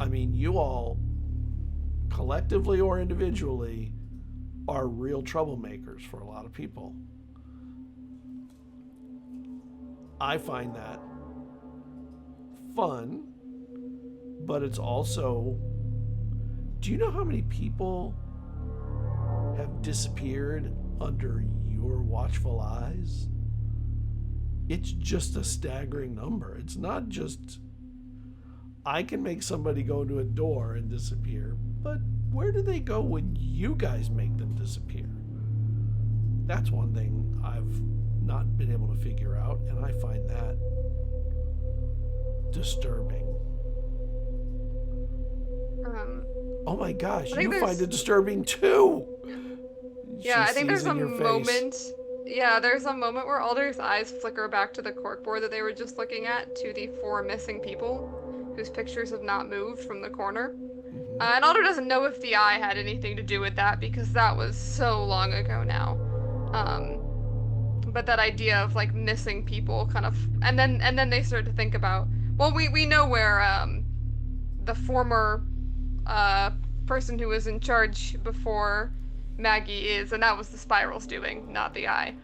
I mean, you all collectively or individually, are real troublemakers for a lot of people. I find that fun, but it's also, do you know how many people have disappeared under your watchful eyes? It's just a staggering number. It's not just, I can make somebody go into a door and disappear, but where do they go when you guys make them disappear? That's one thing I've not been able to figure out, and I find that disturbing. Oh my gosh, you find it disturbing too! Yeah, She I think there's sees in a your face. moment. Yeah, there's a moment where Alder's eyes flicker back to the corkboard that they were just looking at, to the 4 missing people, whose pictures have not moved from the corner. And Alder doesn't know if the eye had anything to do with that, because that was so long ago now. But that idea of, like, missing people kind of... And then they start to think about... Well, we know where, the former, person who was in charge before Maggie is, and that was the Spiral's doing, not the eye.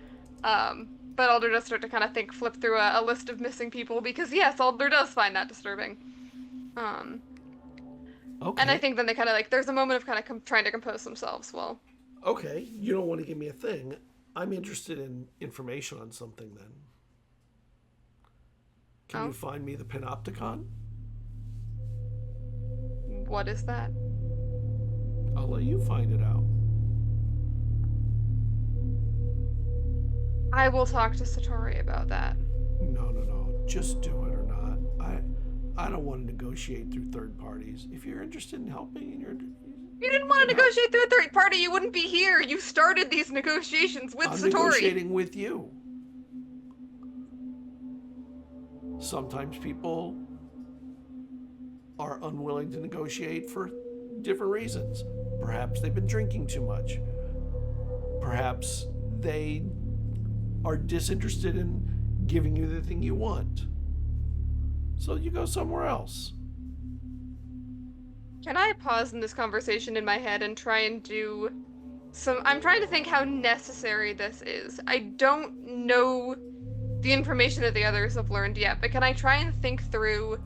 But Alder does start to kind of flip through a list of missing people, because yes, Alder does find that disturbing. Okay. And I think then they kind of, like, there's a moment of kind of trying to compose themselves. Well, Okay, you don't want to give me a thing. I'm interested in information on something then. Can you find me the Panopticon? what is that? I'll let you find it out. I will talk to Satori about that. No. Just do it or not. I don't want to negotiate through third parties. If you're interested in helping and You didn't want to negotiate through a third party, you wouldn't be here. You started these negotiations with I'm Satori. negotiating with you. Sometimes people are unwilling to negotiate for different reasons. Perhaps they've been drinking too much. Perhaps they are disinterested in giving you the thing you want. So you go somewhere else. Can I pause in this conversation in my head and try and do some... I'm trying to think how necessary this is. I don't know the information that the others have learned yet, but can I try and think through...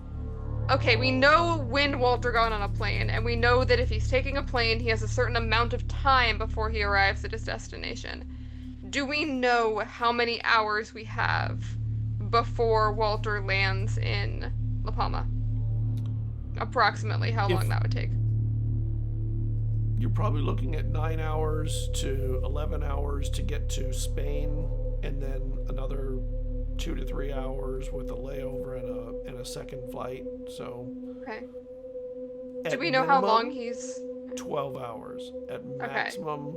Okay, we know when Walter got on a plane, and we know that if he's taking a plane, he has a certain amount of time before he arrives at his destination. Do we know how many hours we have before Walter lands in La Palma? Approximately how long that would take. You're probably looking at 9 hours to 11 hours to get to Spain, and then another 2 to 3 hours with a layover and a second flight. So Okay. at Do we know how minimum, long he's... 12 hours. At maximum,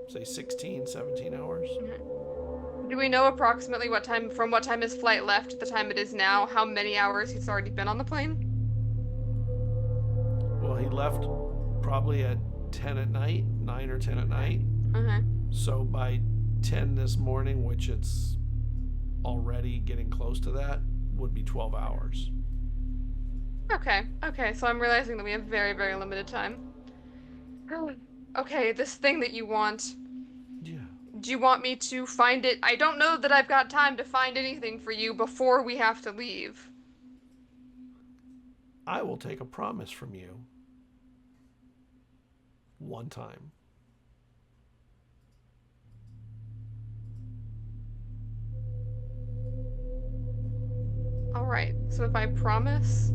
say 16, 17 hours. Do we know approximately what time his flight left to the time it is now, how many hours he's already been on the plane? Well, he left probably at 10 at night, 9 or 10 at night. Okay. So by 10 this morning, which it's already getting close to that, would be 12 hours. Okay, so I'm realizing that we have very, very limited time. Okay, this thing that you want, Yeah. do you want me to find it? I don't know that I've got time to find anything for you before we have to leave. I will take a promise from you. One time. Alright, so if I promise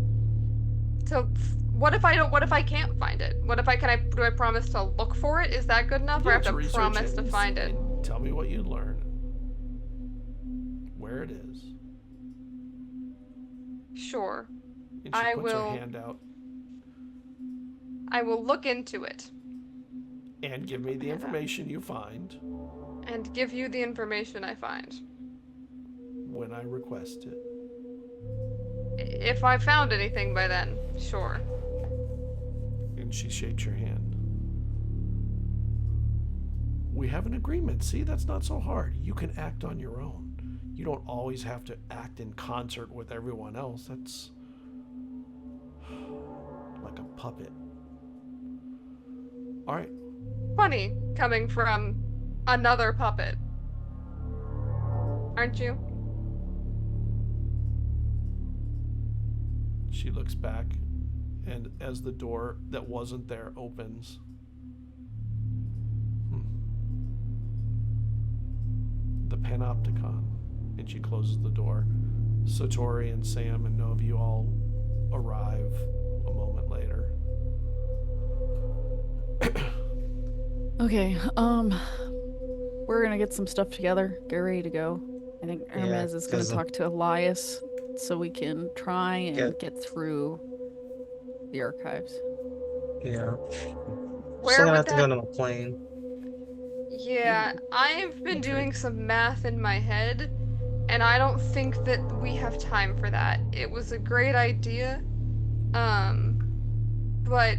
to... What if I can't find it? Do I promise to look for it? Is that good enough? Or I have to research promise to and find it? and tell me what you learn. Where it is. Sure. And she I puts will- her hand out. I will look into it. And give me the information you find And give you the information I find. when I request it. If I found anything by then, sure. And she shakes your hand. We have an agreement. See, that's not so hard. You can act on your own. You don't always have to act in concert with everyone else. That's like a puppet. All right. Funny, coming from another puppet. Aren't you? She looks back, and as the door that wasn't there opens, the Panopticon, and she closes the door. Satori and Sam and Nova, you all arrive a moment later. Okay, we're gonna get some stuff together, get ready to go. I think Hermes is gonna 'cause, talk to Elias so we can try and Yeah. get through the archives. Yeah. Where Still gonna would have to that... go on a plane. Yeah, I've been doing some math in my head, and I don't think that we have time for that. It was a great idea, but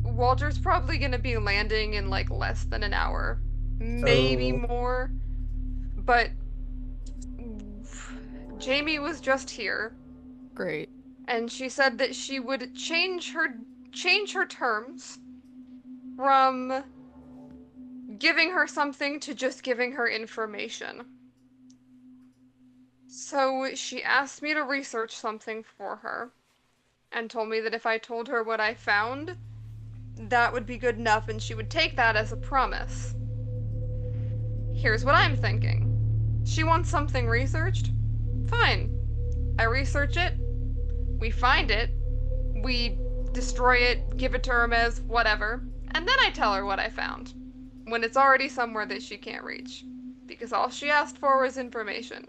Walter's probably gonna be landing in like less than an hour, maybe Oh. more, but Jamie was just here, Great. and she said that she would change her terms from giving her something to just giving her information. So she asked me to research something for her, and told me that if I told her what I found, that would be good enough, and she would take that as a promise. Here's what I'm thinking. She wants something researched? Fine. I research it, we find it, we destroy it, give it to Hermes, whatever, and then I tell her what I found, when it's already somewhere that she can't reach. Because all she asked for was information.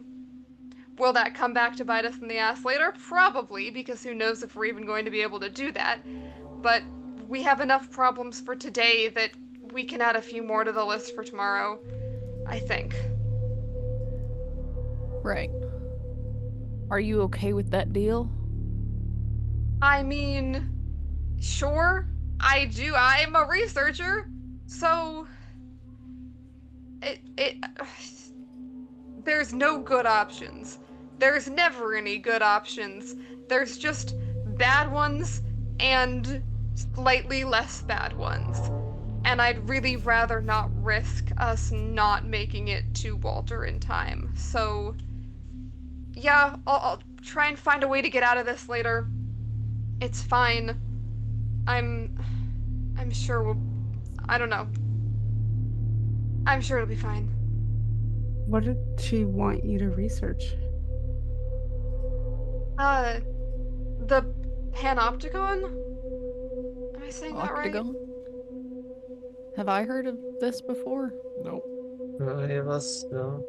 Will that come back to bite us in the ass later? Probably, because who knows if we're even going to be able to do that. But we have enough problems for today that we can add a few more to the list for tomorrow, I think. Right. Are you okay with that deal? I mean, sure, I do. I'm a researcher, so there's no good options. There's never any good options. There's just bad ones and slightly less bad ones. And I'd really rather not risk us not making it to Walter in time. So, yeah, I'll try and find a way to get out of this later. It's fine. I'm sure we'll... I don't know. I'm sure it'll be fine. What did she want you to research? The Panopticon? Am I saying that right? Octagon? Have I heard of this before? Nope. Any of us? No.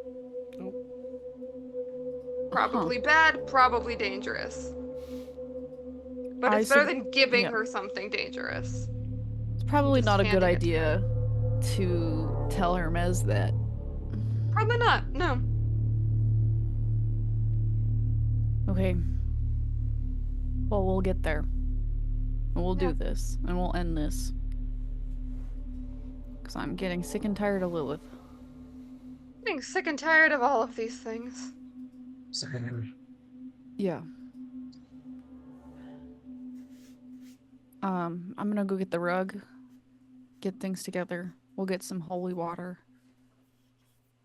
Probably bad, probably dangerous. But it's better than giving her something dangerous. It's probably Just not a good handing it to her. idea to tell Hermes that. Probably not, no. Okay. Well, we'll get there. And we'll Yeah. do this. And we'll end this. Because I'm getting sick and tired of Lilith. Getting sick and tired of all of these things. Same. Yeah. I'm gonna go get the rug. Get things together. We'll get some holy water.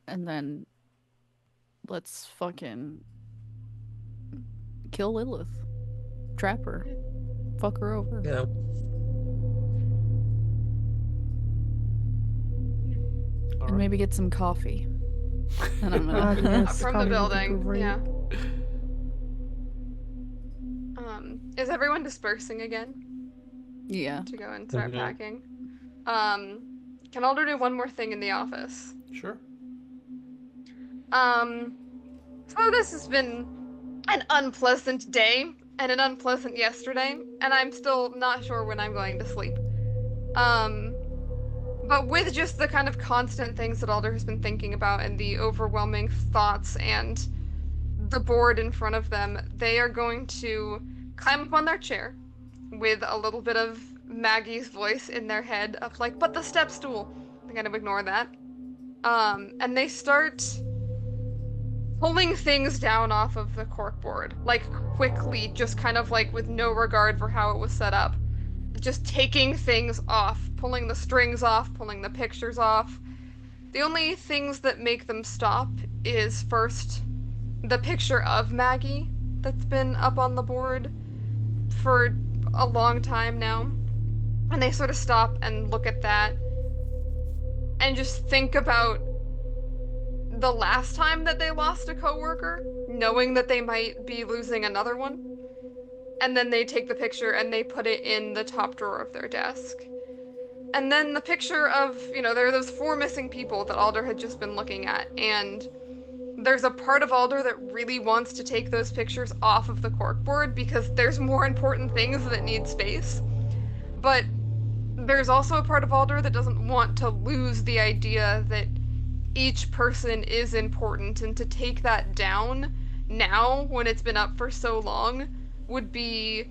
And then let's fucking kill Lilith. Trap her. Fuck her over. Yeah. All And right. maybe get some coffee. And I'm gonna Yes, From the coffee would be building, great. yeah. Is everyone dispersing again Yeah. to go and start Mhm. packing? Can Alder do one more thing in the office? Sure. So this has been an unpleasant day and an unpleasant yesterday, and I'm still not sure when I'm going to sleep. But with just the kind of constant things that Alder has been thinking about and the overwhelming thoughts and the board in front of them, they are going to climb up on their chair with a little bit of Maggie's voice in their head of like, but the step stool. They're gonna ignore that. And they start pulling things down off of the corkboard, like quickly, just kind of like with no regard for how it was set up. just taking things off, pulling the strings off, pulling the pictures off. The only things that make them stop is first the picture of Maggie that's been up on the board for a long time now. And they sort of stop and look at that and just think about the last time that they lost a coworker, knowing that they might be losing another one. And then they take the picture and they put it in the top drawer of their desk. And then the picture of, there are those 4 missing people that Alder had just been looking at, and there's a part of Alder that really wants to take those pictures off of the corkboard because there's more important things that need space. But there's also a part of Alder that doesn't want to lose the idea that each person is important, and to take that down now when it's been up for so long would be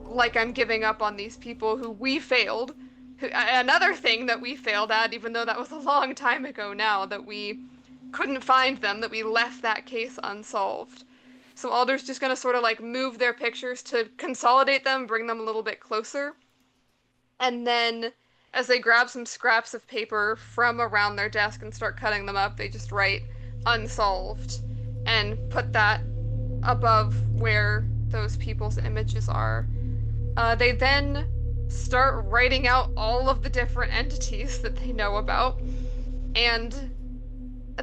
like I'm giving up on these people who we failed. Another thing that we failed at, even though that was a long time ago now, that we couldn't find them, that we left that case unsolved. So Alder's just gonna sort of like move their pictures to consolidate them, bring them a little bit closer. And then as they grab some scraps of paper from around their desk and start cutting them up, they just write unsolved and put that above where those people's images are. They then start writing out all of the different entities that they know about, and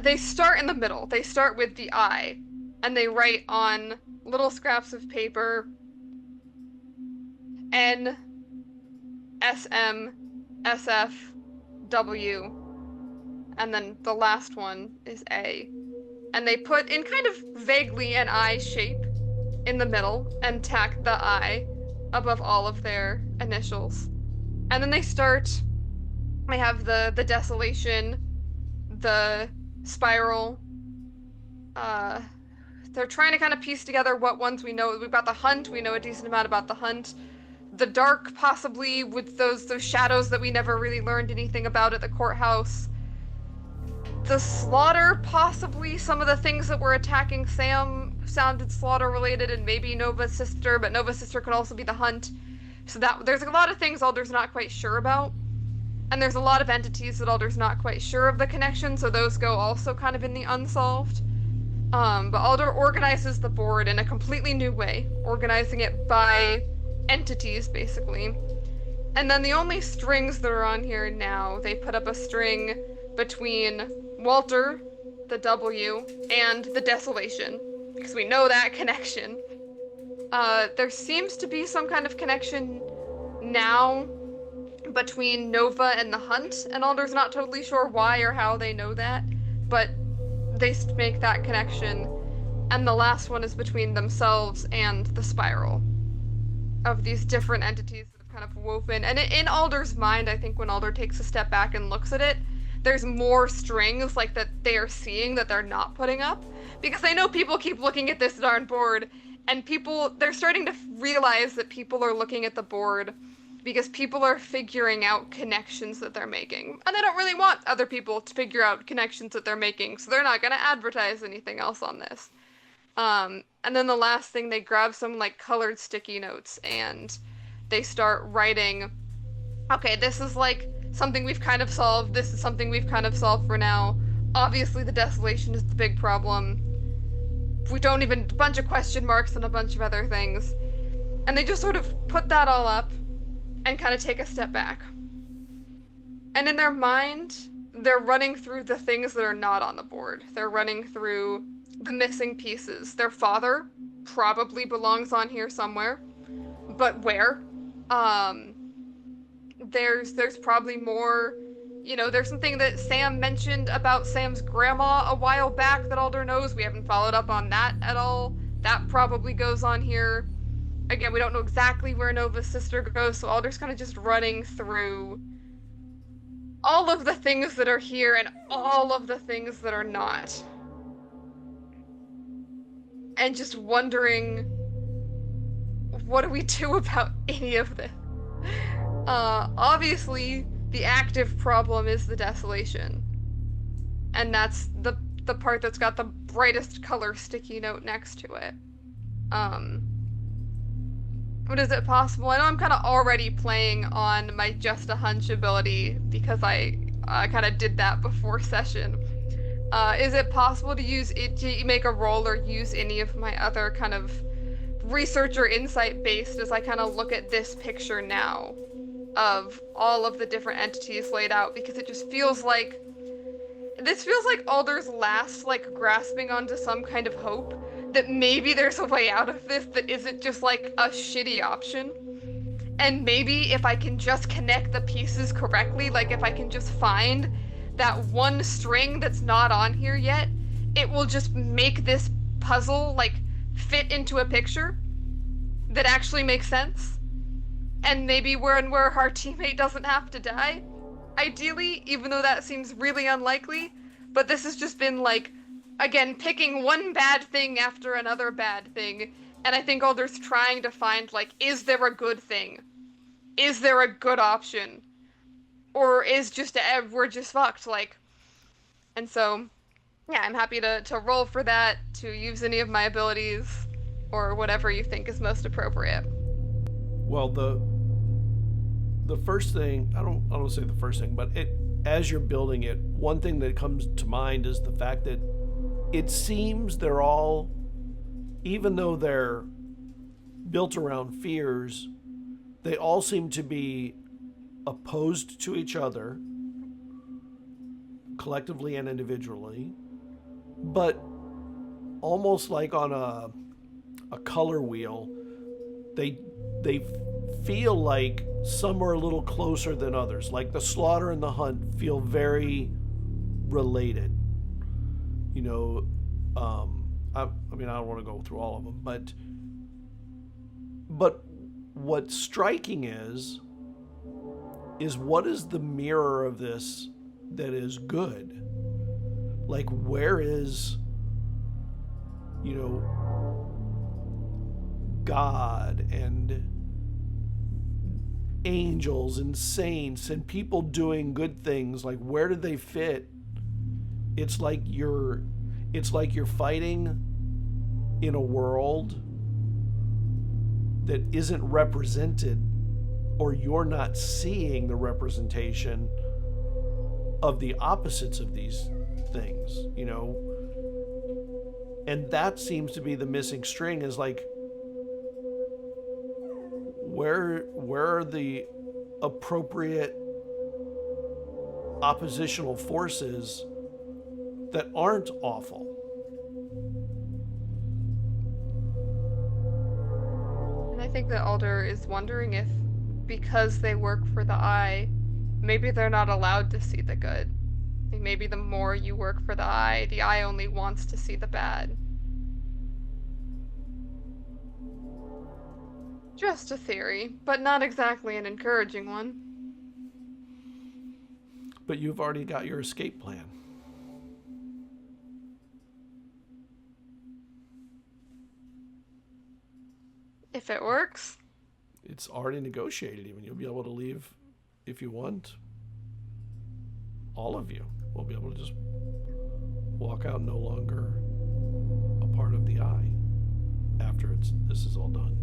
they start in the middle. They start with the I, and they write on little scraps of paper N, SM, SF, W, and then the last one is A. And they put in kind of vaguely an I shape in the middle and tack the I above all of their initials. And then they have the desolation, the spiral. They're trying to kind of piece together what ones we know. We've got the hunt, we know a decent amount about the hunt. The dark, possibly, with those shadows that we never really learned anything about at the courthouse. The slaughter, possibly. Some of the things that were attacking Sam sounded slaughter related, and maybe Nova's sister, but Nova's sister could also be the hunt. So there's a lot of things Alder's not quite sure about. And there's a lot of entities that Alder's not quite sure of the connection, so those go also kind of in the unsolved. But Alder organizes the board in a completely new way, organizing it by entities, basically. And then the only strings that are on here now, they put up a string between Walter, the W, and the Desolation, because we know that connection. There seems to be some kind of connection now between Nova and the Hunt, and Alder's not totally sure why or how they know that, but they make that connection. And the last one is between themselves and the Spiral, of these different entities that have kind of woven. And in Alder's mind, I think when Alder takes a step back and looks at it, there's more strings like that they are seeing that they're not putting up. Because I know people keep looking at this darn board, and they're starting to realize that people are looking at the board because people are figuring out connections that they're making. And they don't really want other people to figure out connections that they're making, so they're not going to advertise anything else on this. And then the last thing, they grab some like colored sticky notes and they start writing, okay, this is like something we've kind of solved, this is something we've kind of solved for now. Obviously the desolation is the big problem. We don't even, a bunch of question marks and a bunch of other things. And they just sort of put that all up and kind of take a step back. And in their mind, they're running through the things that are not on the board. They're running through the missing pieces. Their father probably belongs on here somewhere, but where? There's probably more, there's something that Sam mentioned about Sam's grandma a while back that Alder knows. We haven't followed up on that at all. That probably goes on here. Again, we don't know exactly where Nova's sister goes, so Alder's kind of just running through all of the things that are here and all of the things that are not. And just wondering, what do we do about any of this? Obviously, the active problem is the desolation. And that's the part that's got the brightest color sticky note next to it. What is it possible? I know I'm kind of already playing on my just a hunch ability because I kind of did that before session. Is it possible to use it to make a roll or use any of my other kind of research or insight based as I kind of look at this picture now of all of the different entities laid out, because it just feels like this feels like Alder's last like grasping onto some kind of hope that maybe there's a way out of this that isn't just like a shitty option. And maybe if I can just connect the pieces correctly, like if I can just find that one string that's not on here yet, it will just make this puzzle like fit into a picture that actually makes sense. And maybe where our teammate doesn't have to die. Ideally, even though that seems really unlikely, but this has just been like, again, picking one bad thing after another bad thing, and I think Alder's trying to find, like, is there a good thing? Is there a good option? Or is just, we're just fucked, like, and so, yeah, I'm happy to roll for that, to use any of my abilities, or whatever you think is most appropriate. Well, the first thing, I don't say the first thing, but as you're building it, one thing that comes to mind is the fact that it seems they're all, even though they're built around fears, they all seem to be opposed to each other, collectively and individually, but almost like on a color wheel, they feel like some are a little closer than others. Like the slaughter and the hunt feel very related. You know, I mean, I don't want to go through all of them, but what's striking is what is the mirror of this that is good? Like, where is, you know, God and angels and saints and people doing good things? Like, where do they fit? It's like you're fighting in a world that isn't represented, or you're not seeing the representation of the opposites of these things, you know? And that seems to be the missing string, is like, where are the appropriate oppositional forces that aren't awful? And I think that Alder is wondering if, because they work for the Eye, maybe they're not allowed to see the good. Like maybe the more you work for the Eye only wants to see the bad. Just a theory, but not exactly an encouraging one. But you've already got your escape plan. If it works. It's already negotiated even. You'll be able to leave if you want. All of you will be able to just walk out, no longer a part of the Eye after this is all done.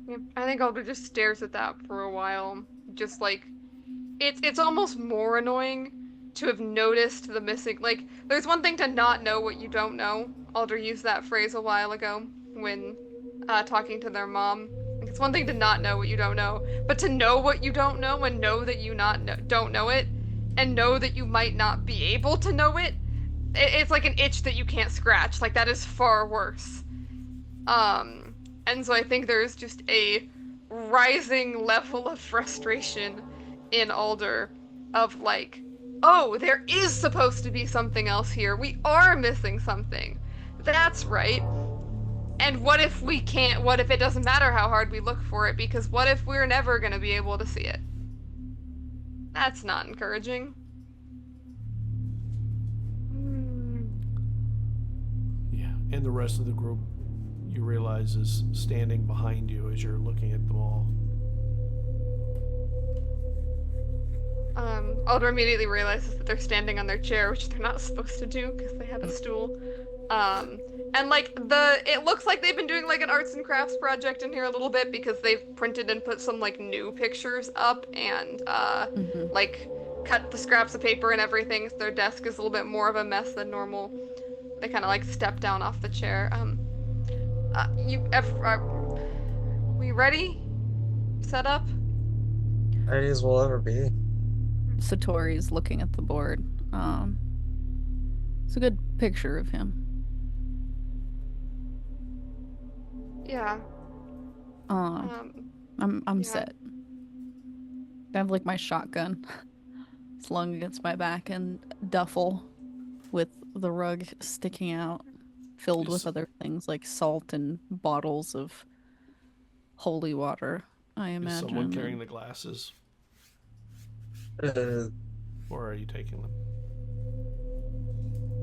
Yeah, I think Alder just stares at that for a while, just like, it's almost more annoying to have noticed the missing, like, there's one thing to not know what you don't know. Alder used that phrase a while ago when talking to their mom. Like, it's one thing to not know what you don't know, but to know what you don't know and know that you don't know it, and know that you might not be able to know it, it's like an itch that you can't scratch. Like, that is far worse. And so I think there's just a rising level of frustration in Alder of like, oh, there is supposed to be something else here. We are missing something. That's right. And what if we can't? What if it doesn't matter how hard we look for it? Because what if we're never going to be able to see it? That's not encouraging. Yeah, and the rest of the group, you realize, is standing behind you as you're looking at them all. Alder immediately realizes that they're standing on their chair, which they're not supposed to do because they have a stool. And like it looks like they've been doing like an arts and crafts project in here a little bit because they've printed and put some like new pictures up and like cut the scraps of paper and everything. So their desk is a little bit more of a mess than normal. They kind of like step down off the chair. We ready? Set up? Ready as we'll ever be. Satori's looking at the board. It's a good picture of him. Yeah. I'm Yeah. set. I have like my shotgun slung against my back and duffel with the rug sticking out, filled with other things like salt and bottles of holy water, I imagine. Is someone carrying the glasses? Or are you taking them?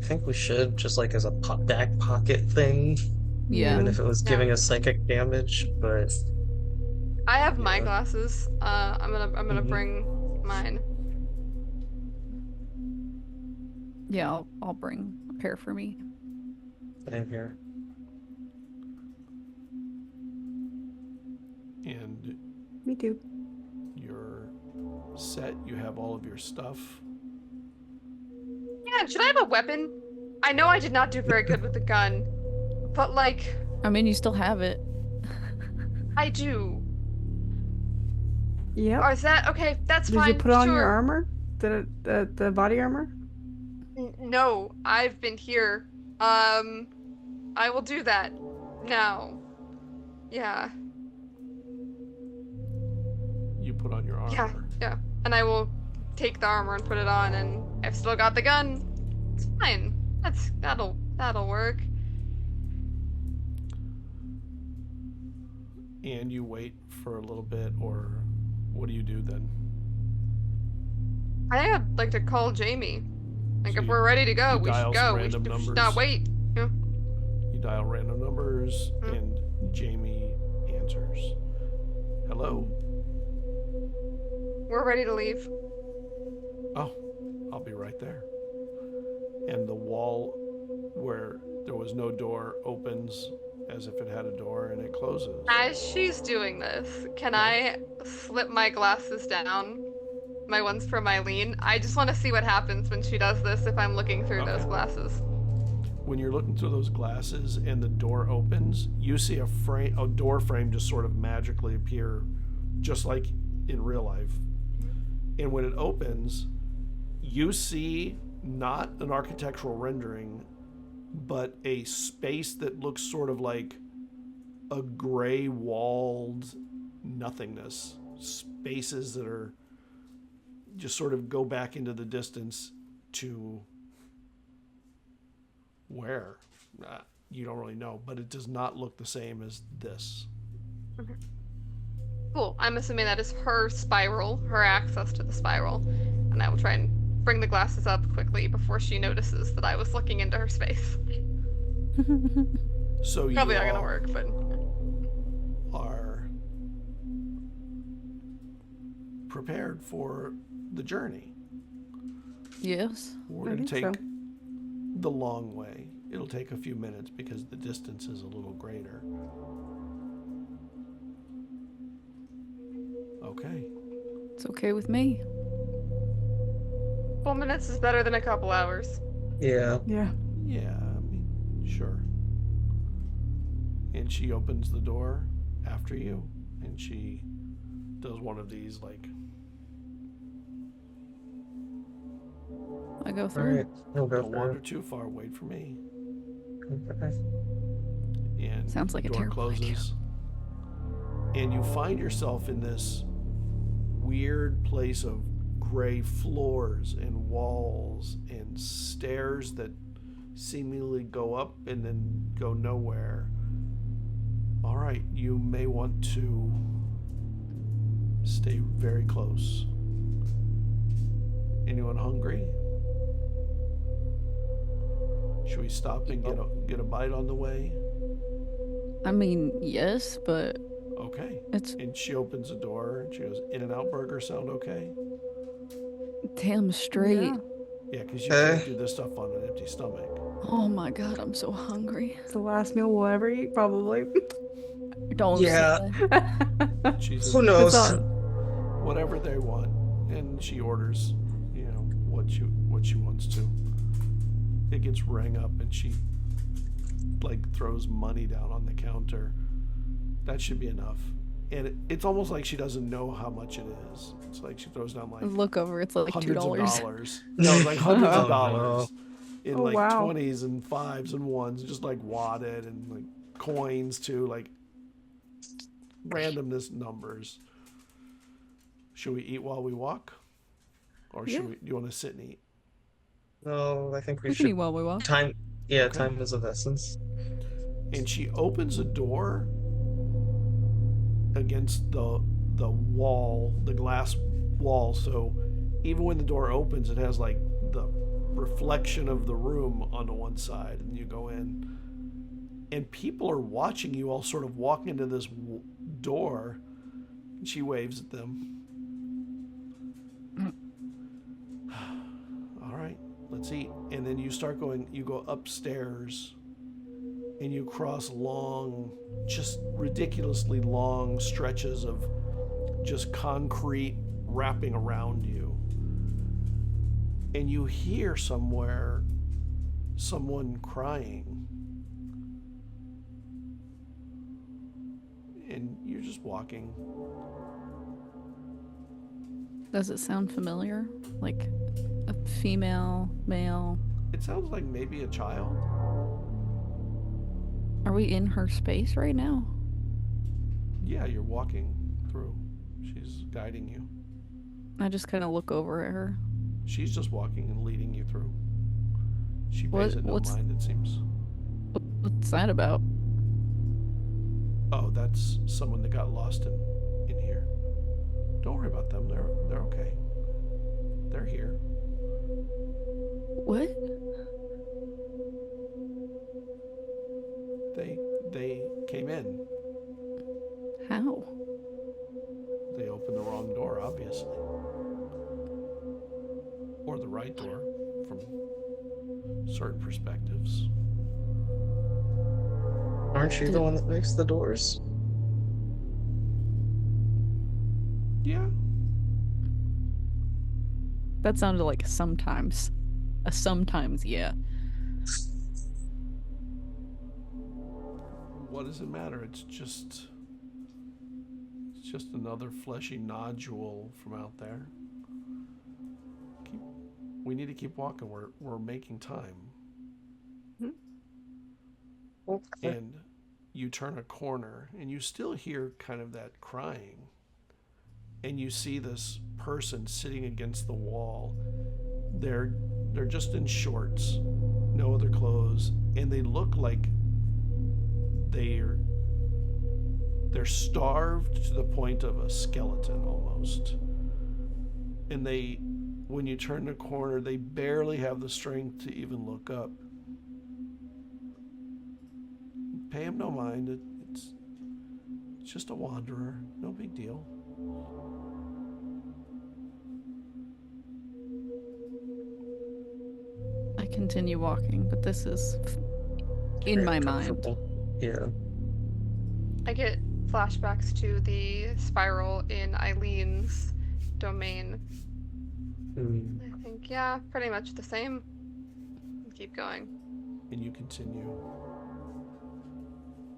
I think we should, just like as a back pocket thing. Yeah. Even if it was giving us psychic damage, but I have my glasses. I'm gonna bring mine. Yeah, I'll bring a pair for me. same here. And Me too. you're set. You have all of your stuff. Yeah, should I have a weapon? I know I did not do very good with the gun, but like I mean, you still have it. I do. Yep. Or is that okay? That's Did fine. you put on your sure. armor? The body armor? No, I've been here. I will do that now. Yeah. You put on your armor. Yeah. And I will take the armor and put it on, and I've still got the gun. It's fine. That'll work. And you wait for a little bit, or what do you do then? I think I'd like to call Jamie. Like, So if we're ready to go, you we dial should some go. We random should numbers. not wait. Yeah. You dial random numbers, and Jamie answers. Hello? We're ready to leave. Oh, I'll be right there. And the wall where there was no door opens as if it had a door, and it closes. As she's doing this, can I slip my glasses down? My ones from Eileen. I just want to see what happens when she does this if I'm looking through those Okay. glasses. When you're looking through those glasses and the door opens, you see a door frame just sort of magically appear, just like in real life. And when it opens, you see not an architectural rendering, but a space that looks sort of like a gray walled nothingness. Spaces that are just sort of go back into the distance to where? You don't really know, but it does not look the same as this. Cool. I'm assuming that is her spiral, her access to the spiral. And I will try and bring the glasses up quickly before she notices that I was looking into her space. So Probably you not gonna all work, but are prepared for the journey. Yes. We're I going to think take the long way. It'll take a few minutes because the distance is a little greater. Okay. It's okay with me. 4 minutes is better than a couple hours. Yeah. Yeah. Yeah, I mean, sure. And she opens the door after you, and she does one of these, like, I go All through. right. We'll go don't wander through. too far, wait for me. Okay. And Sounds like the a door terrible idea. closes. And you find yourself in this weird place of gray floors and walls and stairs that seemingly go up and then go nowhere. All right, you may want to stay very close. Anyone hungry? Should we stop and get a bite on the way? I mean, yes, but Okay. it's And she opens the door and she goes, In-N-Out Burger sound okay? Damn straight. Yeah. Yeah, because you can't do this stuff on an empty stomach. Oh my god, I'm so hungry. It's the last meal we'll ever eat, probably. Don't Yeah. say. She's Who knows? That's all. whatever they want, and she orders, what she wants to. It gets rang up, and she throws money down on the counter. That should be enough. And it's almost like she doesn't know how much it is. It's like she throws down Look over, it's like hundreds $2. of dollars. No, it's like hundreds of Oh, dollars in Oh, wow. 20s and 5s and 1s, just wadded, and coins too, randomness numbers. Should we eat while we walk, or Yeah. do you want to sit and eat? No, I think we We can eat should. while we walk. Time. Yeah, Okay. time is of essence. And she opens a door against the wall, the glass wall. So even when the door opens, it has the reflection of the room onto one side, and you go in, and people are watching you all sort of walk into this door. And she waves at them. All right, let's eat. And then you start going. You go upstairs. And you cross long, just ridiculously long stretches of just concrete wrapping around you. And you hear somewhere someone crying. And you're just walking. Does it sound familiar? Like a female, male? It sounds like maybe a child. Are we in her space right now? Yeah, you're walking through. She's guiding you. I just kind of look over at her. She's just walking and leading you through. She What- pays it no what's- mind, it seems. What's that about? Oh, that's someone that got lost in here. Don't worry about them. They're okay. They're here. What? They came in. How? They opened the wrong door, obviously. Or the right door from certain perspectives. Aren't you the one that makes the doors? Yeah. That sounded like a sometimes. A sometimes, yeah. What does it matter? It's just another fleshy nodule from out there. We need to keep walking. We're making time. Okay. And you turn a corner and you still hear kind of that crying. And you see this person sitting against the wall. They're just in shorts, no other clothes, and they look like they're starved to the point of a skeleton almost. And when you turn the corner, they barely have the strength to even look up. Pay him no mind. It's just a wanderer. No big deal. I continue walking, but this is in my mind. Comfortable. Yeah. I get flashbacks to the spiral in Eileen's domain. Mm. I think, yeah, pretty much the same. Keep going. And you continue.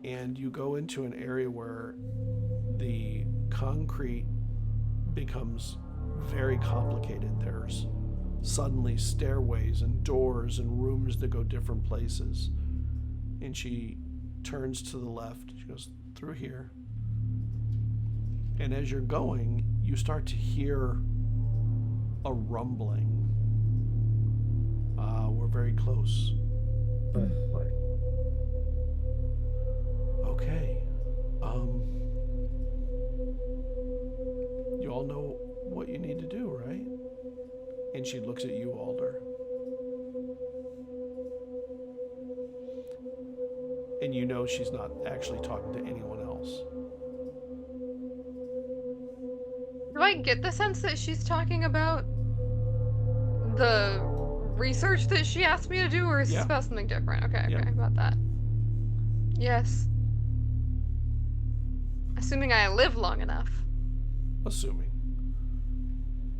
And you go into an area where the concrete becomes very complicated. There's suddenly stairways and doors and rooms that go different places. And she turns to the left. She goes through here. And as you're going, you start to hear a rumbling. We're very close. What? Okay. You all know what you need to do, right? And she looks at you, Alder. And you know she's not actually talking to anyone else. Do I get the sense that she's talking about the research that she asked me to do, or is Yeah. this about something different? Okay, Yeah. okay, about that. Yes. Assuming I live long enough. Assuming.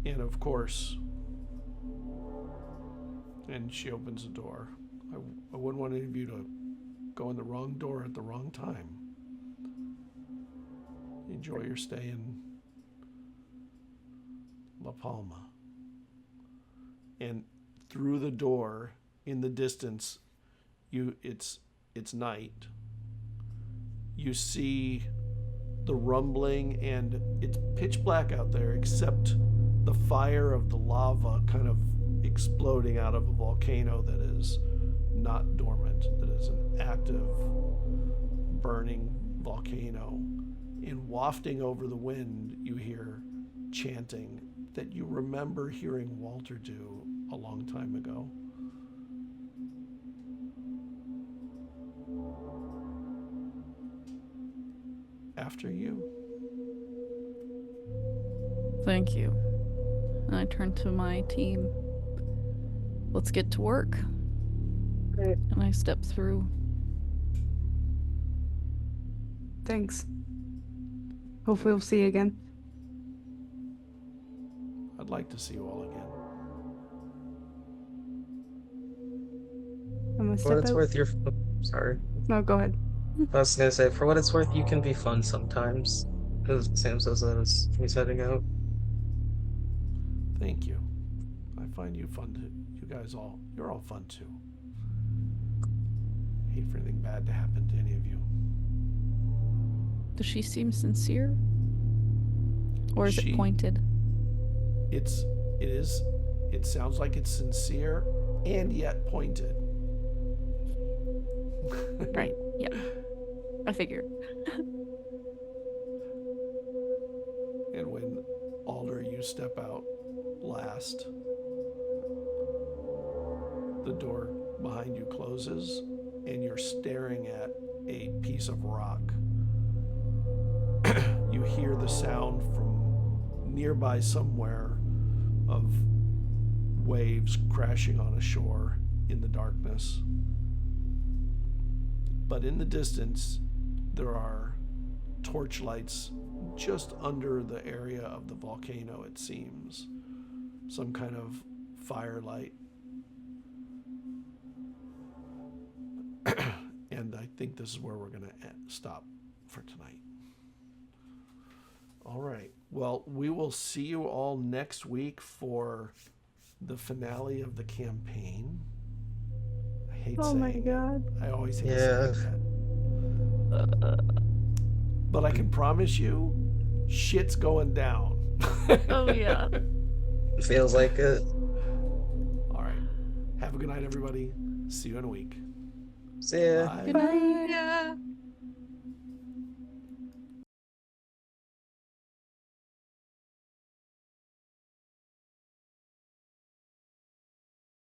And of course, and she opens the door. I wouldn't want any of you to go in the wrong door at the wrong time. Enjoy your stay in La Palma. And through the door, in the distance, it's night. You see the rumbling, and it's pitch black out there, except the fire of the lava kind of exploding out of a volcano that is not dormant, that is an active, burning volcano. And wafting over the wind, you hear chanting that you remember hearing Walter do a long time ago. After you. Thank you. And I turn to my team. Let's get to work. Great. And I step through. Thanks. Hopefully we'll see you again. I'd like to see you all again. I'm gonna For step what it's out. worth, you're. Sorry. No, go ahead. I was gonna say, for what it's worth, you can be fun sometimes. As Sam says that as he's heading out. Thank you. I find you fun too. You guys you're all fun too. Hate for anything bad to happen to any of you. Does she seem sincere? Or is She- it pointed? It sounds like it's sincere and yet pointed. Right. Yeah. I figured. And when Alder, you step out last, the door behind you closes and you're staring at a piece of rock. You hear the sound from nearby somewhere of waves crashing on a shore in the darkness. But in the distance, there are torchlights just under the area of the volcano, it seems. Some kind of firelight. And I think this is where we're going to stop for tonight. All right. Well, we will see you all next week for the finale of the campaign. I hate Oh my saying god. it. I always hate Yeah. saying that. But I can promise you, shit's going down. Oh, yeah. Feels like it. All right. Have a good night, everybody. See you in a week. See ya. Bye. Good night. Yeah.